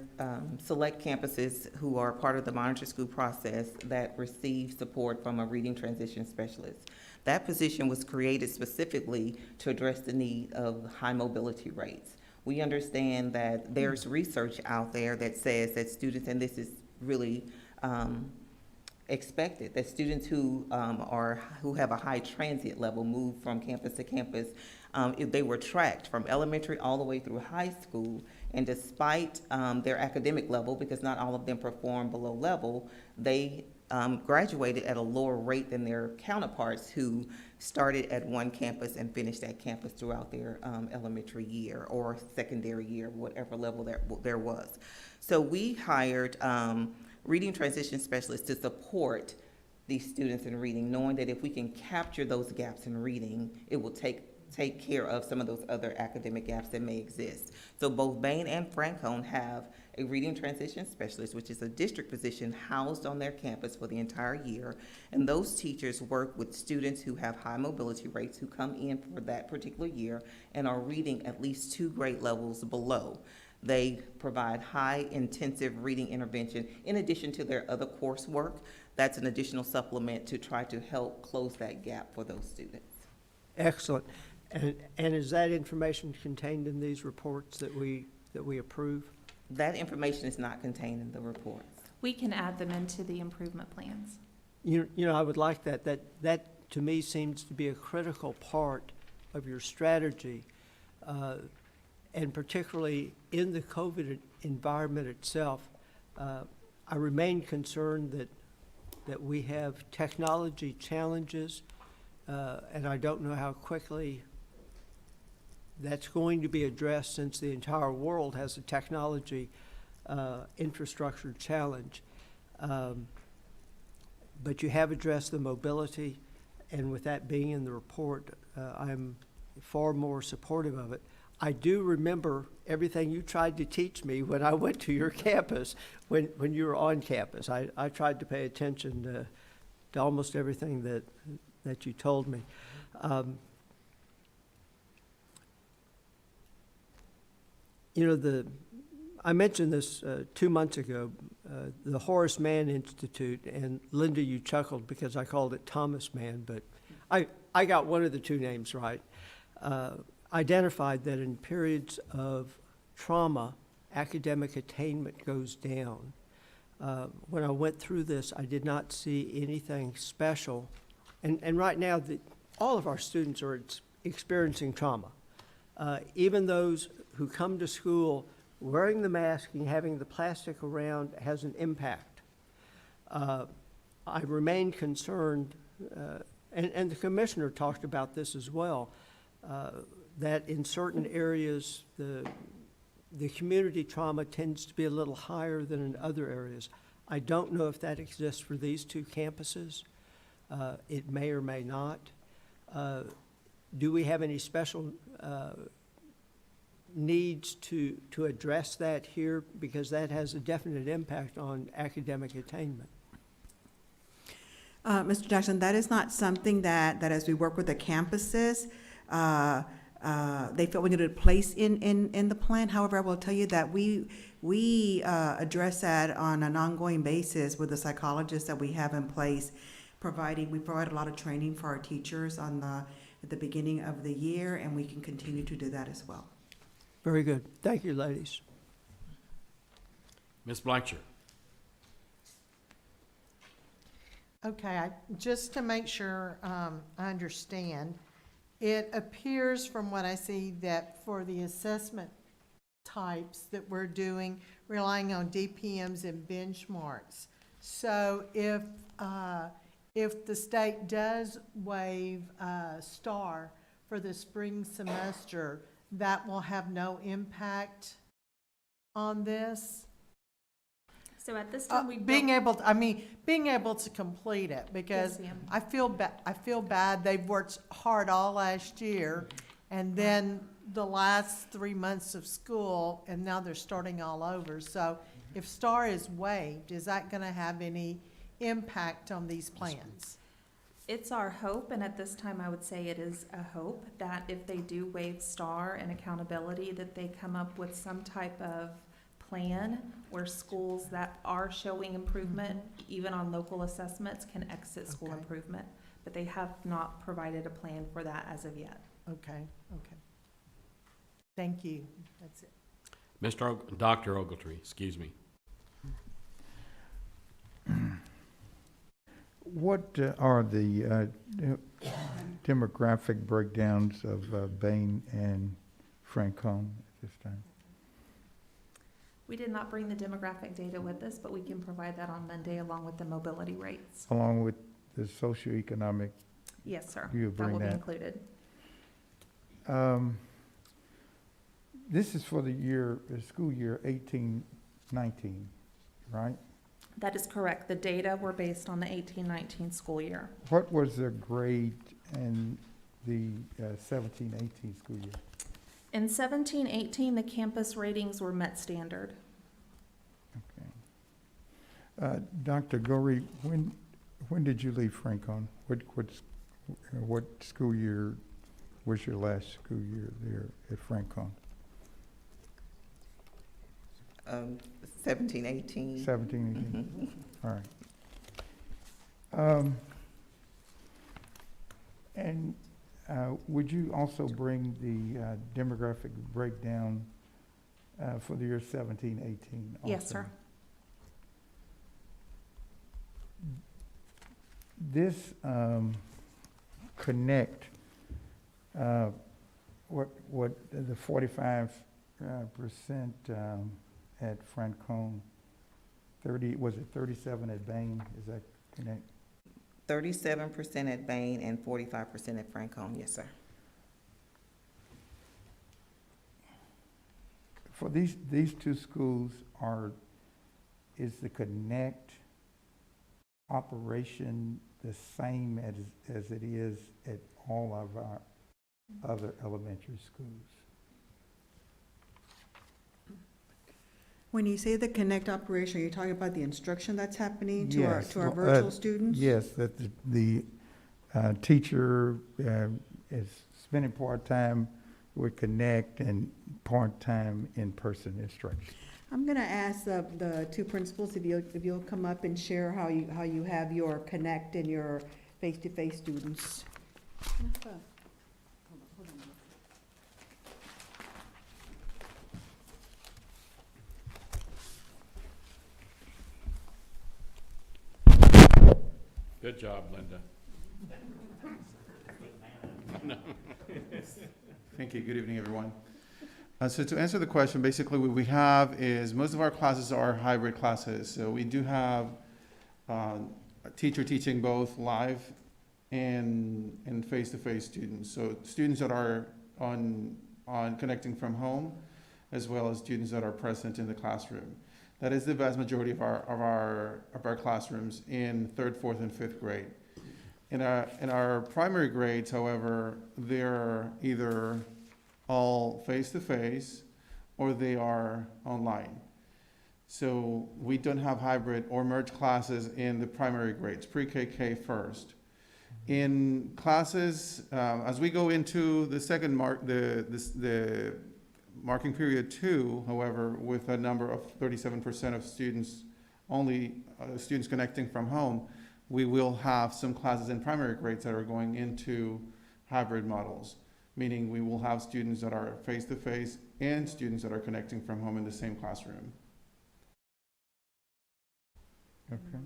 select campuses who are part of the Monitor School process that receive support from a reading transition specialist. That position was created specifically to address the need of high mobility rates. We understand that there's research out there that says that students, and this is really expected, that students who have a high transient level move from campus to campus. If they were tracked from elementary all the way through high school, and despite their academic level, because not all of them perform below level, they graduated at a lower rate than their counterparts who started at one campus and finished at campus throughout their elementary year or secondary year, whatever level there was. So we hired reading transition specialists to support these students in reading, knowing that if we can capture those gaps in reading, it will take care of some of those other academic gaps that may exist. So both Bain and Franklin have a reading transition specialist, which is a district position housed on their campus for the entire year. And those teachers work with students who have high mobility rates who come in for that particular year and are reading at least 2 grade levels below. They provide high intensive reading intervention in addition to their other coursework. That's an additional supplement to try to help close that gap for those students.
Excellent. And is that information contained in these reports that we approve?
That information is not contained in the reports.
We can add them into the improvement plans.
You know, I would like that. That to me seems to be a critical part of your strategy, and particularly in the COVID environment itself. I remain concerned that we have technology challenges, and I don't know how quickly that's going to be addressed, since the entire world has a technology infrastructure challenge. But you have addressed the mobility, and with that being in the report, I'm far more supportive of it. I do remember everything you tried to teach me when I went to your campus, when you were on campus. I tried to pay attention to almost everything that you told me. You know, I mentioned this 2 months ago, the Horace Mann Institute, and Linda, you chuckled because I called it Thomas Mann, but I got one of the 2 names right. Identified that in periods of trauma, academic attainment goes down. When I went through this, I did not see anything special. And right now, all of our students are experiencing trauma. Even those who come to school wearing the mask and having the plastic around has an impact. I remain concerned, and the commissioner talked about this as well, that in certain areas, the community trauma tends to be a little higher than in other areas. I don't know if that exists for these 2 campuses. It may or may not. Do we have any special needs to address that here? Because that has a definite impact on academic attainment.
Mr. Jackson, that is not something that as we work with the campuses, they felt we needed to place in the plan. However, I will tell you that we address that on an ongoing basis with the psychologists that we have in place. We provide a lot of training for our teachers at the beginning of the year, and we can continue to do that as well.
Very good. Thank you, ladies.
Ms. Blanchard.
Okay, just to make sure I understand, it appears from what I see that for the assessment types that we're doing, relying on DPMs and benchmarks. So if the state does waive STAR for the spring semester, that will have no impact on this?
So at this time,
being able to complete it, because
Yes, ma'am.
I feel bad. They've worked hard all last year, and then the last 3 months of school, and now they're starting all over. So if STAR is waived, is that going to have any impact on these plans?
It's our hope, and at this time, I would say it is a hope, that if they do waive STAR and accountability, that they come up with some type of plan where schools that are showing improvement, even on local assessments, can exit school
Okay.
improvement. But they have not provided a plan for that as of yet.
Okay. Thank you. That's it.
Dr. Ogletree, excuse me.
What are the demographic breakdowns of Bain and Franklin at this time?
We did not bring the demographic data with us, but we can provide that on Monday along with the mobility rates.
Along with the socioeconomic,
Yes, sir.
You'll
That
bring
will be
that.
included.
this is for the school year 18-19, right?
That is correct. The data were based on the 18-19 school year.
What was the grade in the 17-18 school year?
In 17-18, the campus ratings were met standard.
Okay. Dr. Gorey, when did you leave Franklin? What school year was your last school year there at Franklin?
17-18.
17, 18? All right. And would you also bring the demographic breakdown for the year 17-18?
Yes, sir.
This connect, what the 45% at Franconia, 30, was it 37 at Bain? Is that connect?
37% at Bain and 45% at Franconia, yes, sir.
For these two schools is the connect operation the same as it is at all of our other elementary schools?
When you say the connect operation, are you talking about the instruction that's happening to
Yes,
our
well,
virtual students?
Yes, that the teacher is spending part-time with connect and part-time in-person instruction.
I'm gonna ask the two principals if you'll come up and share how you have your connect and your face-to-face students.
Good job, Linda.
Thank you. Good evening, everyone. So to answer the question, basically what we have is most of our classes are hybrid classes. So we do have a teacher teaching both live and face-to-face students. So students that are on connecting from home, as well as students that are present in the classroom. That is the vast majority of our classrooms in 3rd, 4th, and 5th grade. In our primary grades, however, they're either all face-to-face or they are online. So we don't have hybrid or merged classes in the primary grades, pre-KK first. In classes, as we go into the second the marking period 2, however, with a number of 37% of students, only students connecting from home, we will have some classes in primary grades that are going into hybrid models, meaning we will have students that are face-to-face and students that are connecting from home in the same classroom.
Okay.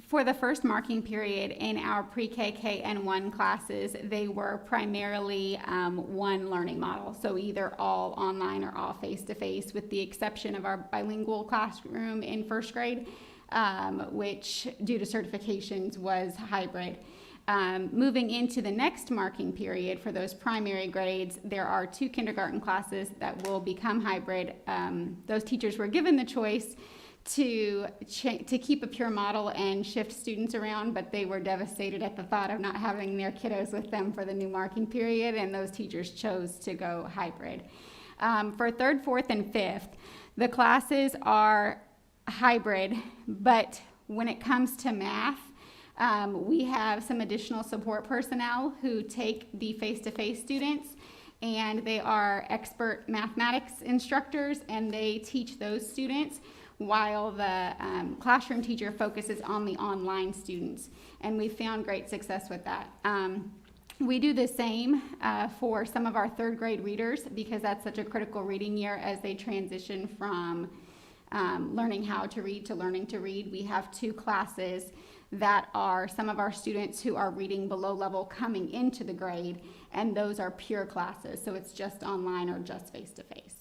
For the first marking period in our pre-KK and 1 classes, they were primarily one learning model, so either all online or all face-to-face, with the exception of our bilingual classroom in 1st grade, which, due to certifications, was hybrid. Moving into the next marking period for those primary grades, there are 2 kindergarten classes that will become hybrid. Those teachers were given the choice to keep a pure model and shift students around, but they were devastated at the thought of not having their kiddos with them for the new marking period, and those teachers chose to go hybrid. For 3rd, 4th, and 5th, the classes are hybrid, but when it comes to math, we have some additional support personnel who take the face-to-face students, and they are expert mathematics instructors, and they teach those students, while the classroom teacher focuses on the online students. And we found great success with that. We do the same for some of our 3rd grade readers, because that's such a critical reading year as they transition from learning how to read to learning to read. We have 2 classes that are some of our students who are reading below level coming into the grade, and those are pure classes, so it's just online or just face-to-face.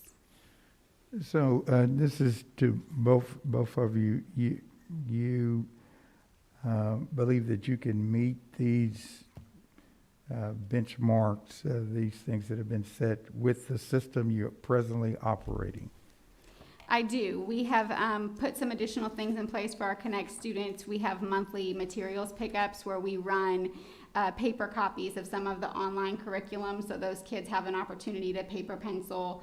So this is to both of you. You believe that you can meet these benchmarks, these things that have been set with the system you're presently operating?
I do. We have put some additional things in place for our Connect students. We have monthly materials pickups where we run paper copies of some of the online curriculum, so those kids have an opportunity to paper pencil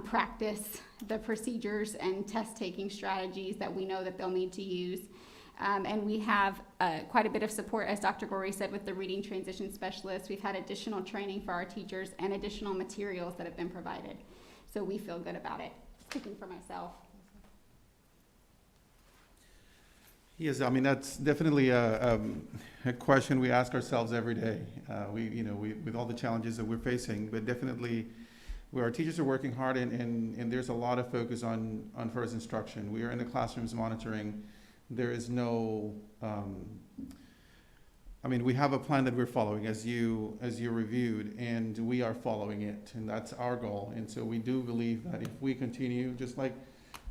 practice the procedures and test-taking strategies that we know that they'll need to use. And we have quite a bit of support, as Dr. Gorey said, with the reading transition specialists. We've had additional training for our teachers and additional materials that have been provided. So we feel good about it. Speaking for myself.
Yes, I mean, that's definitely a question we ask ourselves every day. With all the challenges that we're facing, but definitely where our teachers are working hard and there's a lot of focus on first instruction. We are in the classrooms monitoring. There is no, we have a plan that we're following as you reviewed, and we are following it, and that's our goal. And so we do believe that if we continue, just like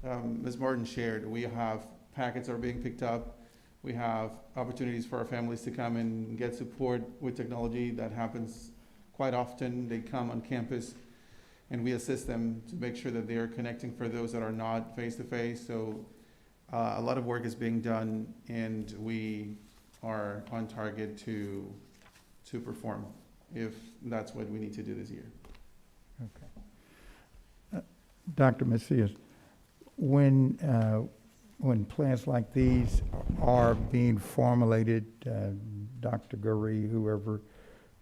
Ms. Martin shared, we have packets are being picked up. We have opportunities for our families to come and get support with technology. That happens quite often. They come on campus and we assist them to make sure that they are connecting for those that are not face-to-face. So a lot of work is being done, and we are on target to perform if that's what we need to do this year.
Okay. Dr. Macias, when plans like these are being formulated, Dr. Gorey, whoever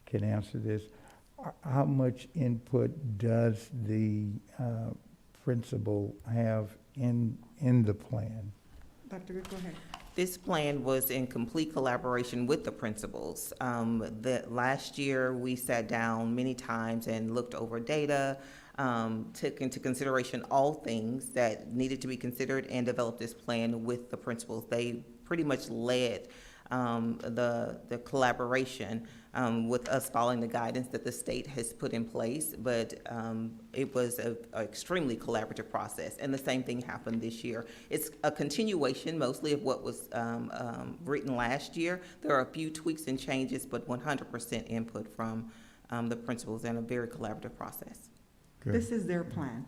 can answer this, how much input does the principal have in the plan?
Dr. Good, go ahead.
This plan was in complete collaboration with the principals. Last year, we sat down many times and looked over data, took into consideration all things that needed to be considered, and developed this plan with the principals. They pretty much led the collaboration with us following the guidance that the state has put in place, but it was an extremely collaborative process, and the same thing happened this year. It's a continuation mostly of what was written last year. There are a few tweaks and changes, but 100% input from the principals, and a very collaborative process.
Good.
This is their plan.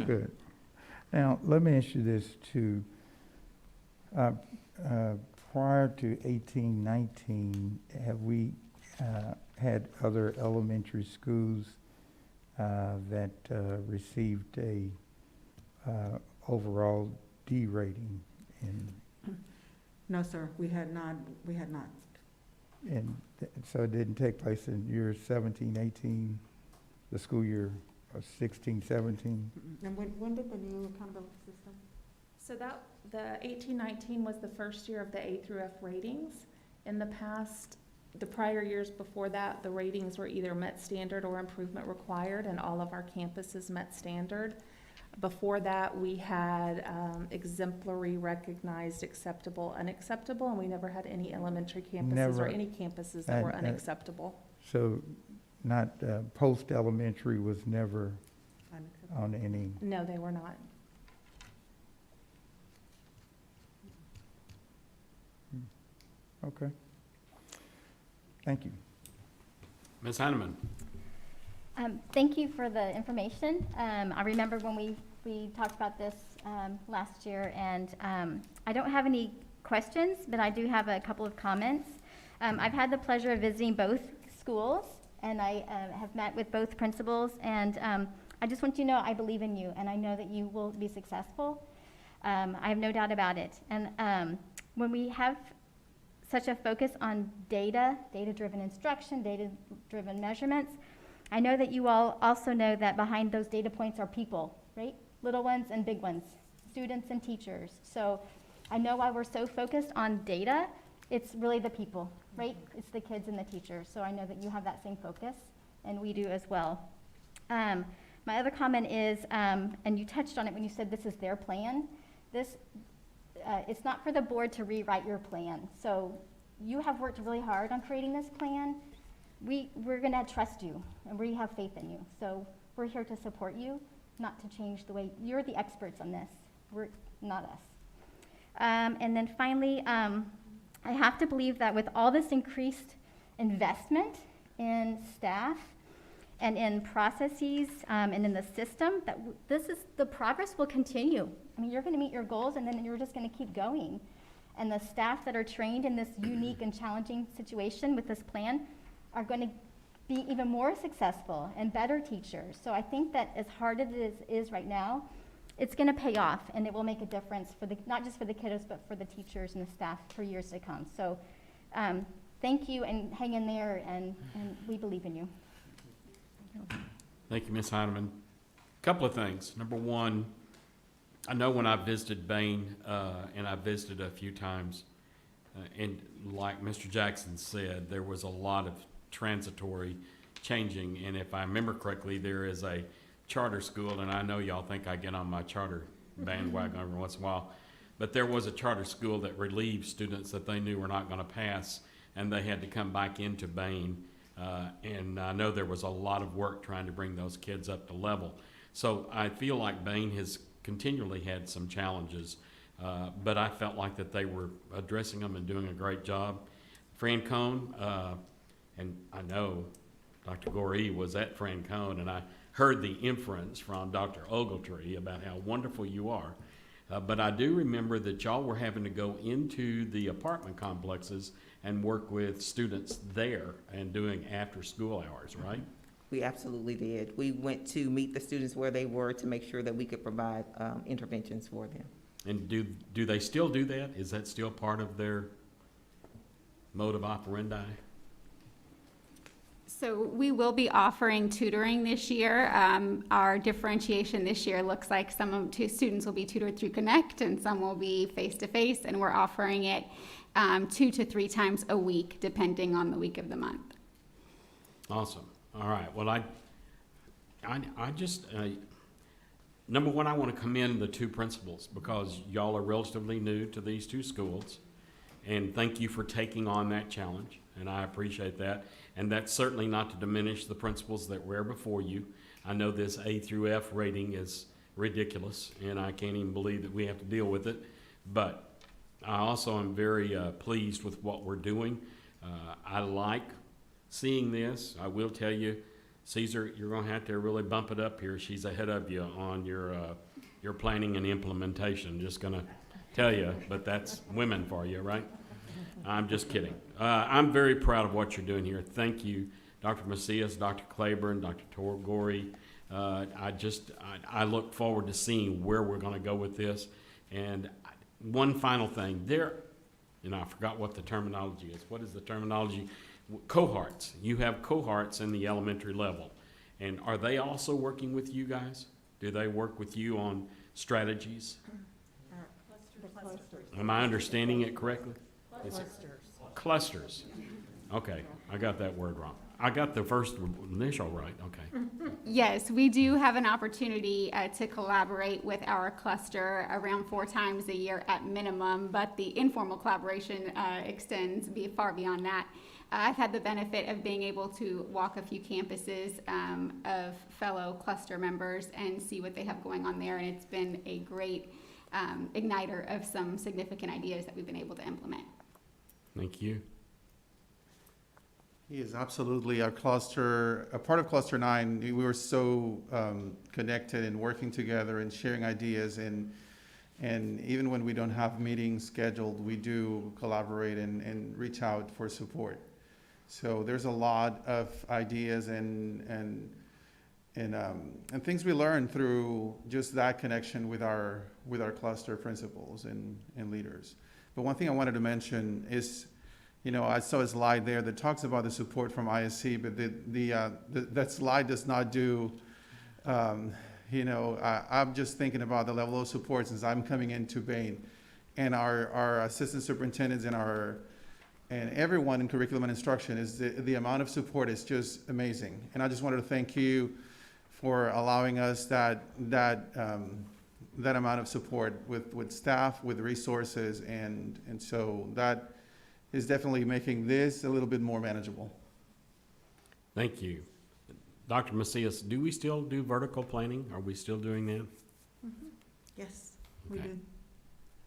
Good. Now, let me ask you this too. Prior to 1819, have we had other elementary schools that received a overall D rating?
No, sir, we had not.
And so it didn't take place in year 17, 18, the school year of 16, 17?
And when did the new accountability system?
So the 18-19 was the first year of the A through F ratings. In the past, the prior years before that, the ratings were either met standard or improvement required, and all of our campuses met standard. Before that, we had exemplary, recognized, acceptable, unacceptable, and we never had any elementary campuses or any campuses that were unacceptable.
So not, post-elementary was never on any?
No, they were not.
Okay. Thank you.
Ms. Heineman.
Thank you for the information. I remember when we talked about this last year, and I don't have any questions, but I do have a couple of comments. I've had the pleasure of visiting both schools, and I have met with both principals, and I just want you to know I believe in you, and I know that you will be successful. I have no doubt about it. And when we have such a focus on data-driven instruction, data-driven measurements, I know that you all also know that behind those data points are people, right? Little ones and big ones, students and teachers. So I know why we're so focused on data, it's really the people, right? It's the kids and the teachers. So I know that you have that same focus, and we do as well. My other comment is, and you touched on it when you said this is their plan, it's not for the board to rewrite your plan. So you have worked really hard on creating this plan. We're gonna trust you, and we have faith in you. So we're here to support you, not to change the way, you're the experts on this. We're not us. And then finally, I have to believe that with all this increased investment in staff and in processes and in the system, that the progress will continue. I mean, you're going to meet your goals, and then you're just going to keep going. And the staff that are trained in this unique and challenging situation with this plan are going to be even more successful and better teachers. So I think that as hard as it is right now, it's going to pay off, and it will make a difference for not just for the kiddos, but for the teachers and the staff for years to come. So thank you, and hang in there, and we believe in you.
Thank you, Ms. Heineman. Couple of things. Number one, I know when I visited Bain, and I visited a few times, and like Mr. Jackson said, there was a lot of transitory changing, and if I remember correctly, there is a charter school, and I know y'all think I get on my charter bandwagon every once in a while, but there was a charter school that relieved students that they knew were not going to pass, and they had to come back into Bain, and I know there was a lot of work trying to bring those kids up to level. So I feel like Bain has continually had some challenges, but I felt like that they were addressing them and doing a great job. Francone, and I know Dr. Goree was at Francone, and I heard the inference from Dr. Ogletree about how wonderful you are. But I do remember that y'all were having to go into the apartment complexes and work with students there and doing after school hours, right?
We absolutely did. We went to meet the students where they were to make sure that we could provide interventions for them.
And do they still do that? Is that still part of their mode of operandi?
So we will be offering tutoring this year. Our differentiation this year looks like students will be tutored through Connect, and some will be face-to-face, and we're offering it 2 to 3 times a week, depending on the week of the month.
Awesome. All right. Well, I just, number one, I want to commend the 2 principals, because y'all are relatively new to these 2 schools, and thank you for taking on that challenge, and I appreciate that. And that's certainly not to diminish the principals that were before you. I know this A through F rating is ridiculous, and I can't even believe that we have to deal with it. But I also am very pleased with what we're doing. I like seeing this. I will tell you, Caesar, you're going to have to really bump it up here. She's ahead of you on your planning and implementation. Just going to tell you, but that's women for you, right? I'm just kidding. I'm very proud of what you're doing here. Thank you, Dr. Macias, Dr. Claiborne, Dr. Goree. I look forward to seeing where we're going to go with this. And one final thing, I forgot what the terminology is. What is the terminology? Cohorts. You have cohorts in the elementary level. And are they also working with you guys? Do they work with you on strategies? Am I understanding it correctly? Clusters. Okay, I got that word wrong. I got the first initial right, okay.
Yes, we do have an opportunity to collaborate with our cluster around 4 times a year at minimum, but the informal collaboration extends far beyond that. I've had the benefit of being able to walk a few campuses of fellow cluster members and see what they have going on there, and it's been a great igniter of some significant ideas that we've been able to implement.
Thank you.
He is absolutely a part of Cluster 9. We were so connected and working together and sharing ideas, and even when we don't have meetings scheduled, we do collaborate and reach out for support. So there's a lot of ideas and things we learn through just that connection with our cluster principals and leaders. But one thing I wanted to mention is, I saw a slide there that talks about the support from ISC, but that slide does not do, I'm just thinking about the level of support since I'm coming into Bain, and our assistant superintendents and everyone in curriculum and instruction is the amount of support is just amazing. And I just wanted to thank you for allowing us that that amount of support with staff, with resources, and so that is definitely making this a little bit more manageable.
Thank you. Dr. Macias, do we still do vertical planning? Are we still doing that?
Yes, we
Okay.
do.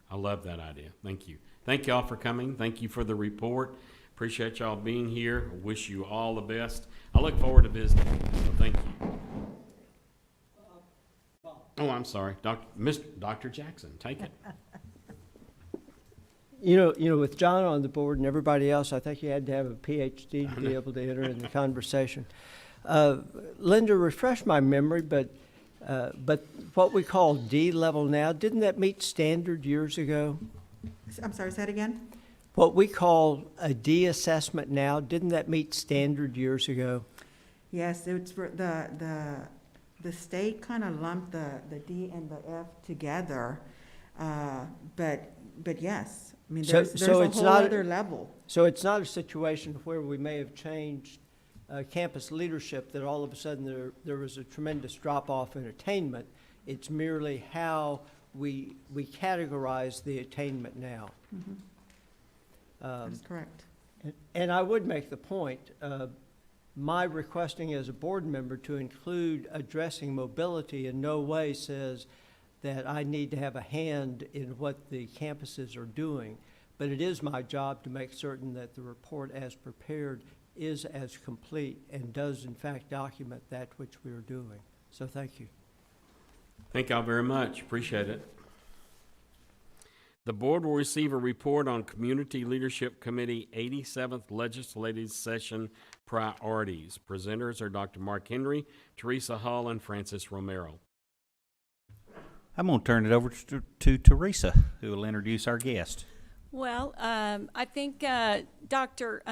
I love that idea. Thank you. Thank y'all for coming. Thank you for the report. Appreciate y'all being here. Wish you all the best. I look forward to visiting. So thank you. Oh, I'm sorry. Dr. Jackson, take it.
You know, with John on the board and everybody else, I think you had to have a PhD to be able to enter in the conversation. Linda, refresh my memory, but what we call D level now, didn't that meet standard years ago?
I'm sorry, say that again?
What we call a D assessment now, didn't that meet standard years ago?
Yes, it's for the state kind of lumped the D and the F together, but yes, I mean, there's a whole other level.
So it's not a situation where we may have changed campus leadership that all of a sudden there was a tremendous drop-off in attainment. It's merely how we categorize the attainment now.
That's correct.
And I would make the point, my requesting as a board member to include addressing mobility in no way says that I need to have a hand in what the campuses are doing. But it is my job to make certain that the report as prepared is as complete and does in fact document that which we are doing. So thank you.
Thank y'all very much. Appreciate it. The board will receive a report on Community Leadership Committee 87th Legislative Session priorities. Presenters are Dr. Mark Henry, Teresa Hull, and Francis Romero.
I'm going to turn it over to Teresa, who will introduce our guest.
Well, I think Dr.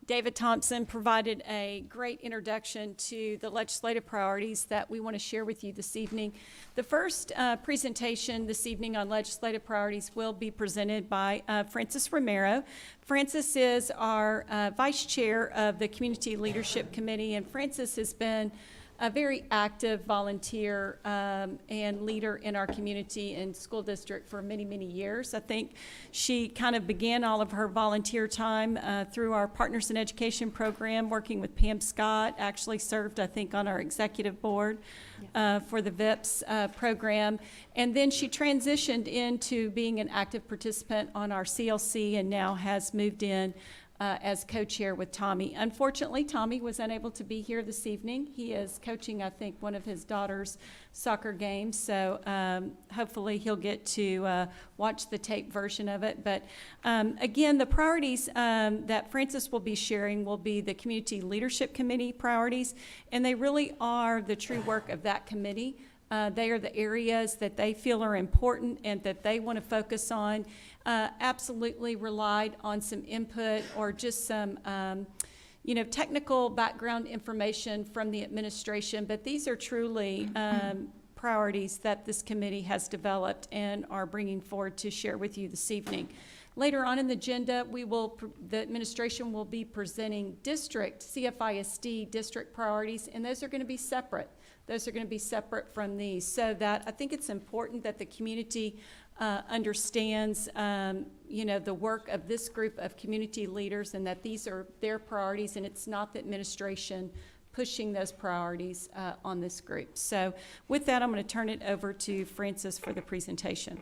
David Thompson provided a great introduction to the legislative priorities that we want to share with you this evening. The first presentation this evening on legislative priorities will be presented by Francis Romero. Francis is our vice chair of the Community Leadership Committee, and Francis has been a very active volunteer and leader in our community and school district for many, many years. I think she kind of began all of her volunteer time through our Partners in Education program, working with Pam Scott, actually served, I think, on our executive board for the VIPS program. And then she transitioned into being an active participant on our CLC and now has moved in as co-chair with Tommy. Unfortunately, Tommy was unable to be here this evening. He is coaching, I think, one of his daughter's soccer games, so hopefully he'll get to watch the tape version of it. But again, the priorities that Francis will be sharing will be the Community Leadership Committee priorities, and they really are the true work of that committee. They are the areas that they feel are important and that they want to focus on. Absolutely relied on some input or just some, technical background information from the administration, but these are truly priorities that this committee has developed and are bringing forward to share with you this evening. Later on in the agenda, the administration will be presenting CFISD district priorities, and those are going to be separate. Those are going to be separate from these, so that I think it's important that the community understands, the work of this group of community leaders and that these are their priorities, and it's not the administration pushing those priorities on this group. So with that, I'm going to turn it over to Francis for the presentation.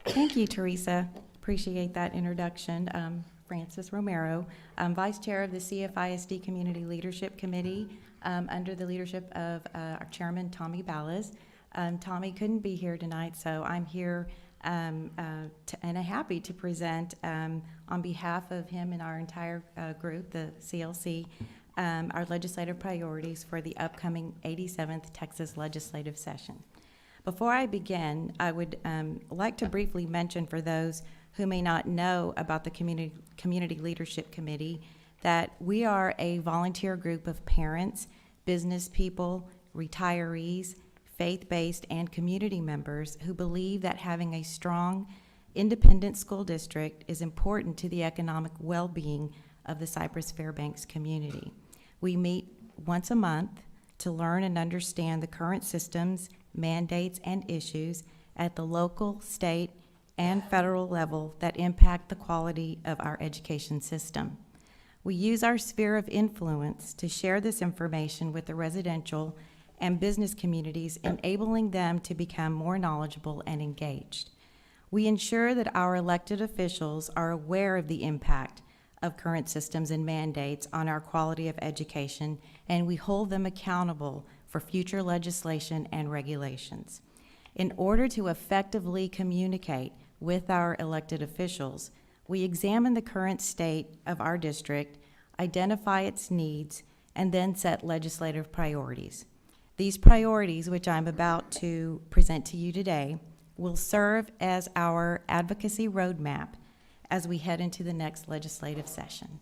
Thank you, Teresa. Appreciate that introduction. Francis Romero. I'm Vice Chair of the CFISD Community Leadership Committee under the leadership of our Chairman, Tommy Ballas. Tommy couldn't be here tonight, so I'm here and I'm happy to present on behalf of him and our entire group, the CLC, our legislative priorities for the upcoming 87th Texas legislative session. Before I begin, I would like to briefly mention for those who may not know about the Community Leadership Committee that we are a volunteer group of parents, business people, retirees, faith-based, and community members who believe that having a strong, independent school district is important to the economic well-being of the Cypress-Fairbanks community. We meet once a month to learn and understand the current systems, mandates, and issues at the local, state, and federal level that impact the quality of our education system. We use our sphere of influence to share this information with the residential and business communities, enabling them to become more knowledgeable and engaged. We ensure that our elected officials are aware of the impact of current systems and mandates on our quality of education, and we hold them accountable for future legislation and regulations. In order to effectively communicate with our elected officials, we examine the current state of our district, identify its needs, and then set legislative priorities. These priorities, which I'm about to present to you today, will serve as our advocacy roadmap as we head into the next legislative session.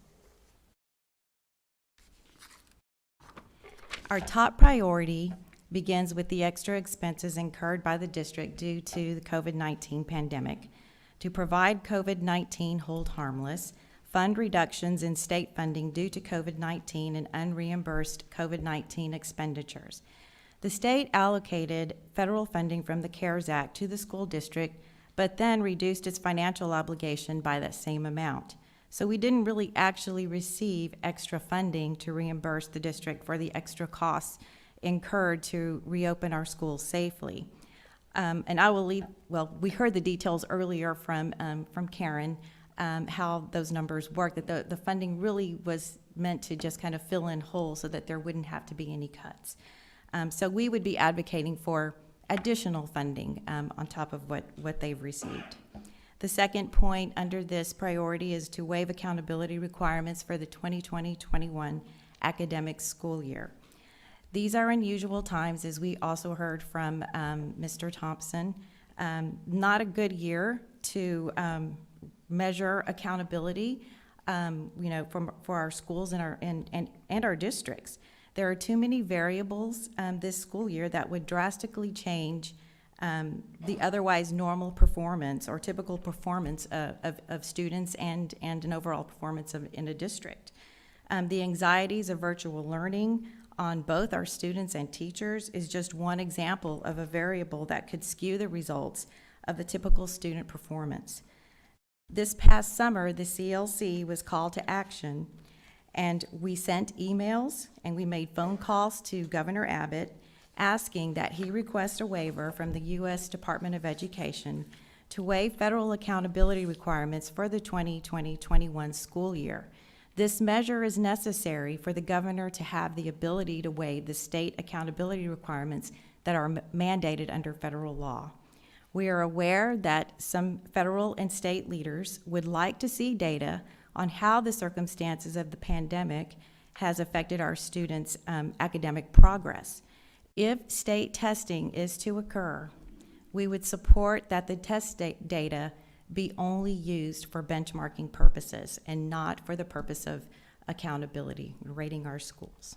Our top priority begins with the extra expenses incurred by the district due to the COVID-19 pandemic. To provide COVID-19 hold harmless, fund reductions in state funding due to COVID-19 and unreimbursed COVID-19 expenditures. The state allocated federal funding from the CARES Act to the school district, but then reduced its financial obligation by that same amount. So we didn't really actually receive extra funding to reimburse the district for the extra costs incurred to reopen our schools safely. And I will leave, well, we heard the details earlier from Karen, how those numbers work, that the funding really was meant to just kind of fill in holes so that there wouldn't have to be any cuts. So we would be advocating for additional funding on top of what they've received. The second point under this priority is to waive accountability requirements for the 2020-21 academic school year. These are unusual times, as we also heard from Mr. Thompson. Not a good year to measure accountability, for our schools and our districts. There are too many variables this school year that would drastically change the otherwise normal performance or typical performance of students and an overall performance in a district. The anxieties of virtual learning on both our students and teachers is just one example of a variable that could skew the results of the typical student performance. This past summer, the CLC was called to action, and we sent emails and we made phone calls to Governor Abbott asking that he request a waiver from the U.S. Department of Education to waive federal accountability requirements for the 2020-21 school year. This measure is necessary for the governor to have the ability to waive the state accountability requirements that are mandated under federal law. We are aware that some federal and state leaders would like to see data on how the circumstances of the pandemic has affected our students' academic progress. If state testing is to occur, we would support that the test data be only used for benchmarking purposes and not for the purpose of accountability, rating our schools.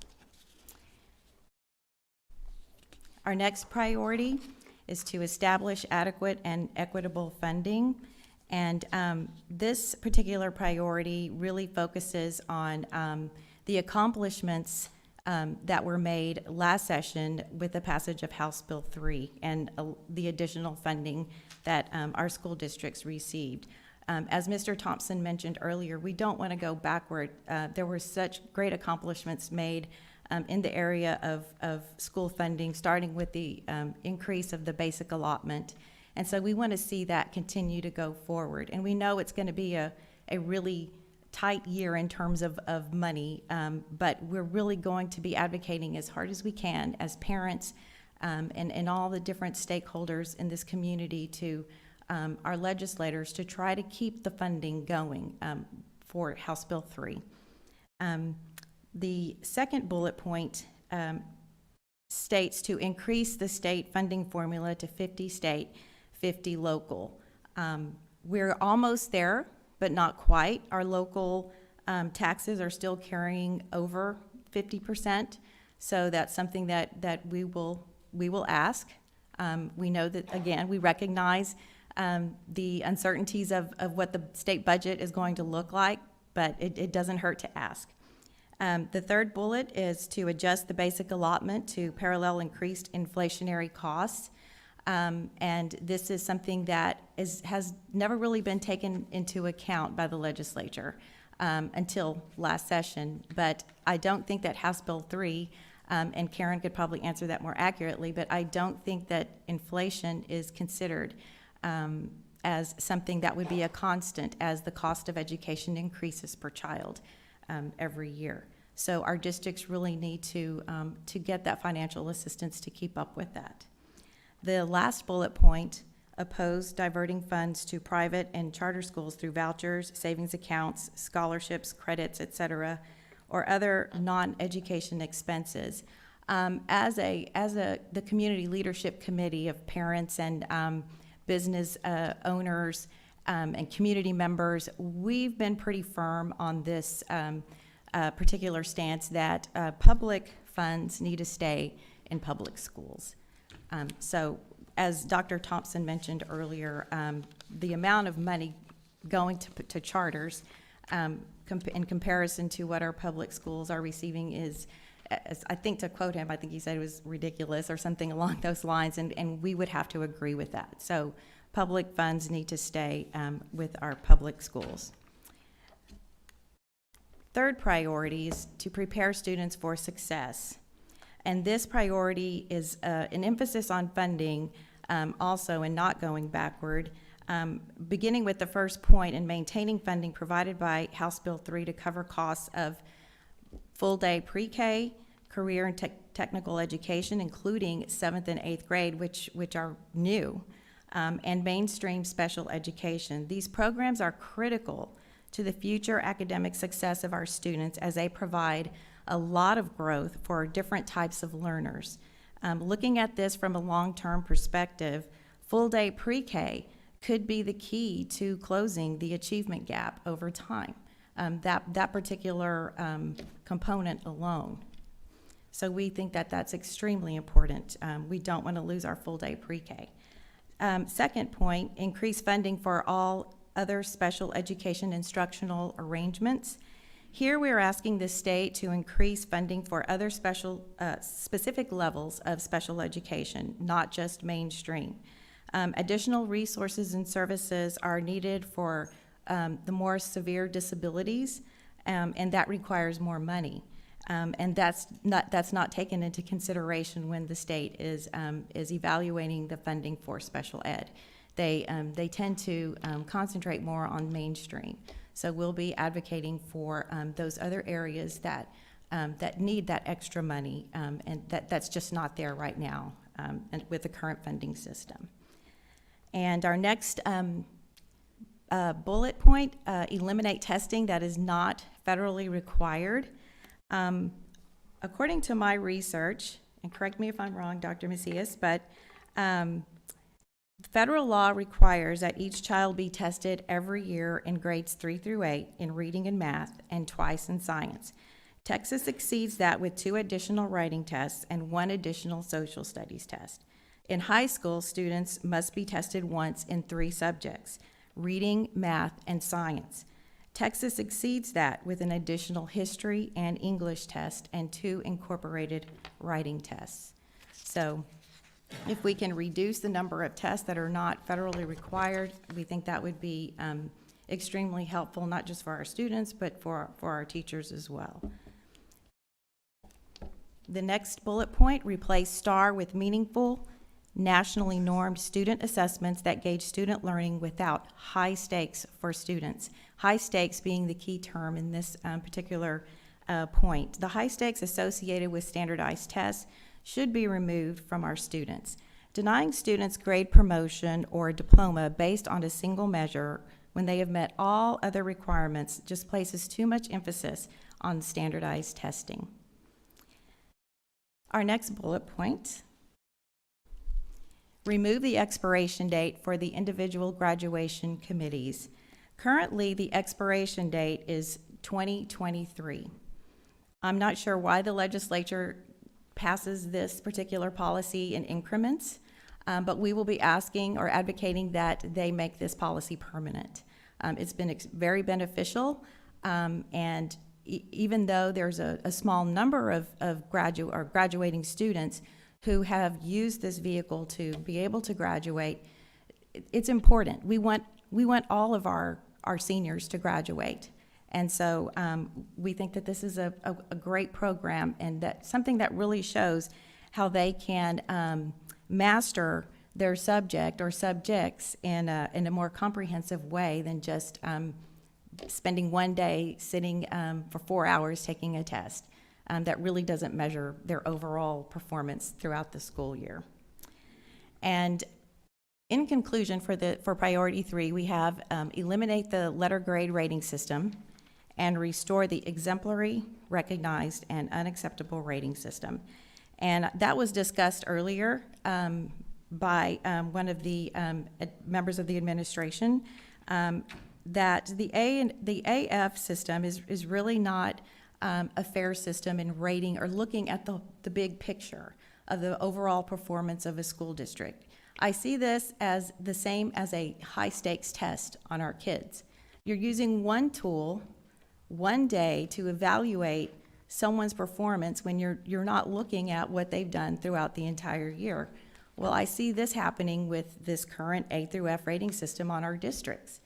Our next priority is to establish adequate and equitable funding. And this particular priority really focuses on the accomplishments that were made last session with the passage of House Bill 3 and the additional funding that our school districts received. As Mr. Thompson mentioned earlier, we don't want to go backward. There were such great accomplishments made in the area of school funding, starting with the increase of the basic allotment. And so we want to see that continue to go forward. And we know it's going to be a really tight year in terms of money, but we're really going to be advocating as hard as we can as parents and all the different stakeholders in this community to our legislators to try to keep the funding going for House Bill 3. The second bullet point states to increase the state funding formula to 50 state, 50 local. We're almost there, but not quite. Our local taxes are still carrying over 50%, so that's something that we will ask. We know that, again, we recognize the uncertainties of what the state budget is going to look like, but it doesn't hurt to ask. The third bullet is to adjust the basic allotment to parallel increased inflationary costs. And this is something that has never really been taken into account by the legislature until last session. But I don't think that House Bill 3, and Karen could probably answer that more accurately, but I don't think that inflation is considered as something that would be a constant as the cost of education increases per child every year. So our districts really need to get that financial assistance to keep up with that. The last bullet point, oppose diverting funds to private and charter schools through vouchers, savings accounts, scholarships, credits, et cetera, or other non-education expenses. As the Community Leadership Committee of parents and business owners and community members, we've been pretty firm on this particular stance that public funds need to stay in public schools. So as Dr. Thompson mentioned earlier, the amount of money going to charters in comparison to what our public schools are receiving is, I think to quote him, I think he said it was ridiculous or something along those lines, and we would have to agree with that. So public funds need to stay with our public schools. Third priority is to prepare students for success. And this priority is an emphasis on funding also and not going backward, beginning with the first point in maintaining funding provided by House Bill 3 to cover costs of full-day pre-K, career and technical education, including 7th and 8th grade, which are new, and mainstream special education. These programs are critical to the future academic success of our students as they provide a lot of growth for different types of learners. Looking at this from a long-term perspective, full-day pre-K could be the key to closing the achievement gap over time, that particular component alone. So we think that that's extremely important. We don't want to lose our full-day pre-K. Second point, increase funding for all other special education instructional arrangements. Here we are asking the state to increase funding for other specific levels of special education, not just mainstream. Additional resources and services are needed for the more severe disabilities, and that requires more money. And that's not taken into consideration when the state is evaluating the funding for special ed. They tend to concentrate more on mainstream. So we'll be advocating for those other areas that need that extra money, and that's just not there right now and with the current funding system. And our next bullet point, eliminate testing that is not federally required. According to my research, and correct me if I'm wrong, Dr. Macias, but federal law requires that each child be tested every year in grades 3 through 8 in reading and math and twice in science. Texas exceeds that with 2 additional writing tests and 1 additional social studies test. In high school, students must be tested once in 3 subjects, reading, math, and science. Texas exceeds that with an additional history and English test and 2 incorporated writing tests. So if we can reduce the number of tests that are not federally required, we think that would be extremely helpful, not just for our students, but for our teachers as well. The next bullet point, replace STAR with meaningful, nationally normed student assessments that gauge student learning without high stakes for students. High stakes being the key term in this particular point. The high stakes associated with standardized tests should be removed from our students. Denying students grade promotion or a diploma based on a single measure when they have met all other requirements just places too much emphasis on standardized testing. Our next bullet point, remove the expiration date for the individual graduation committees. Currently, the expiration date is 2023. I'm not sure why the legislature passes this particular policy in increments, but we will be asking or advocating that they make this policy permanent. It's been very beneficial, and even though there's a small number of graduating students who have used this vehicle to be able to graduate, it's important. We want all of our seniors to graduate. And so we think that this is a great program, and that something that really shows how they can master their subject or subjects in a more comprehensive way than just spending one day sitting for 4 hours taking a test. That really doesn't measure their overall performance throughout the school year. And in conclusion, for priority 3, we have eliminate the letter grade rating system and restore the exemplary, recognized, and unacceptable rating system. And that was discussed earlier by one of the members of the administration, that the AF system is really not a fair system in rating or looking at the big picture of the overall performance of a school district. I see this as the same as a high-stakes test on our kids. You're using one tool, one day to evaluate someone's performance when you're not looking at what they've done throughout the entire year. Well, I see this happening with this current A through F rating system on our districts.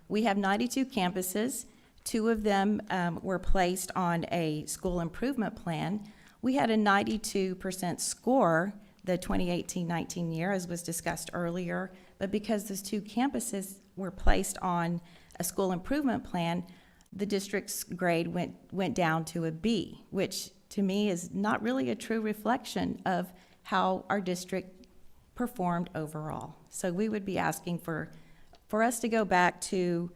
We have 92 campuses. 2 of them were placed on a school improvement plan. We had a 92% score the 2018-19 year, as was discussed earlier, but because those 2 campuses were placed on a school improvement plan, the district's grade went down to a B, which to me is not really a true reflection of how our district performed overall. So we would be asking for us to go back to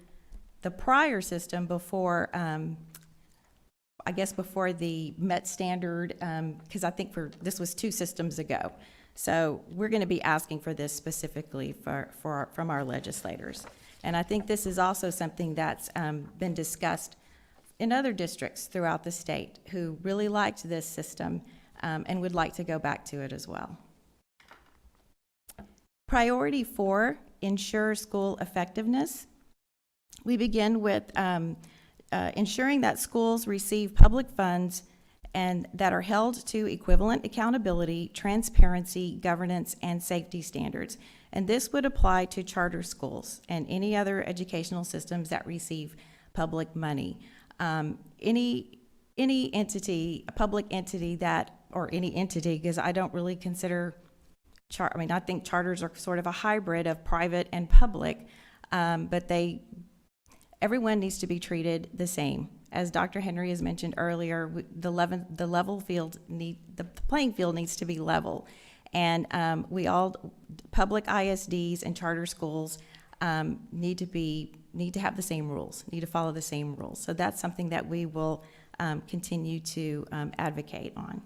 the prior system before, I guess before the Met standard, because I think this was 2 systems ago. So we're going to be asking for this specifically from our legislators. And I think this is also something that's been discussed in other districts throughout the state who really liked this system and would like to go back to it as well. Priority 4, ensure school effectiveness. We begin with ensuring that schools receive public funds and that are held to equivalent accountability, transparency, governance, and safety standards. And this would apply to charter schools and any other educational systems that receive public money. Any entity, a public entity or any entity, because I don't really consider, I think charters are sort of a hybrid of private and public, but everyone needs to be treated the same. As Dr. Henry has mentioned earlier, the playing field needs to be level. And public ISDs and charter schools need to have the same rules, need to follow the same rules. So that's something that we will continue to advocate on.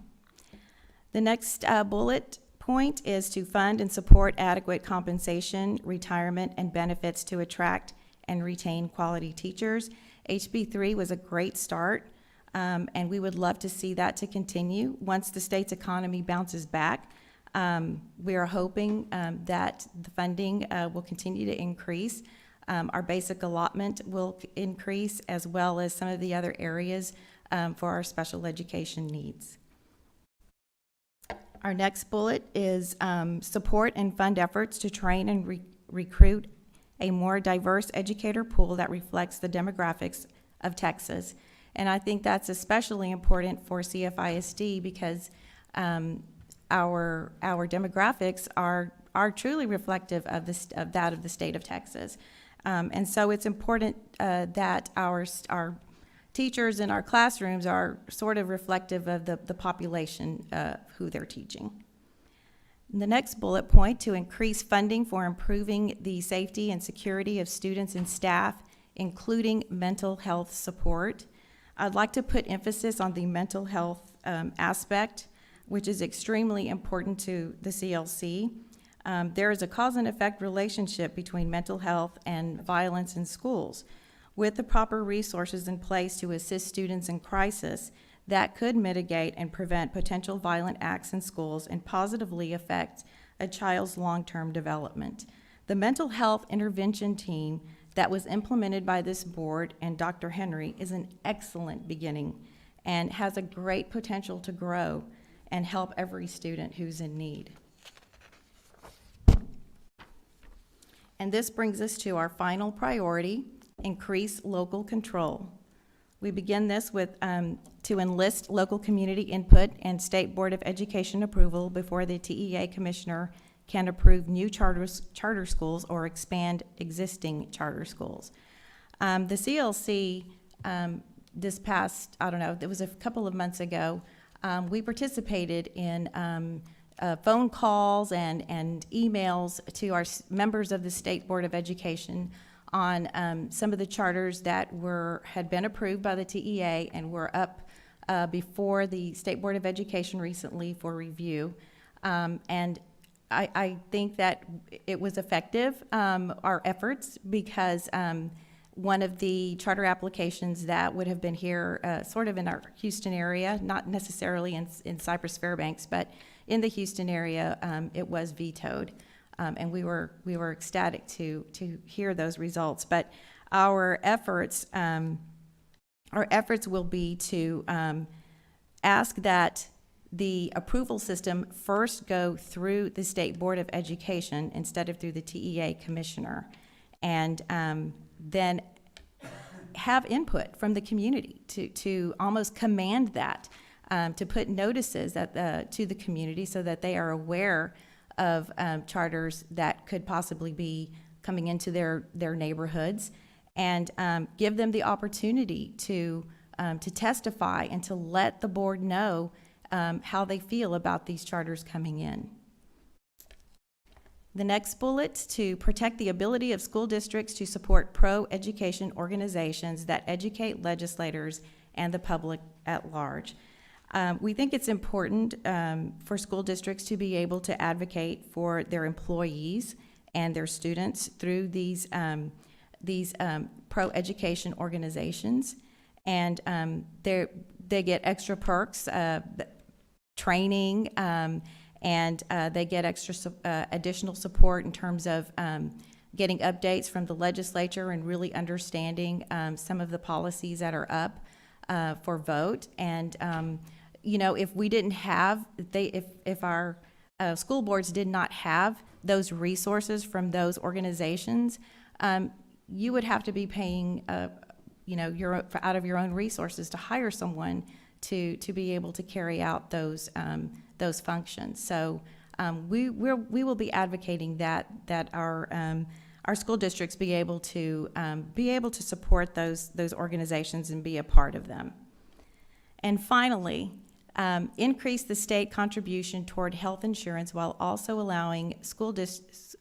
The next bullet point is to fund and support adequate compensation, retirement, and benefits to attract and retain quality teachers. HB3 was a great start, and we would love to see that to continue. Once the state's economy bounces back, we are hoping that the funding will continue to increase. Our basic allotment will increase, as well as some of the other areas for our special education needs. Our next bullet is support and fund efforts to train and recruit a more diverse educator pool that reflects the demographics of Texas. And I think that's especially important for CFISD because our demographics are truly reflective of that of the state of Texas. And so it's important that our teachers in our classrooms are sort of reflective of the population who they're teaching. The next bullet point, to increase funding for improving the safety and security of students and staff, including mental health support. I'd like to put emphasis on the mental health aspect, which is extremely important to the CLC. There is a cause and effect relationship between mental health and violence in schools. With the proper resources in place to assist students in crisis, that could mitigate and prevent potential violent acts in schools and positively affect a child's long-term development. The mental health intervention team that was implemented by this board and Dr. Henry is an excellent beginning and has a great potential to grow and help every student who's in need. And this brings us to our final priority, increase local control. We begin this with to enlist local community input and State Board of Education approval before the TEA Commissioner can approve new charter schools or expand existing charter schools. The CLC, this past, I don't know, it was a couple of months ago, we participated in phone calls and emails to our members of the State Board of Education on some of the charters that had been approved by the TEA and were up before the State Board of Education recently for review. And I think that it was effective, our efforts, because one of the charter applications that would have been here sort of in our Houston area, not necessarily in Cypress-Fairbanks, but in the Houston area, it was vetoed. And we were ecstatic to hear those results. But our efforts will be to ask that the approval system first go through the State Board of Education instead of through the TEA Commissioner, and then have input from the community to almost command that, to put notices to the community so that they are aware of charters that could possibly be coming into their neighborhoods, and give them the opportunity to testify and to let the board know how they feel about these charters coming in. The next bullet, to protect the ability of school districts to support pro-education organizations that educate legislators and the public at large. We think it's important for school districts to be able to advocate for their employees and their students through these pro-education organizations, and they get extra perks, training, and they get extra additional support in terms of getting updates from the legislature and really understanding some of the policies that are up for vote. And you know, if we didn't have, if our school boards did not have those resources from those organizations, you would have to be paying, you know, out of your own resources to hire someone to be able to carry out those functions. So we will be advocating that our school districts be able to support those organizations and be a part of them. And finally, increase the state contribution toward health insurance while also allowing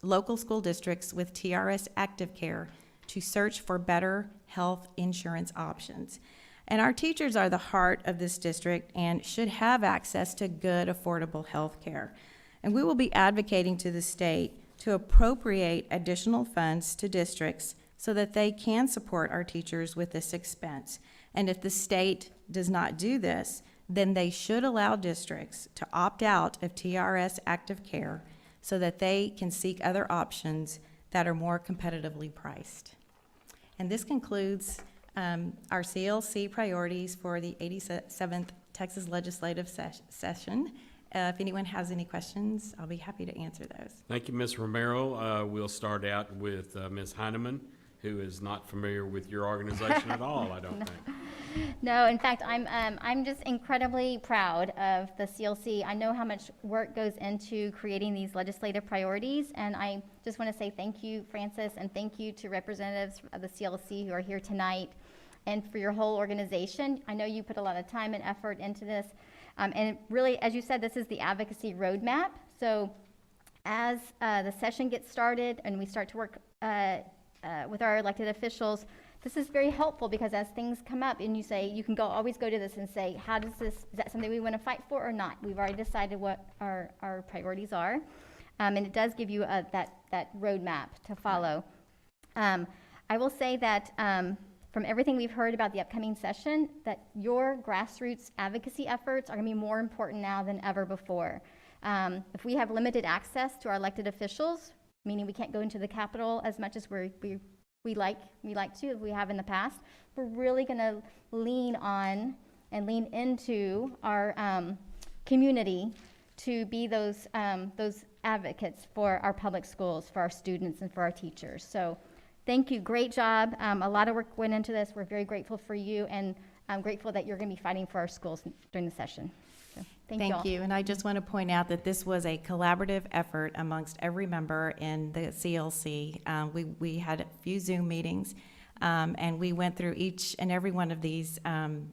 local school districts with TRS Active Care to search for better health insurance options. And our teachers are the heart of this district and should have access to good, affordable health care. And we will be advocating to the state to appropriate additional funds to districts so that they can support our teachers with this expense. And if the state does not do this, then they should allow districts to opt out of TRS Active Care so that they can seek other options that are more competitively priced. And this concludes our CLC priorities for the 87th Texas Legislative Session. If anyone has any questions, I'll be happy to answer those.
Thank you, Ms. Romero. We'll start out with Ms. Heineman, who is not familiar with your organization at all, I don't think.
No, in fact, I'm just incredibly proud of the CLC. I know how much work goes into creating these legislative priorities, and I just want to say thank you, Francis, and thank you to representatives of the CLC who are here tonight, and for your whole organization. I know you put a lot of time and effort into this, and really, as you said, this is the advocacy roadmap. So as the session gets started and we start to work with our elected officials, this is very helpful, because as things come up and you say, you can always go to this and say, is that something we want to fight for or not? We've already decided what our priorities are. And it does give you that roadmap to follow. I will say that from everything we've heard about the upcoming session, that your grassroots advocacy efforts are going to be more important now than ever before. If we have limited access to our elected officials, meaning we can't go into the Capitol as much as we we like to, we have in the past. We're really going to lean on and lean into our community to be those advocates for our public schools, for our students, and for our teachers. So thank you. Great job. A lot of work went into this. We're very grateful for you, and I'm grateful that you're going to be fighting for our schools during the session. So thank you all.
Thank you. And I just want to point out that this was a collaborative effort amongst every member in the CLC. We had a few Zoom meetings, and we went through each and every one of these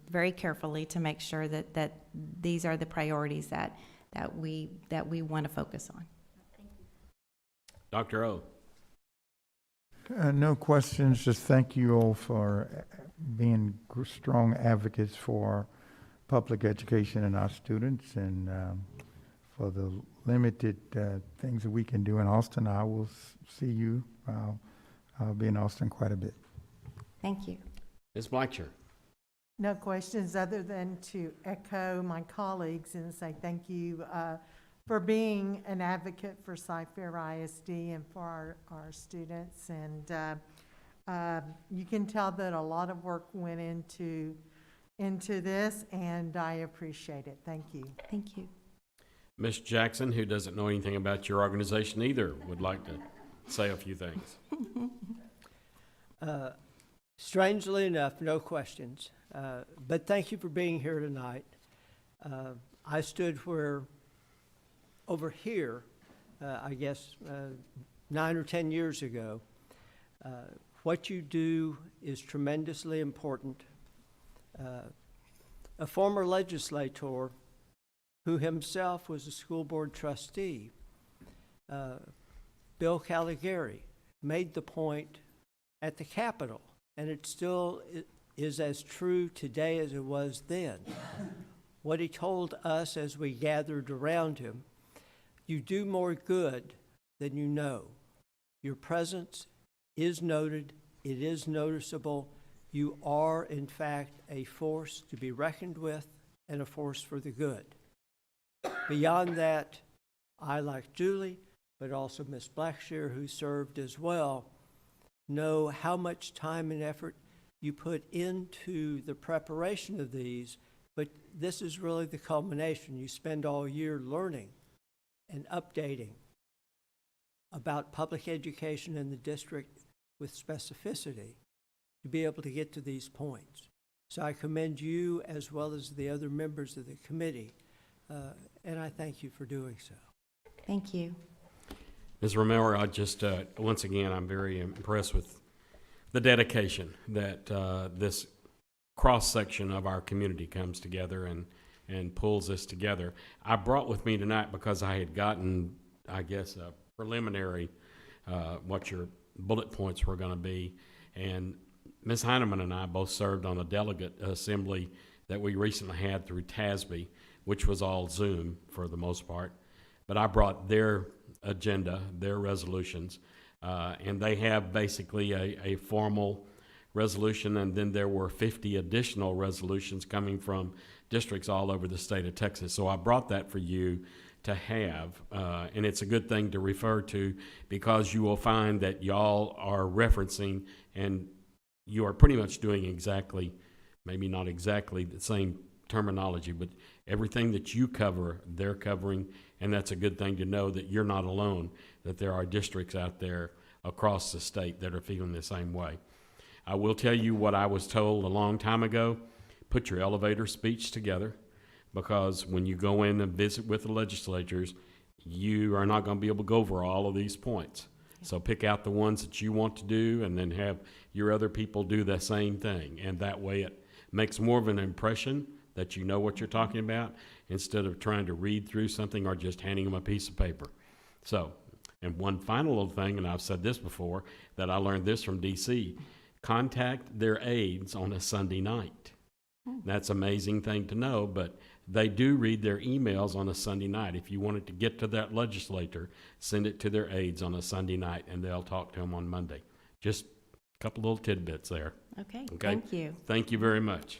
very carefully to make sure that these are the priorities that we want to focus on.
Dr. O.
No questions, just thank you all for being strong advocates for public education and our students, and for the limited things that we can do in Austin. I will see you. I'll be in Austin quite a bit.
Thank you.
Ms. Blackshear.
No questions other than to echo my colleagues and say thank you for being an advocate for Cypher ISD and for our students. And you can tell that a lot of work went into this, and I appreciate it. Thank you.
Thank you.
Ms. Jackson, who doesn't know anything about your organization either, would like to say a few things.
Strangely enough, no questions. But thank you for being here tonight. I stood over here, I guess, 9 or 10 years ago. What you do is tremendously important. A former legislator who himself was a school board trustee, Bill Caligari, made the point at the Capitol, and it still is as true today as it was then. What he told us as we gathered around him: you do more good than you know. Your presence is noted, it is noticeable. You are, in fact, a force to be reckoned with and a force for the good. Beyond that, I, like Julie, but also Ms. Blackshear, who served as well, know how much time and effort you put into the preparation of these, but this is really the culmination. You spend all year learning and updating about public education in the district with specificity to be able to get to these points. So I commend you as well as the other members of the committee, and I thank you for doing so.
Thank you.
Ms. Romero, I just, once again, I'm very impressed with the dedication that this cross-section of our community comes together and pulls this together. I brought with me tonight, because I had gotten, I guess, a preliminary, what your bullet points were going to be, and Ms. Heineman and I both served on a delegate assembly that we recently had through TASB, which was all Zoom for the most part. But I brought their agenda, their resolutions, and they have basically a formal resolution, and then there were 50 additional resolutions coming from districts all over the state of Texas. So I brought that for you to have, and it's a good thing to refer to, because you will find that y'all are referencing, and you are pretty much doing exactly, maybe not exactly the same terminology, but everything that you cover, they're covering, and that's a good thing to know, that you're not alone, that there are districts out there across the state that are feeling the same way. I will tell you what I was told a long time ago: put your elevator speech together, because when you go in and visit with the legislatures, you are not going to be able to go over all of these points. So pick out the ones that you want to do, and then have your other people do the same thing. And that way it makes more of an impression that you know what you're talking about, instead of trying to read through something or just handing them a piece of paper. So, and one final little thing, and I've said this before, that I learned this from DC: contact their aides on a Sunday night. That's an amazing thing to know, but they do read their emails on a Sunday night. If you wanted to get to that legislator, send it to their aides on a Sunday night, and they'll talk to them on Monday. Just a couple little tidbits there.
Okay. Thank you.
Thank you very much.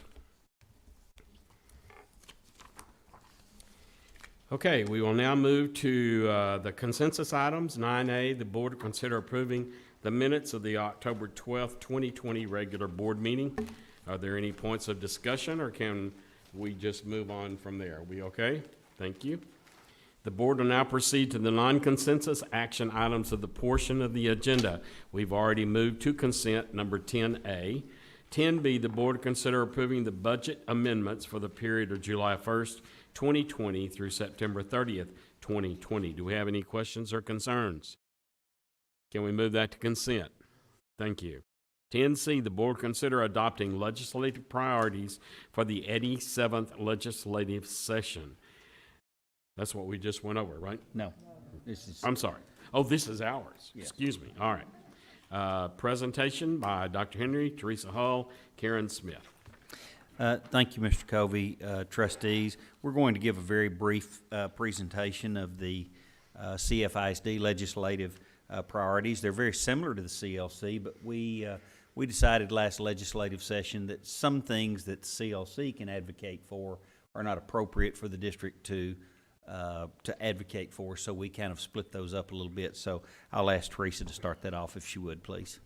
Okay, we will now move to the consensus items. 9A, the board to consider approving the minutes of the October 12th, 2020 regular board meeting. Are there any points of discussion, or can we just move on from there? Are we okay? Thank you. The board will now proceed to the non-consensus action items of the portion of the agenda. We've already moved to consent, number 10A. 10B, the board to consider approving the budget amendments for the period of July 1st, 2020 through September 30th, 2020. Do we have any questions or concerns? Can we move that to consent? Thank you. 10C, the board consider adopting legislative priorities for the 87th legislative session. That's what we just went over, right?
No, this is.
I'm sorry. Oh, this is ours.
Yeah.
Excuse me. All right. Presentation by Dr. Henry, Teresa Hull, Karen Smith.
Thank you, Mr. Covey, trustees. We're going to give a very brief presentation of the CFISD legislative priorities. They're very similar to the CLC, but we decided last legislative session that some things that the CLC can advocate for are not appropriate for the district to advocate for, so we kind of split those up a little bit. So I'll ask Teresa to start that off if she would, please.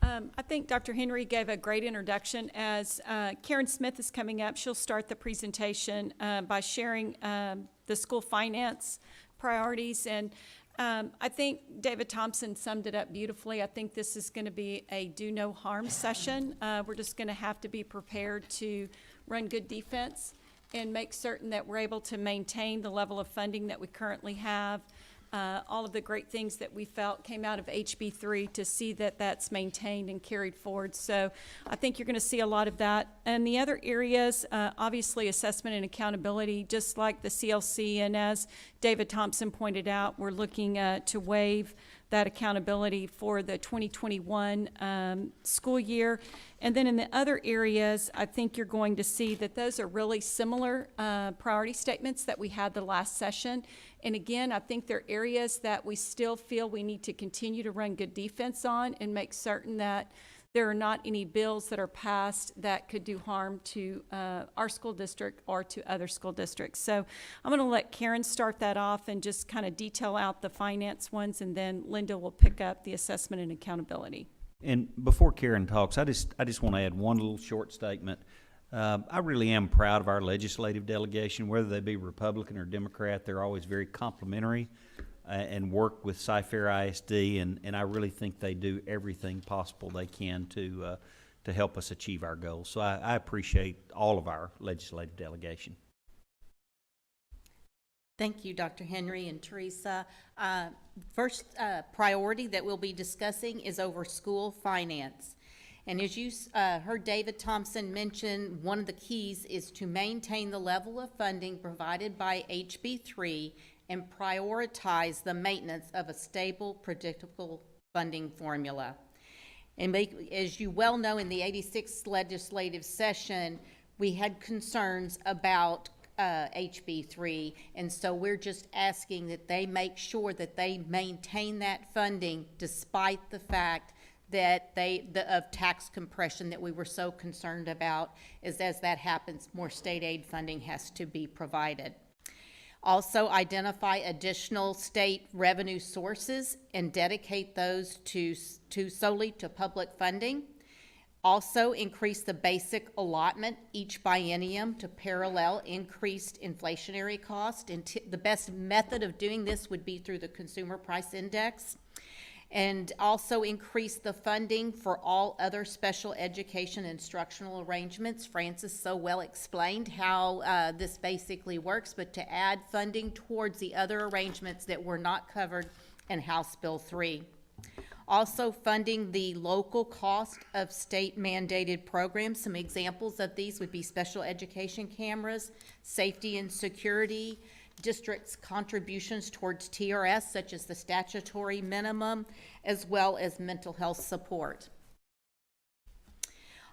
I think Dr. Henry gave a great introduction. As Karen Smith is coming up, she'll start the presentation by sharing the school finance priorities. And I think David Thompson summed it up beautifully. I think this is going to be a do no harm session. We're just going to have to be prepared to run good defense and make certain that we're able to maintain the level of funding that we currently have. All of the great things that we felt came out of HB3 to see that that's maintained and carried forward. So I think you're going to see a lot of that. And the other areas, obviously assessment and accountability, just like the CLC. And as David Thompson pointed out, we're looking to waive that accountability for the 2021 school year. And then in the other areas, I think you're going to see that those are really similar priority statements that we had the last session. And again, I think there are areas that we still feel we need to continue to run good defense on and make certain that there are not any bills that are passed that could do harm to our school district or to other school districts. So I'm going to let Karen start that off and just kind of detail out the finance ones, and then Linda will pick up the assessment and accountability.
And before Karen talks, I just want to add one little short statement. I really am proud of our legislative delegation, whether they be Republican or Democrat. They're always very complimentary and work with Cypher ISD, and I really think they do everything possible they can to help us achieve our goals. So I appreciate all of our legislative delegation.
Thank you, Dr. Henry and Teresa. First priority that we'll be discussing is over school finance. And as you heard David Thompson mention, one of the keys is to maintain the level of funding provided by HB3 and prioritize the maintenance of a stable, predictable funding formula. And as you well know, in the 86th legislative session, we had concerns about HB3, and so we're just asking that they make sure that they maintain that funding despite the fact that of tax compression that we were so concerned about. As that happens, more state aid funding has to be provided. Also, identify additional state revenue sources and dedicate those solely to public funding. Also, increase the basic allotment each biennium to parallel increased inflationary cost. And the best method of doing this would be through the Consumer Price Index. And also increase the funding for all other special education instructional arrangements. Francis so well explained how this basically works, but to add funding towards the other arrangements that were not covered in House Bill 3. Also funding the local cost of state mandated programs. Some examples of these would be special education cameras, safety and security, districts' contributions towards TRS, such as the statutory minimum, as well as mental health support.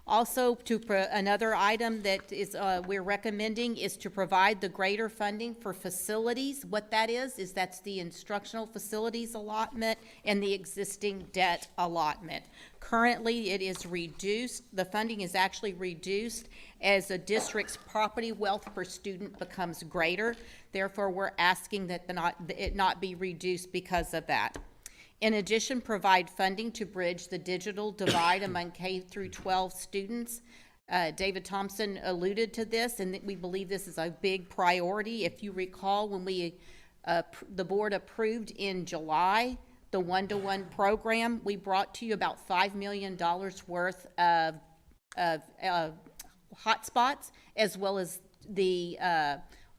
Also, another item that is, we're recommending is to provide the greater funding for facilities. What that is that's the instructional facilities allotment and the existing debt allotment. Currently, it is reduced, the funding is actually reduced as the district's property wealth per student becomes greater. Therefore, we're asking that it not be reduced because of that. In addition, provide funding to bridge the digital divide among K through 12 students. David Thompson alluded to this, and we believe this is a big priority. If you recall, when the board approved in July the one-to-one program, we brought to you about $5 million worth of hotspots, as well as the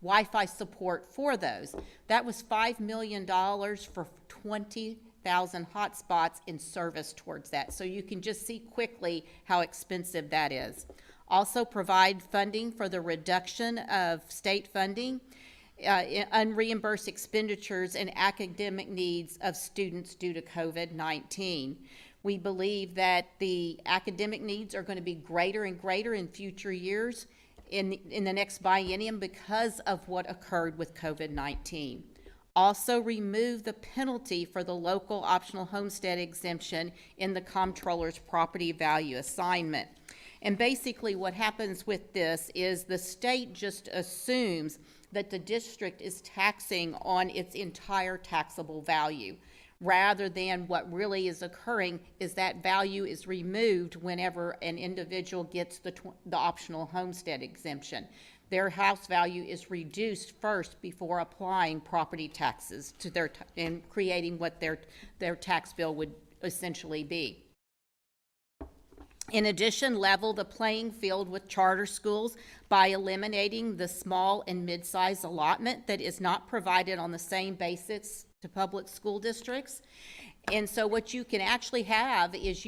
Wi-Fi support for those. That was $5 million for 20,000 hotspots in service towards that. So you can just see quickly how expensive that is. Also provide funding for the reduction of state funding, unreimbursed expenditures and academic needs of students due to COVID-19. We believe that the academic needs are going to be greater and greater in future years in the next biennium because of what occurred with COVID-19. Also remove the penalty for the local optional homestead exemption in the comptroller's property value assignment. And basically what happens with this is the state just assumes that the district is taxing on its entire taxable value, rather than what really is occurring is that value is removed whenever an individual gets the optional homestead exemption. Their house value is reduced first before applying property taxes to and creating what their tax bill would essentially be. In addition, level the playing field with charter schools by eliminating the small and mid-size allotment that is not provided on the same basis to public school districts. And so what you can actually have is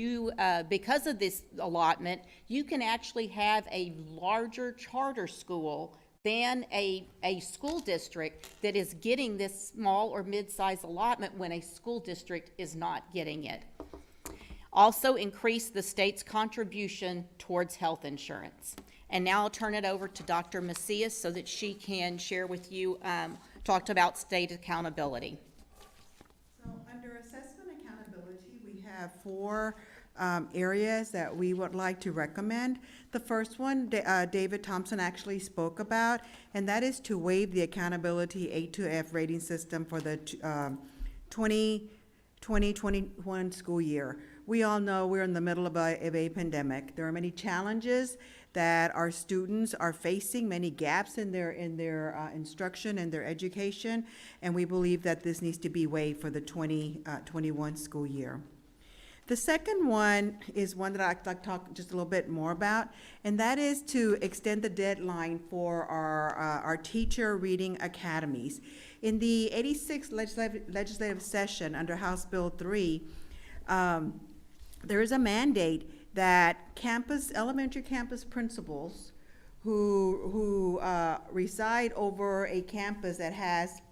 because of this allotment, you can actually have a larger charter school than a school district that is getting this small or mid-size allotment when a school district is not getting it. Also increase the state's contribution towards health insurance. And now I'll turn it over to Dr. Macias so that she can share with you, talked about state accountability.
So under assessment accountability, we have four areas that we would like to recommend. The first one, David Thompson actually spoke about, and that is to waive the accountability A to F rating system for the 2020-21 school year. We all know we're in the middle of a pandemic. There are many challenges that our students are facing, many gaps in their instruction and their education, and we believe that this needs to be waived for the 2021 school year. The second one is one that I'd like to talk just a little bit more about, and that is to extend the deadline for our teacher reading academies. In the 86th legislative session under House Bill 3, there is a mandate that elementary campus principals who reside over a campus that has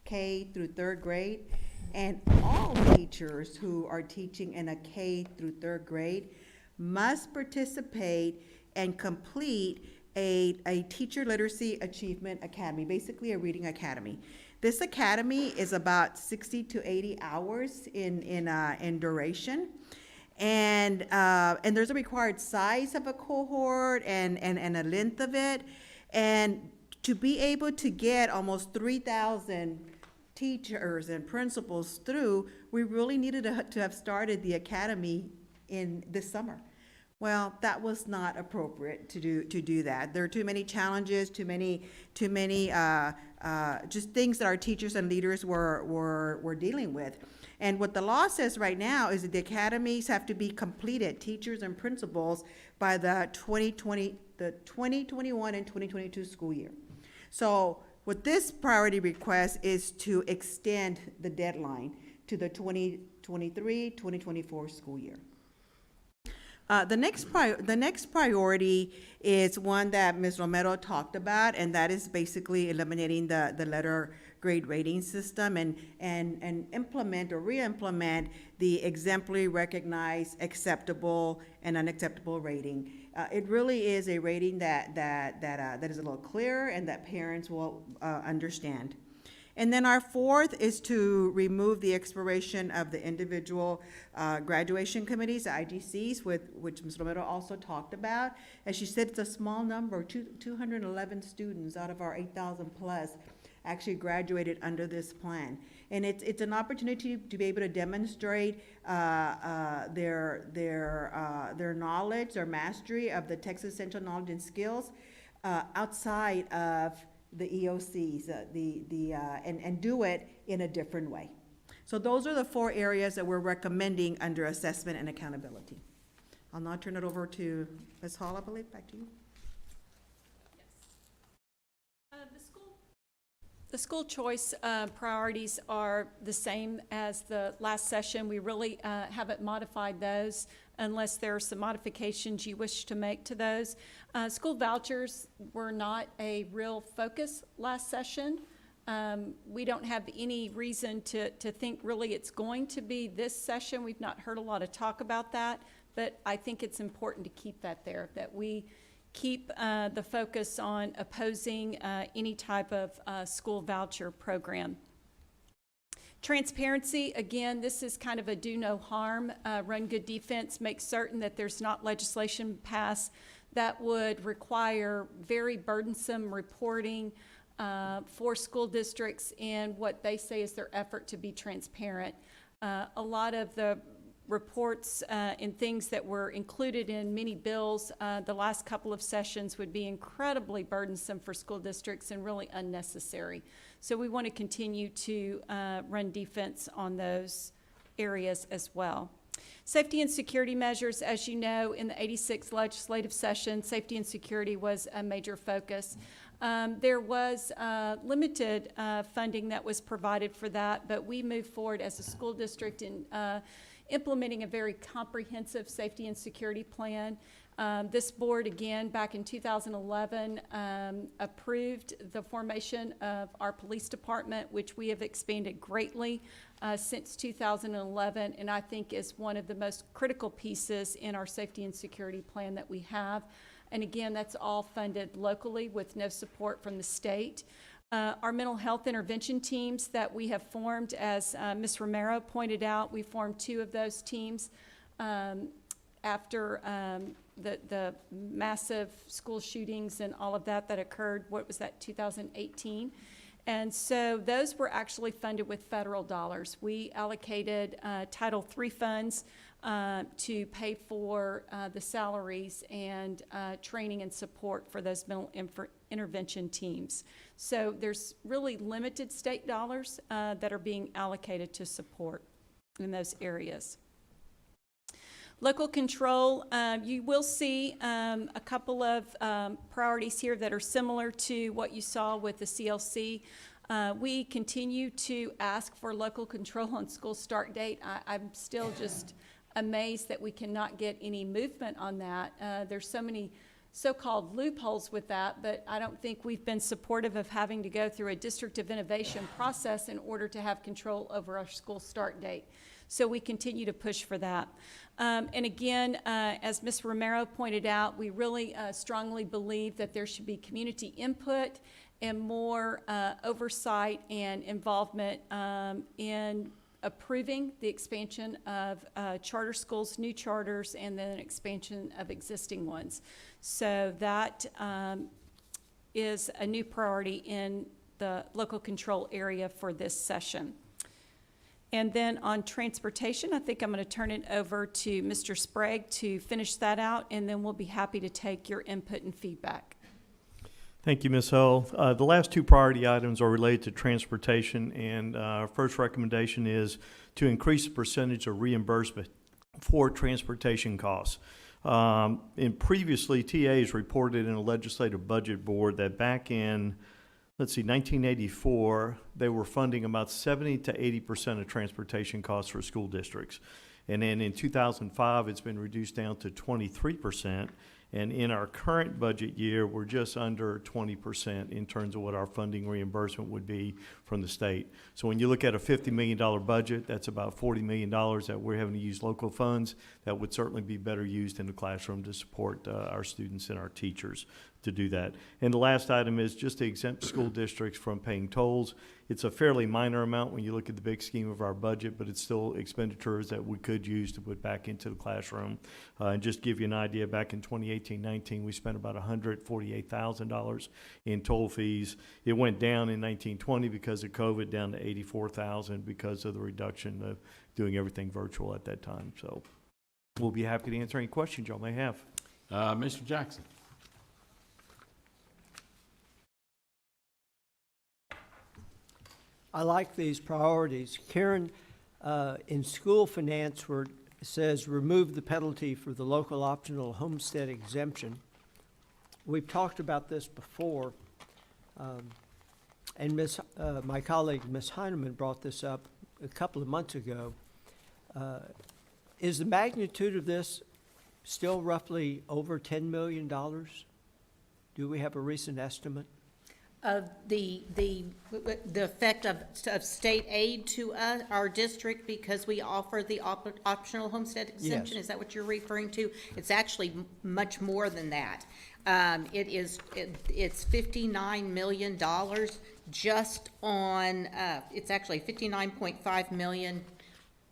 K through third grade, and all teachers who are teaching in a K through third grade must participate and complete a teacher literacy achievement academy, basically a reading academy. This academy is about 60 to 80 hours in duration. And there's a required size of a cohort and a length of it. And to be able to get almost 3,000 teachers and principals through, we really needed to have started the academy in this summer. Well, that was not appropriate to do that. There are too many challenges, too many just things that our teachers and leaders were dealing with. And what the law says right now is that the academies have to be completed, teachers and principals, by the 2021 and 2022 school year. So what this priority request is to extend the deadline to the 2023-2024 school year. The next priority is one that Ms. Romero talked about, and that is basically eliminating the letter grade rating system and implement or re-implement the exemplary, recognized, acceptable, and unacceptable rating. It really is a rating that is a little clearer and that parents will understand. And then our fourth is to remove the expiration of the individual graduation committees, the IGCs, which Ms. Romero also talked about. As she said, it's a small number, 211 students out of our 8,000 plus actually graduated under this plan. And it's an opportunity to be able to demonstrate their knowledge, their mastery of the Texas Essential Knowledge and Skills outside of the EOCs, and do it in a different way. So those are the 4 areas that we're recommending under assessment and accountability. I'll now turn it over to Ms. Hall, I believe, back to you.
The school choice priorities are the same as the last session. We really haven't modified those unless there are some modifications you wish to make to those. School vouchers were not a real focus last session. We don't have any reason to think really it's going to be this session. We've not heard a lot of talk about that, but I think it's important to keep that there, that we keep the focus on opposing any type of school voucher program. Transparency, again, this is kind of a do no harm, run good defense, make certain that there's not legislation passed that would require very burdensome reporting for school districts in what they say is their effort to be transparent. A lot of the reports and things that were included in many bills the last couple of sessions would be incredibly burdensome for school districts and really unnecessary. So we want to continue to run defense on those areas as well. Safety and security measures, as you know, in the 86th legislative session, safety and security was a major focus. There was limited funding that was provided for that, but we moved forward as a school district in implementing a very comprehensive safety and security plan. This board, again, back in 2011, approved the formation of our police department, which we have expanded greatly since 2011, and I think is one of the most critical pieces in our safety and security plan that we have. And again, that's all funded locally with no support from the state. Our mental health intervention teams that we have formed, as Ms. Romero pointed out, we formed 2 of those teams after the massive school shootings and all of that occurred, what was that, 2018? And so those were actually funded with federal dollars. We allocated Title III funds to pay for the salaries and training and support for those mental intervention teams. So there's really limited state dollars that are being allocated to support in those areas. Local control, you will see a couple of priorities here that are similar to what you saw with the CLC. We continue to ask for local control on school start date. I'm still just amazed that we cannot get any movement on that. There's so many so-called loopholes with that, but I don't think we've been supportive of having to go through a district of innovation process in order to have control over our school start date. So we continue to push for that. And again, as Ms. Romero pointed out, we really strongly believe that there should be community input and more oversight and involvement in approving the expansion of charter schools, new charters, and then expansion of existing ones. So that is a new priority in the local control area for this session. And then on transportation, I think I'm going to turn it over to Mr. Sprague to finish that out, and then we'll be happy to take your input and feedback.
Thank you, Ms. Hull. The last 2 priority items are related to transportation, and our first recommendation is to increase the percentage of reimbursement for transportation costs. And previously, TAs reported in a legislative budget board that back in 1984, they were funding about 70 to 80% of transportation costs for school districts. And then in 2005, it's been reduced down to 23%. And in our current budget year, we're just under 20% in terms of what our funding reimbursement would be from the state. So when you look at a $50 million budget, that's about $40 million that we're having to use local funds that would certainly be better used in the classroom to support our students and our teachers to do that. And the last item is just to exempt school districts from paying tolls. It's a fairly minor amount when you look at the big scheme of our budget, but it's still expenditures that we could use to put back into the classroom. And just to give you an idea, back in 2018-19, we spent about $148,000 in toll fees. It went down in 1920 because of COVID, down to $84,000 because of the reduction of doing everything virtual at that time. So we'll be happy to answer any questions y'all may have.
Mr. Jackson.
I like these priorities. Karen, in school finance, where it says remove the penalty for the local optional homestead exemption. We've talked about this before, and my colleague, Ms. Heineman, brought this up a couple of months ago. Is the magnitude of this still roughly over $10 million? Do we have a recent estimate?
The effect of state aid to our district because we offer the optional homestead exemption?
Yes.
Is that what you're referring to? It's actually much more than that. It's $59 million just on, it's actually $59.5 million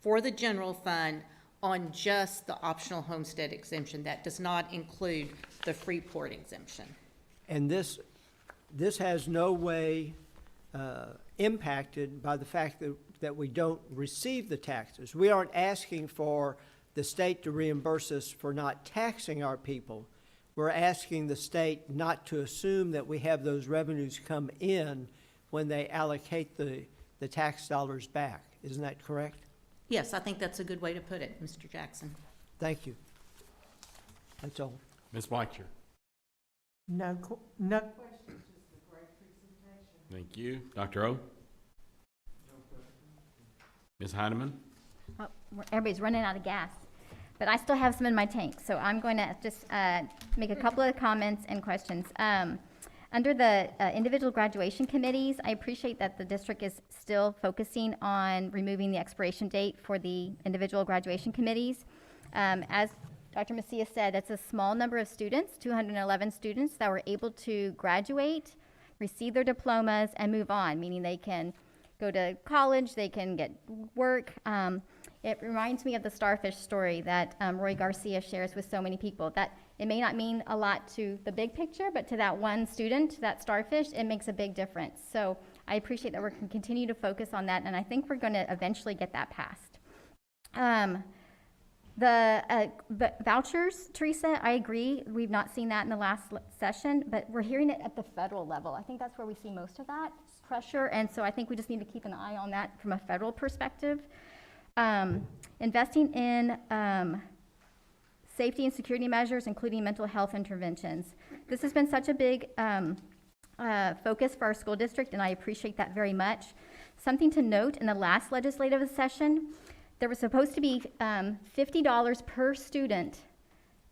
for the general fund on just the optional homestead exemption. That does not include the Freeport exemption.
And this has no way impacted by the fact that we don't receive the taxes. We aren't asking for the state to reimburse us for not taxing our people. We're asking the state not to assume that we have those revenues come in when they allocate the tax dollars back. Isn't that correct?
Yes, I think that's a good way to put it, Mr. Jackson.
Thank you. That's all.
Ms. Blackshear.
No questions, just a great presentation.
Thank you. Dr. O? Ms. Heineman?
Oh, everybody's running out of gas, but I still have some in my tank, so I'm going to just make a couple of comments and questions. Under the individual graduation committees, I appreciate that the district is still focusing on removing the expiration date for the individual graduation committees. As Dr. Macias said, it's a small number of students, 211 students, that were able to graduate, receive their diplomas, and move on, meaning they can go to college, they can get work. It reminds me of the starfish story that Roy Garcia shares with so many people, that it may not mean a lot to the big picture, but to that one student, that starfish, it makes a big difference. So I appreciate that we're going to continue to focus on that, and I think we're going to eventually get that passed. The vouchers, Teresa, I agree. We've not seen that in the last session, but we're hearing it at the federal level. I think that's where we see most of that pressure, and so I think we just need to keep an eye on that from a federal perspective. Investing in safety and security measures, including mental health interventions. This has been such a big focus for our school district, and I appreciate that very much. Something to note, in the last legislative session, there was supposed to be $50 per student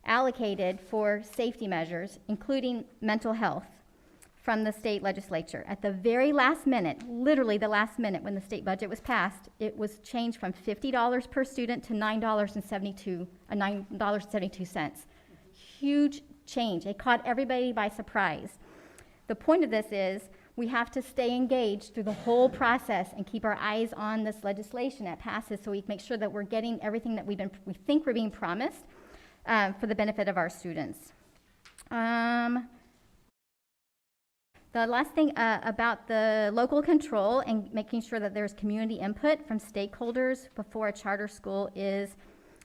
allocated for safety measures, including mental health, from the state legislature. At the very last minute, literally the last minute when the state budget was passed, it was changed from $50 per student to $9.72. Huge change. It caught everybody by surprise. The point of this is we have to stay engaged through the whole process and keep our eyes on this legislation that passes so we make sure that we're getting everything that we think we're being promised for the benefit of our students. The last thing about the local control and making sure that there's community input from stakeholders before a charter school is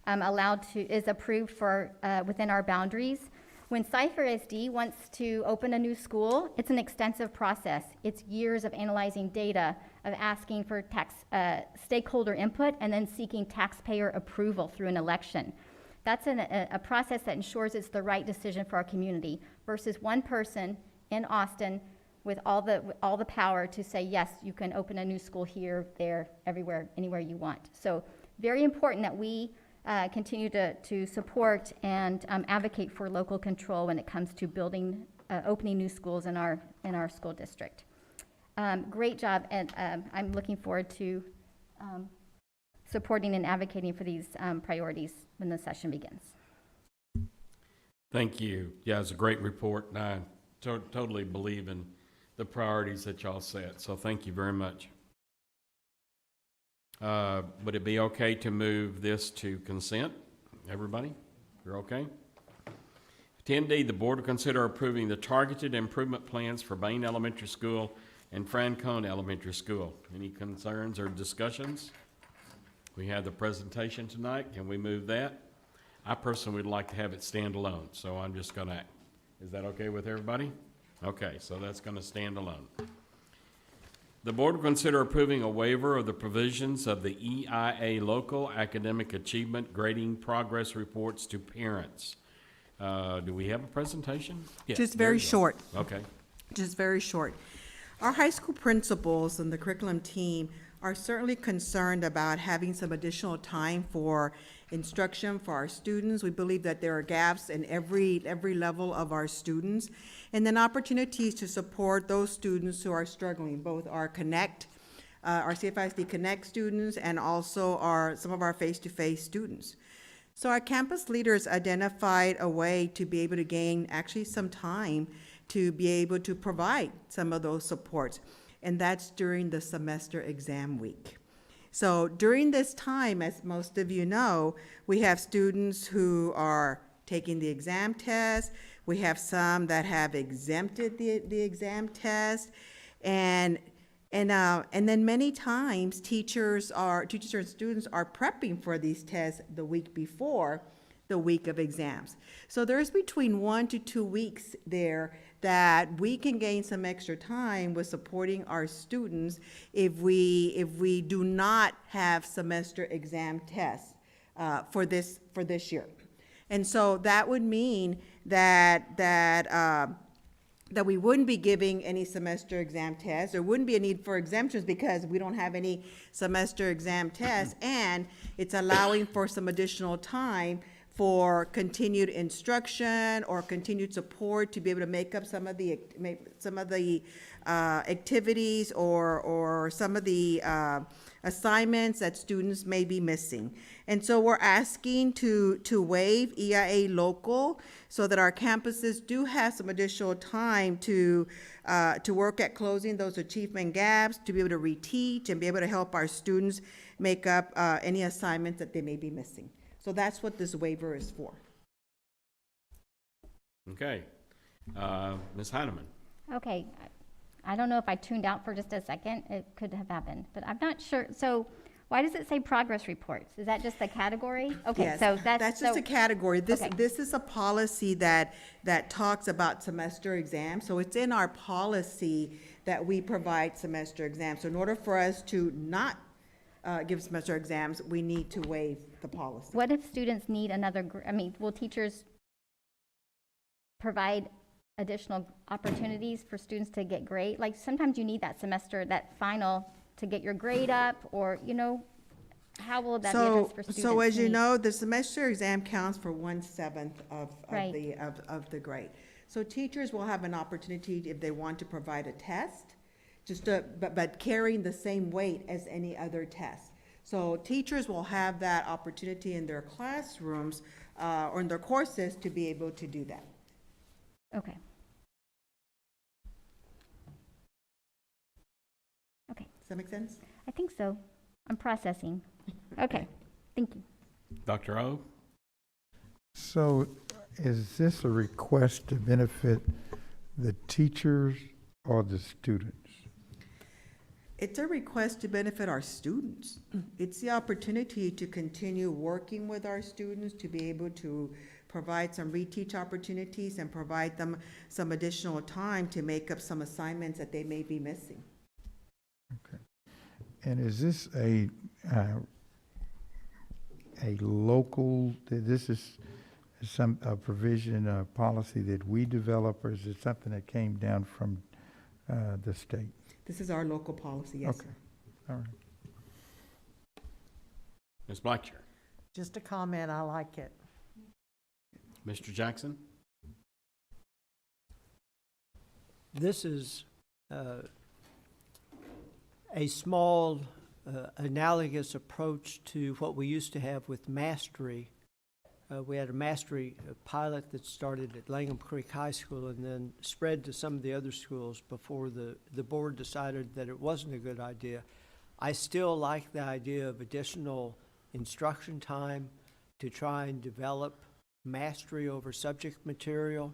approved for within our boundaries. When Cypress-SD wants to open a new school, it's an extensive process. It's years of analyzing data, of asking for stakeholder input, and then seeking taxpayer approval through an election. That's a process that ensures it's the right decision for our community versus one person in Austin with all the power to say, yes, you can open a new school here, there, everywhere, anywhere you want. So very important that we continue to support and advocate for local control when it comes to building, opening new schools in our school district. Great job, and I'm looking forward to supporting and advocating for these priorities when the session begins.
Thank you. Yeah, it's a great report, and I totally believe in the priorities that y'all set, so thank you very much. Would it be okay to move this to consent? Everybody? You're okay? 10D, the board will consider approving the targeted improvement plans for Bain Elementary School and Francone Elementary School. Any concerns or discussions? We have the presentation tonight. Can we move that? I personally would like to have it stand alone, so I'm just gonna, is that okay with everybody? Okay, so that's gonna stand alone. The board will consider approving a waiver of the provisions of the EIA local academic achievement grading progress reports to parents. Do we have a presentation? Yeah,
Just
there
very
you go.
short.
Okay.
Just very short. Our high school principals and the curriculum team are certainly concerned about having some additional time for instruction for our students. We believe that there are gaps in every level of our students, and then opportunities to support those students who are struggling, both our Connect, our CFISD Connect students, and also some of our face-to-face students. So our campus leaders identified a way to be able to gain actually some time to be able to provide some of those supports, and that's during the semester exam week. So during this time, as most of you know, we have students who are taking the exam test. We have some that have exempted the exam test, and then many times teachers and students are prepping for these tests the week before the week of exams. So there's between 1 to 2 weeks there that we can gain some extra time with supporting our students if we do not have semester exam tests for this year. And so that would mean that we wouldn't be giving any semester exam tests. There wouldn't be a need for exemptions because we don't have any semester exam tests, and it's allowing for some additional time for continued instruction or continued support to be able to make up some of the activities or some of the assignments that students may be missing. And so we're asking to waive EIA local so that our campuses do have some additional time to work at closing those achievement gaps, to be able to reteach and be able to help our students make up any assignments that they may be missing. So that's what this waiver is for.
Okay. Ms. Heineman.
Okay, I don't know if I tuned out for just a second. It could have happened, but I'm not sure. So why does it say progress reports? Is that just a category? Okay,
Yes,
so
that's just a category. This
okay.
this is a policy that talks about semester exams. So it's in our policy that we provide semester exams. So in order for us to not give semester exams, we need to waive the policy.
What if students need another, will teachers provide additional opportunities for students to get grade? Like sometimes you need that semester, that final, to get your grade up, or, how will that be addressed for students?
So as you know, the semester exam counts for 1/7 of
Right.
the grade. So teachers will have an opportunity if they want to provide a test, but carrying the same weight as any other test. So teachers will have that opportunity in their classrooms or in their courses to be able to do that.
Okay. Okay,
Does that make sense?
I think so. I'm processing. Okay, thank you.
Dr. O?
So is this a request to benefit the teachers or the students?
It's a request to benefit our students. It's the opportunity to continue working with our students, to be able to provide some reteach opportunities and provide them some additional time to make up some assignments that they may be missing.
Okay. And is this a local, this is a provision, a policy that we develop, or is it something that came down from the state?
This is our local policy, yes,
Okay.
sir.
All right.
Ms. Blackshear?
Just a comment, I like it.
Mr. Jackson?
This is a small analogous approach to what we used to have with Mastery. We had a Mastery pilot that started at Langham Creek High School and then spread to some of the other schools before the board decided that it wasn't a good idea. I still like the idea of additional instruction time to try and develop mastery over subject material,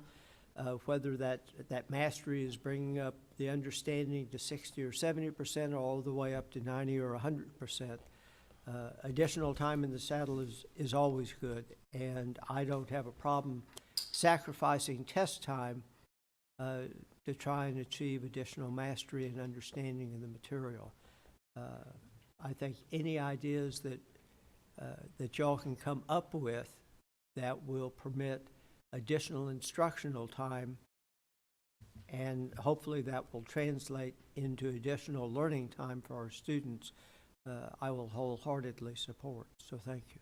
whether that mastery is bringing up the understanding to 60 or 70% or all the way up to 90 or 100%. Additional time in the saddle is always good, and I don't have a problem sacrificing test time to try and achieve additional mastery and understanding of the material. I think any ideas that y'all can come up with that will permit additional instructional time, and hopefully that will translate into additional learning time for our students, I will wholeheartedly support. So thank you.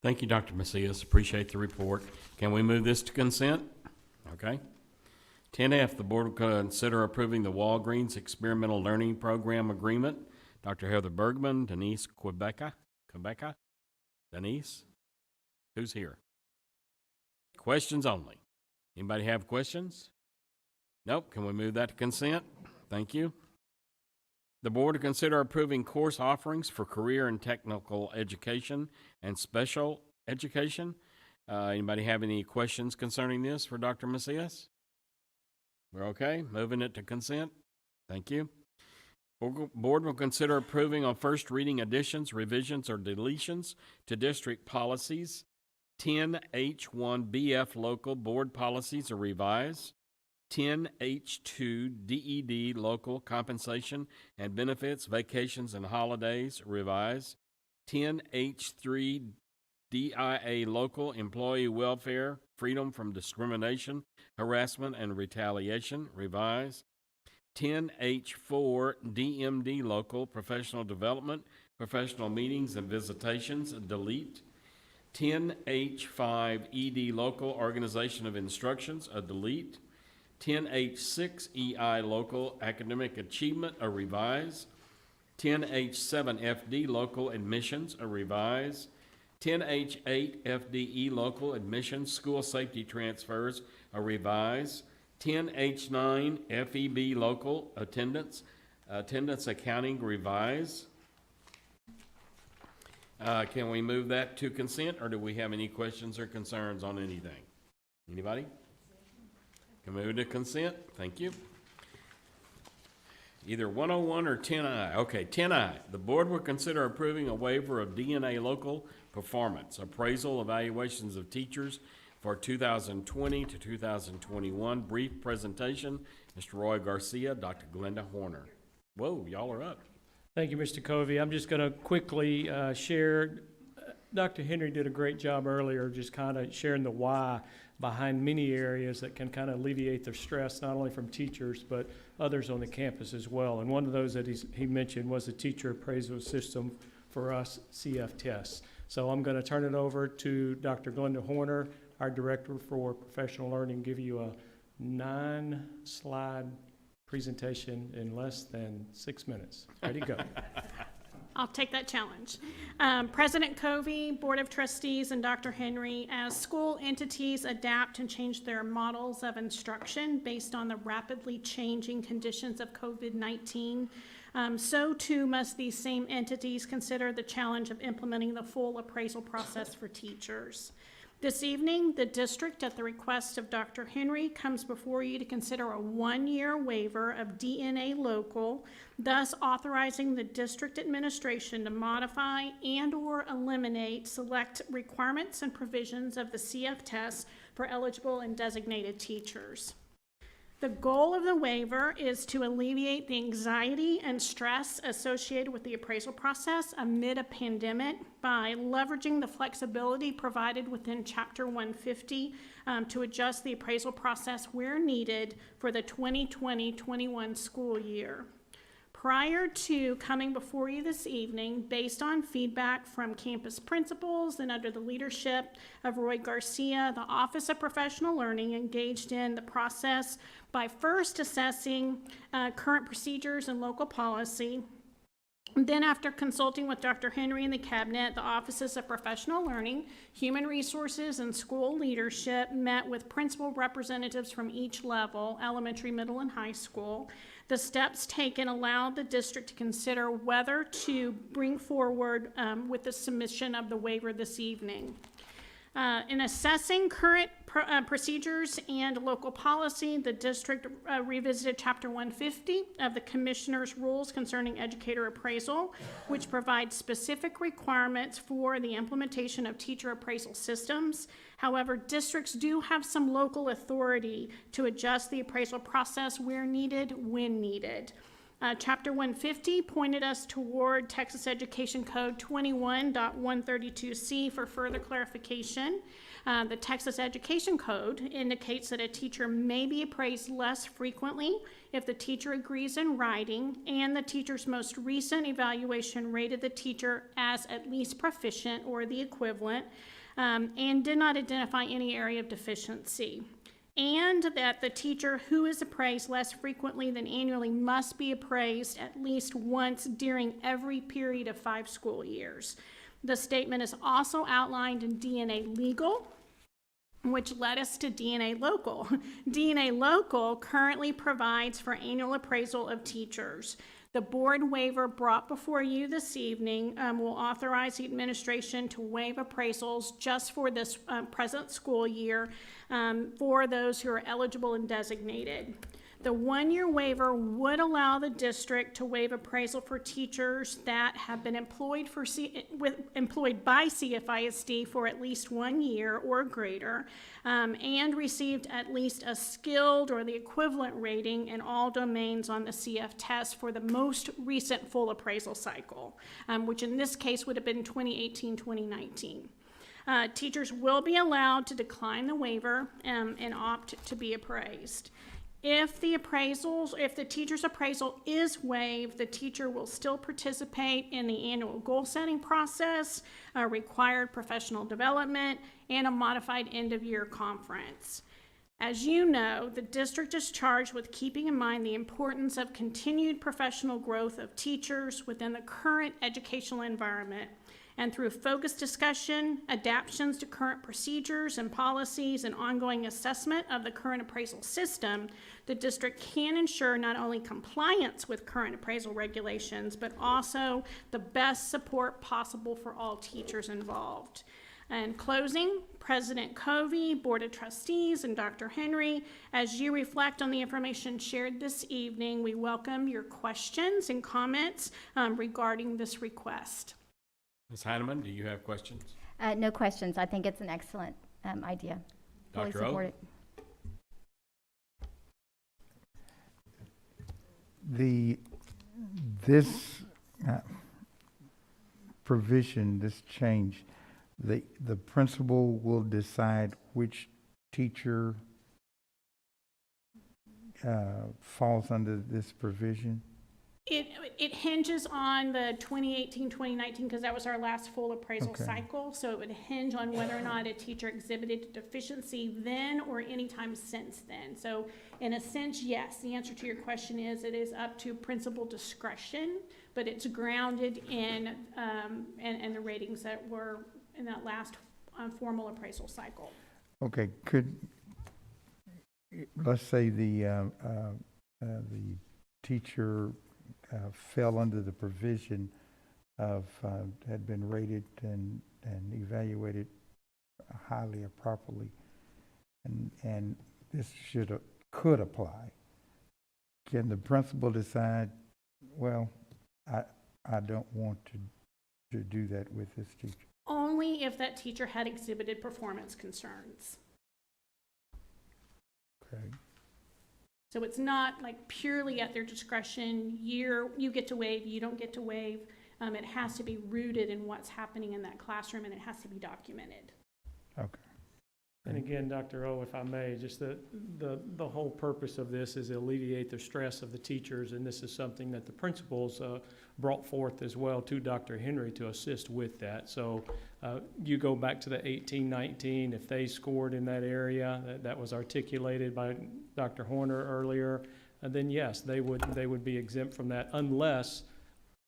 Thank you, Dr. Macias. Appreciate the report. Can we move this to consent? Okay. 10F, the board will consider approving the Walgreens Experimental Learning Program Agreement. Dr. Heather Bergman, Denise Quebeca? Denise? Who's here? Questions only. Anybody have questions? Nope. Can we move that to consent? Thank you. The board to consider approving course offerings for career and technical education and special education. Anybody have any questions concerning this for Dr. Macias? We're okay. Moving it to consent. Thank you. Board will consider approving on first reading additions, revisions, or deletions to district policies. 10H1BF local board policies are revised. 10H2 DED local compensation and benefits, vacations, and holidays revised. 10H3 DIA local employee welfare, freedom from discrimination, harassment, and retaliation revised. 10H4 DMD local professional development, professional meetings and visitations delete. 10H5 ED local organization of instructions a delete. 10H6 EI local academic achievement a revise. 10H7 FD local admissions a revise. 10H8 FDE local admissions school safety transfers a revise. 10H9 FEB local attendance accounting revise. Can we move that to consent, or do we have any questions or concerns on anything? Anybody? Can we move to consent? Thank you. Either 101 or 10I. Okay, 10I. The board will consider approving a waiver of DNA local performance appraisal evaluations of teachers for 2020 to 2021. Brief presentation, Mr. Roy Garcia, Dr. Glenda Horner. Whoa, y'all are up.
Thank you, Mr. Covey. I'm just going to quickly share. Dr. Henry did a great job earlier, just kind of sharing the why behind many areas that can kind of alleviate the stress, not only from teachers, but others on the campus as well. And one of those that he mentioned was the teacher appraisal system for us CF tests. So I'm going to turn it over to Dr. Glenda Horner, our Director for Professional Learning, give you a 9-slide presentation in less than 6 minutes. Ready, go.
I'll take that challenge. President Covey, Board of Trustees, and Dr. Henry, as school entities adapt and change their models of instruction based on the rapidly changing conditions of COVID-19, so too must these same entities consider the challenge of implementing the full appraisal process for teachers. This evening, the district, at the request of Dr. Henry, comes before you to consider a 1-year waiver of DNA local, thus authorizing the district administration to modify and/or eliminate select requirements and provisions of the CF test for eligible and designated teachers. The goal of the waiver is to alleviate the anxiety and stress associated with the appraisal process amid a pandemic by leveraging the flexibility provided within Chapter 150 to adjust the appraisal process where needed for the 2020-21 school year. Prior to coming before you this evening, based on feedback from campus principals and under the leadership of Roy Garcia, the Office of Professional Learning engaged in the process by first assessing current procedures and local policy. Then, after consulting with Dr. Henry and the cabinet, the Offices of Professional Learning, Human Resources, and School Leadership met with principal representatives from each level, elementary, middle, and high school. The steps taken allowed the district to consider whether to bring forward with the submission of the waiver this evening. In assessing current procedures and local policy, the district revisited Chapter 150 of the Commissioner's Rules Concerning Educator Appraisal, which provides specific requirements for the implementation of teacher appraisal systems. However, districts do have some local authority to adjust the appraisal process where needed, when needed. Chapter 150 pointed us toward Texas Education Code 21.132C for further clarification. The Texas Education Code indicates that a teacher may be appraised less frequently if the teacher agrees in writing and the teacher's most recent evaluation rated the teacher as at least proficient or the equivalent and did not identify any area of deficiency. And that the teacher who is appraised less frequently than annually must be appraised at least once during every period of 5 school years. The statement is also outlined in DNA Legal, which led us to DNA Local. DNA Local currently provides for annual appraisal of teachers. The board waiver brought before you this evening will authorize the administration to waive appraisals just for this present school year for those who are eligible and designated. The one-year waiver would allow the district to waive appraisal for teachers that have been employed by CFISD for at least 1 year or greater and received at least a skilled or the equivalent rating in all domains on the CF test for the most recent full appraisal cycle, which in this case would have been 2018-2019. Teachers will be allowed to decline the waiver and opt to be appraised. If the teacher's appraisal is waived, the teacher will still participate in the annual goal setting process, required professional development, and a modified end-of-year conference. As you know, the district is charged with keeping in mind the importance of continued professional growth of teachers within the current educational environment. And through focused discussion, adaptations to current procedures and policies, and ongoing assessment of the current appraisal system, the district can ensure not only compliance with current appraisal regulations, but also the best support possible for all teachers involved. In closing, President Covey, Board of Trustees, and Dr. Henry, as you reflect on the information shared this evening, we welcome your questions and comments regarding this request.
Ms. Heineman, do you have questions?
No questions. I think it's an excellent idea. Fully
Dr. O?
support it.
This provision, this change, the principal will decide which teacher falls under this provision?
It hinges on the 2018-2019 because that was our last full appraisal cycle. So it would hinge on whether or not a teacher exhibited deficiency then or any time since then. So in a sense, yes, the answer to your question is it is up to principal discretion, but it's grounded in the ratings that were in that last formal appraisal cycle.
Okay, let's say the teacher fell under the provision of had been rated and evaluated highly or properly, and this could apply. Can the principal decide, well, I don't want to do that with this teacher?
Only if that teacher had exhibited performance concerns.
Okay.
So it's not like purely at their discretion, you get to waive, you don't get to waive. It has to be rooted in what's happening in that classroom, and it has to be documented.
Okay.
And again, Dr. O, if I may, just the whole purpose of this is alleviate the stress of the teachers, and this is something that the principals brought forth as well to Dr. Henry to assist with that. So you go back to the 18-19, if they scored in that area, that was articulated by Dr. Horner earlier, then yes, they would be exempt from that unless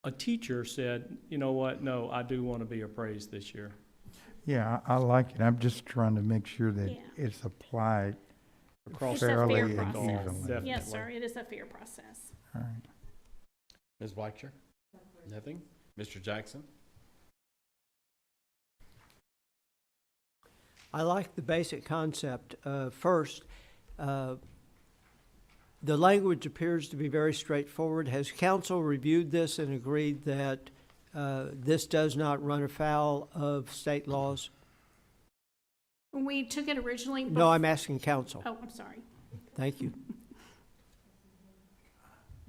a teacher said, you know what, no, I do want to be appraised this year.
Yeah, I like it. I'm just trying to make sure that
Yeah.
it's applied
Across
It's a
fairly
fair
and
process.
evenly.
Yes, sir, it is a fair process.
All right.
Ms. Blacksher? Nothing? Mr. Jackson?
I like the basic concept. First, the language appears to be very straightforward. Has council reviewed this and agreed that this does not run afoul of state laws?
When we took it originally.
No, I'm asking council.
Oh, I'm sorry.
Thank you.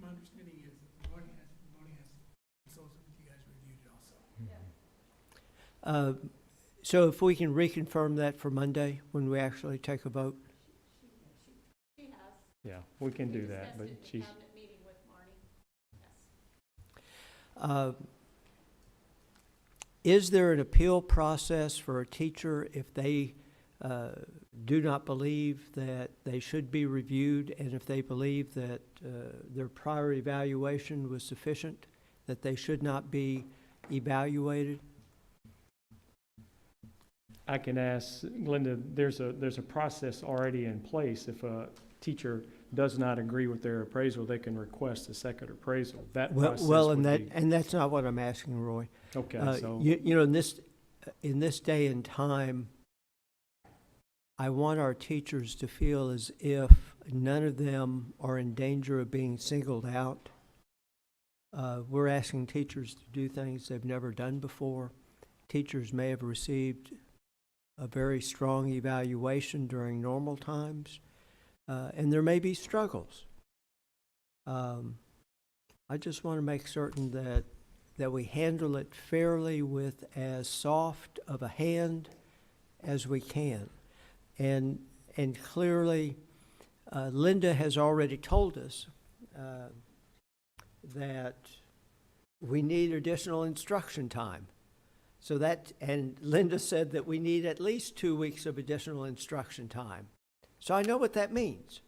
My understanding is that the voting has consulted with you guys, reviewed it also.
So if we can reconfirm that for Monday when we actually take a vote?
Yeah, we can do that, but she's.
Is there an appeal process for a teacher if they do not believe that they should be reviewed, and if they believe that their prior evaluation was sufficient, that they should not be evaluated?
I can ask Glenda, there's a process already in place. If a teacher does not agree with their appraisal, they can request a second appraisal. That process
Well,
would be.
and that's not what I'm asking, Roy.
Okay, so.
You know, in this day and time, I want our teachers to feel as if none of them are in danger of being singled out. We're asking teachers to do things they've never done before. Teachers may have received a very strong evaluation during normal times, and there may be struggles. I just want to make certain that we handle it fairly with as soft of a hand as we can. And clearly, Linda has already told us that we need additional instruction time. So that, and Linda said that we need at least 2 weeks of additional instruction time. So I know what that means.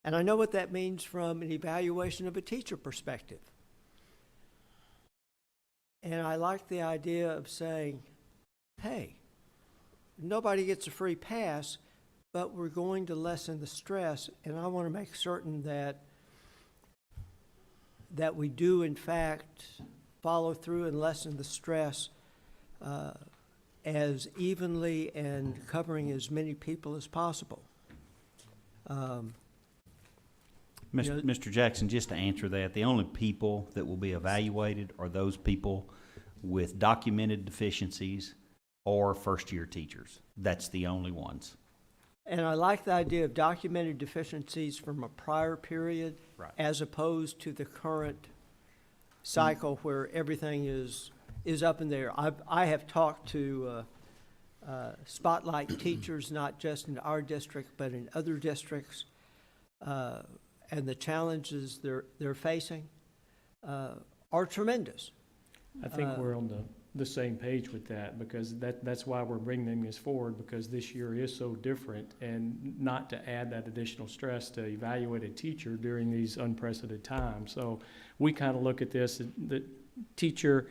And I know what that means from an evaluation of a teacher perspective. And I like the idea of saying, hey, nobody gets a free pass, but we're going to lessen the stress, and I want to make certain that we do, in fact, follow through and lessen the stress as evenly and covering as many people as possible.
Mr. Jackson, just to answer that, the only people that will be evaluated are those people with documented deficiencies or first-year teachers. That's the only ones.
And I like the idea of documented deficiencies from a prior period,
Right.
as opposed to the current cycle where everything is up in there. I have talked to spotlight teachers, not just in our district, but in other districts, and the challenges they're facing are tremendous.
I think we're on the same page with that, because that's why we're bringing this forward, because this year is so different, and not to add that additional stress to evaluate a teacher during these unprecedented times. So we kind of look at this, the teacher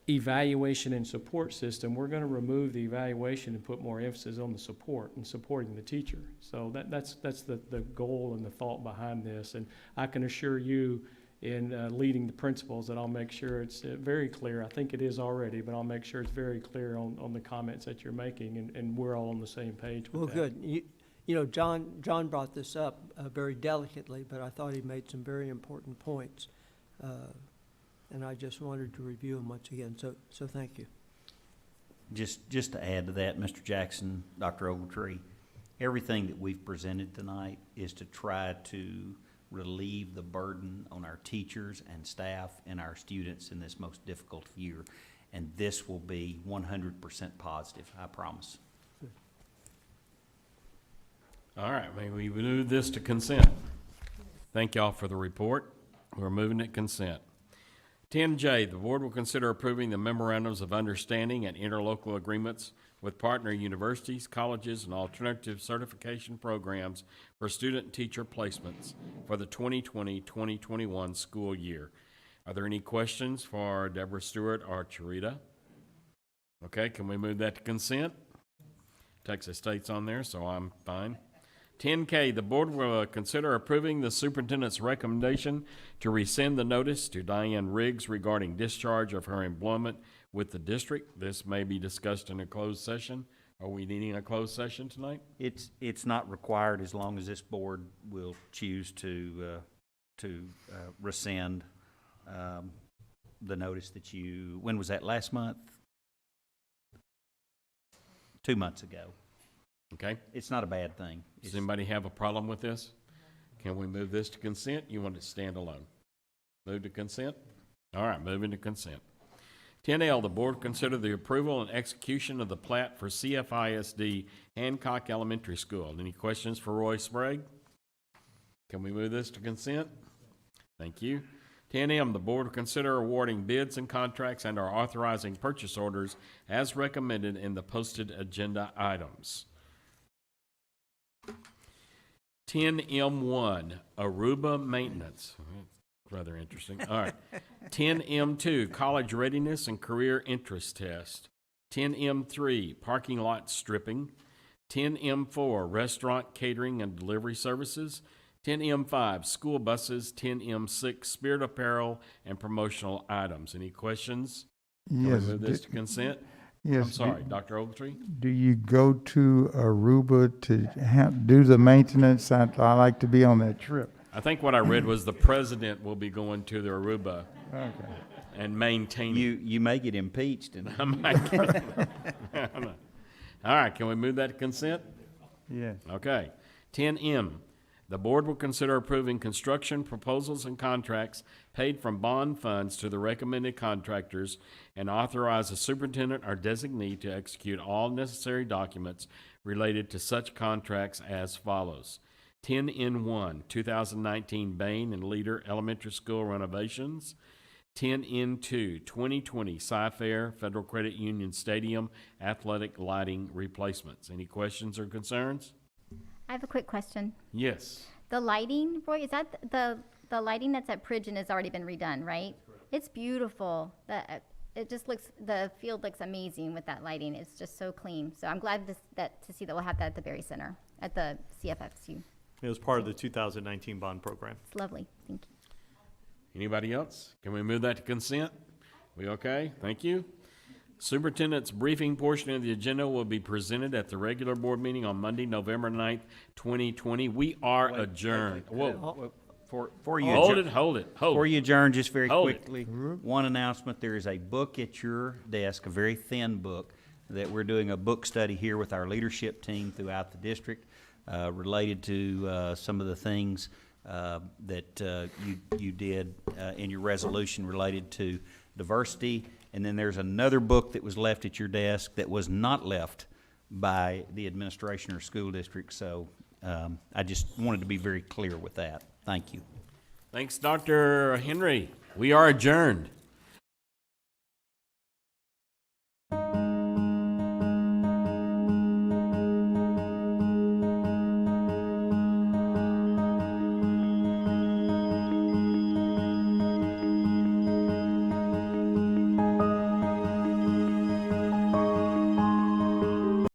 evaluation and support system, we're going to remove the evaluation and put more emphasis on the support and supporting the teacher. So that's the goal and the thought behind this. And I can assure you, in leading the principals, that I'll make sure it's very clear. I think it is already, but I'll make sure it's very clear on the comments that you're making, and we're all on the same page with that.
Well, good. You know, John brought this up very delicately, but I thought he made some very important points. And I just wanted to review them once again, so thank you.
Just to add to that, Mr. Jackson, Dr. Ogletree, everything that we've presented tonight is to try to relieve the burden on our teachers and staff and our students in this most difficult year. And this will be 100% positive, I promise.
All right, may we move this to consent? Thank y'all for the report. We're moving to consent. 10J, the board will consider approving the memorandums of understanding and interlocal agreements with partner universities, colleges, and alternative certification programs for student teacher placements for the 2020-2021 school year. Are there any questions for Deborah Stewart or Charita? Okay, can we move that to consent? Texas State's on there, so I'm fine. 10K, the board will consider approving the superintendent's recommendation to rescind the notice to Diane Riggs regarding discharge of her employment with the district. This may be discussed in a closed session. Are we needing a closed session tonight?
It's not required as long as this board will choose to rescind the notice that you, when was that, last month? 2 months ago.
Okay.
It's not a bad thing.
Does anybody have a problem with this? Can we move this to consent? You want it to stand alone? Move to consent? All right, moving to consent. 10L, the board consider the approval and execution of the plat for CFISD Hancock Elementary School. Any questions for Roy Sprague? Can we move this to consent? Thank you. 10M, the board will consider awarding bids and contracts and are authorizing purchase orders as recommended in the posted agenda items. 10M1, Aruba maintenance. Rather interesting. All right. 10M2, college readiness and career interest test. 10M3, parking lot stripping. 10M4, restaurant catering and delivery services. 10M5, school buses. 10M6, spirit apparel and promotional items. Any questions? Can we
Yes.
move this to consent?
Yes.
I'm sorry, Dr. Ogletree?
Do you go to Aruba to do the maintenance? I like to be on that trip.
I think what I read was the president will be going to the Aruba and maintaining.
You may get impeached.
I might get- I don't know. All right, can we move that to consent?
Yes.
Okay. 10M, the board will consider approving construction proposals and contracts paid from bond funds to the recommended contractors and authorize the superintendent or designee to execute all necessary documents related to such contracts as follows. 10N1, 2019 Bain and Leader Elementary School renovations. 10N2, 2020 Cy-Fair Federal Credit Union Stadium athletic lighting replacements. Any questions or concerns?
I have a quick question.
Yes.
The lighting, Roy, is that the lighting that's at Pridgeon has already been redone, right? It's beautiful. It just looks, the field looks amazing with that lighting. It's just so clean. So I'm glad to see that we'll have that at the Berry Center, at the CFFSU.
It was part of the 2019 bond program.
It's lovely. Thank you.
Anybody else? Can we move that to consent? We okay? Thank you. Superintendent's briefing portion of the agenda will be presented at the regular board meeting on Monday, November 9th, 2020. We are adjourned. Whoa.
Before you
Hold
adjourn-
it.
Before you adjourn, just very
Hold it.
quickly, one announcement. There is a book at your desk, a very thin book, that we're doing a book study here with our leadership team throughout the district related to some of the things that you did in your resolution related to diversity. And then there's another book that was left at your desk that was not left by the administration or school district. So I just wanted to be very clear with that. Thank you.
Thanks, Dr. Henry. We are adjourned.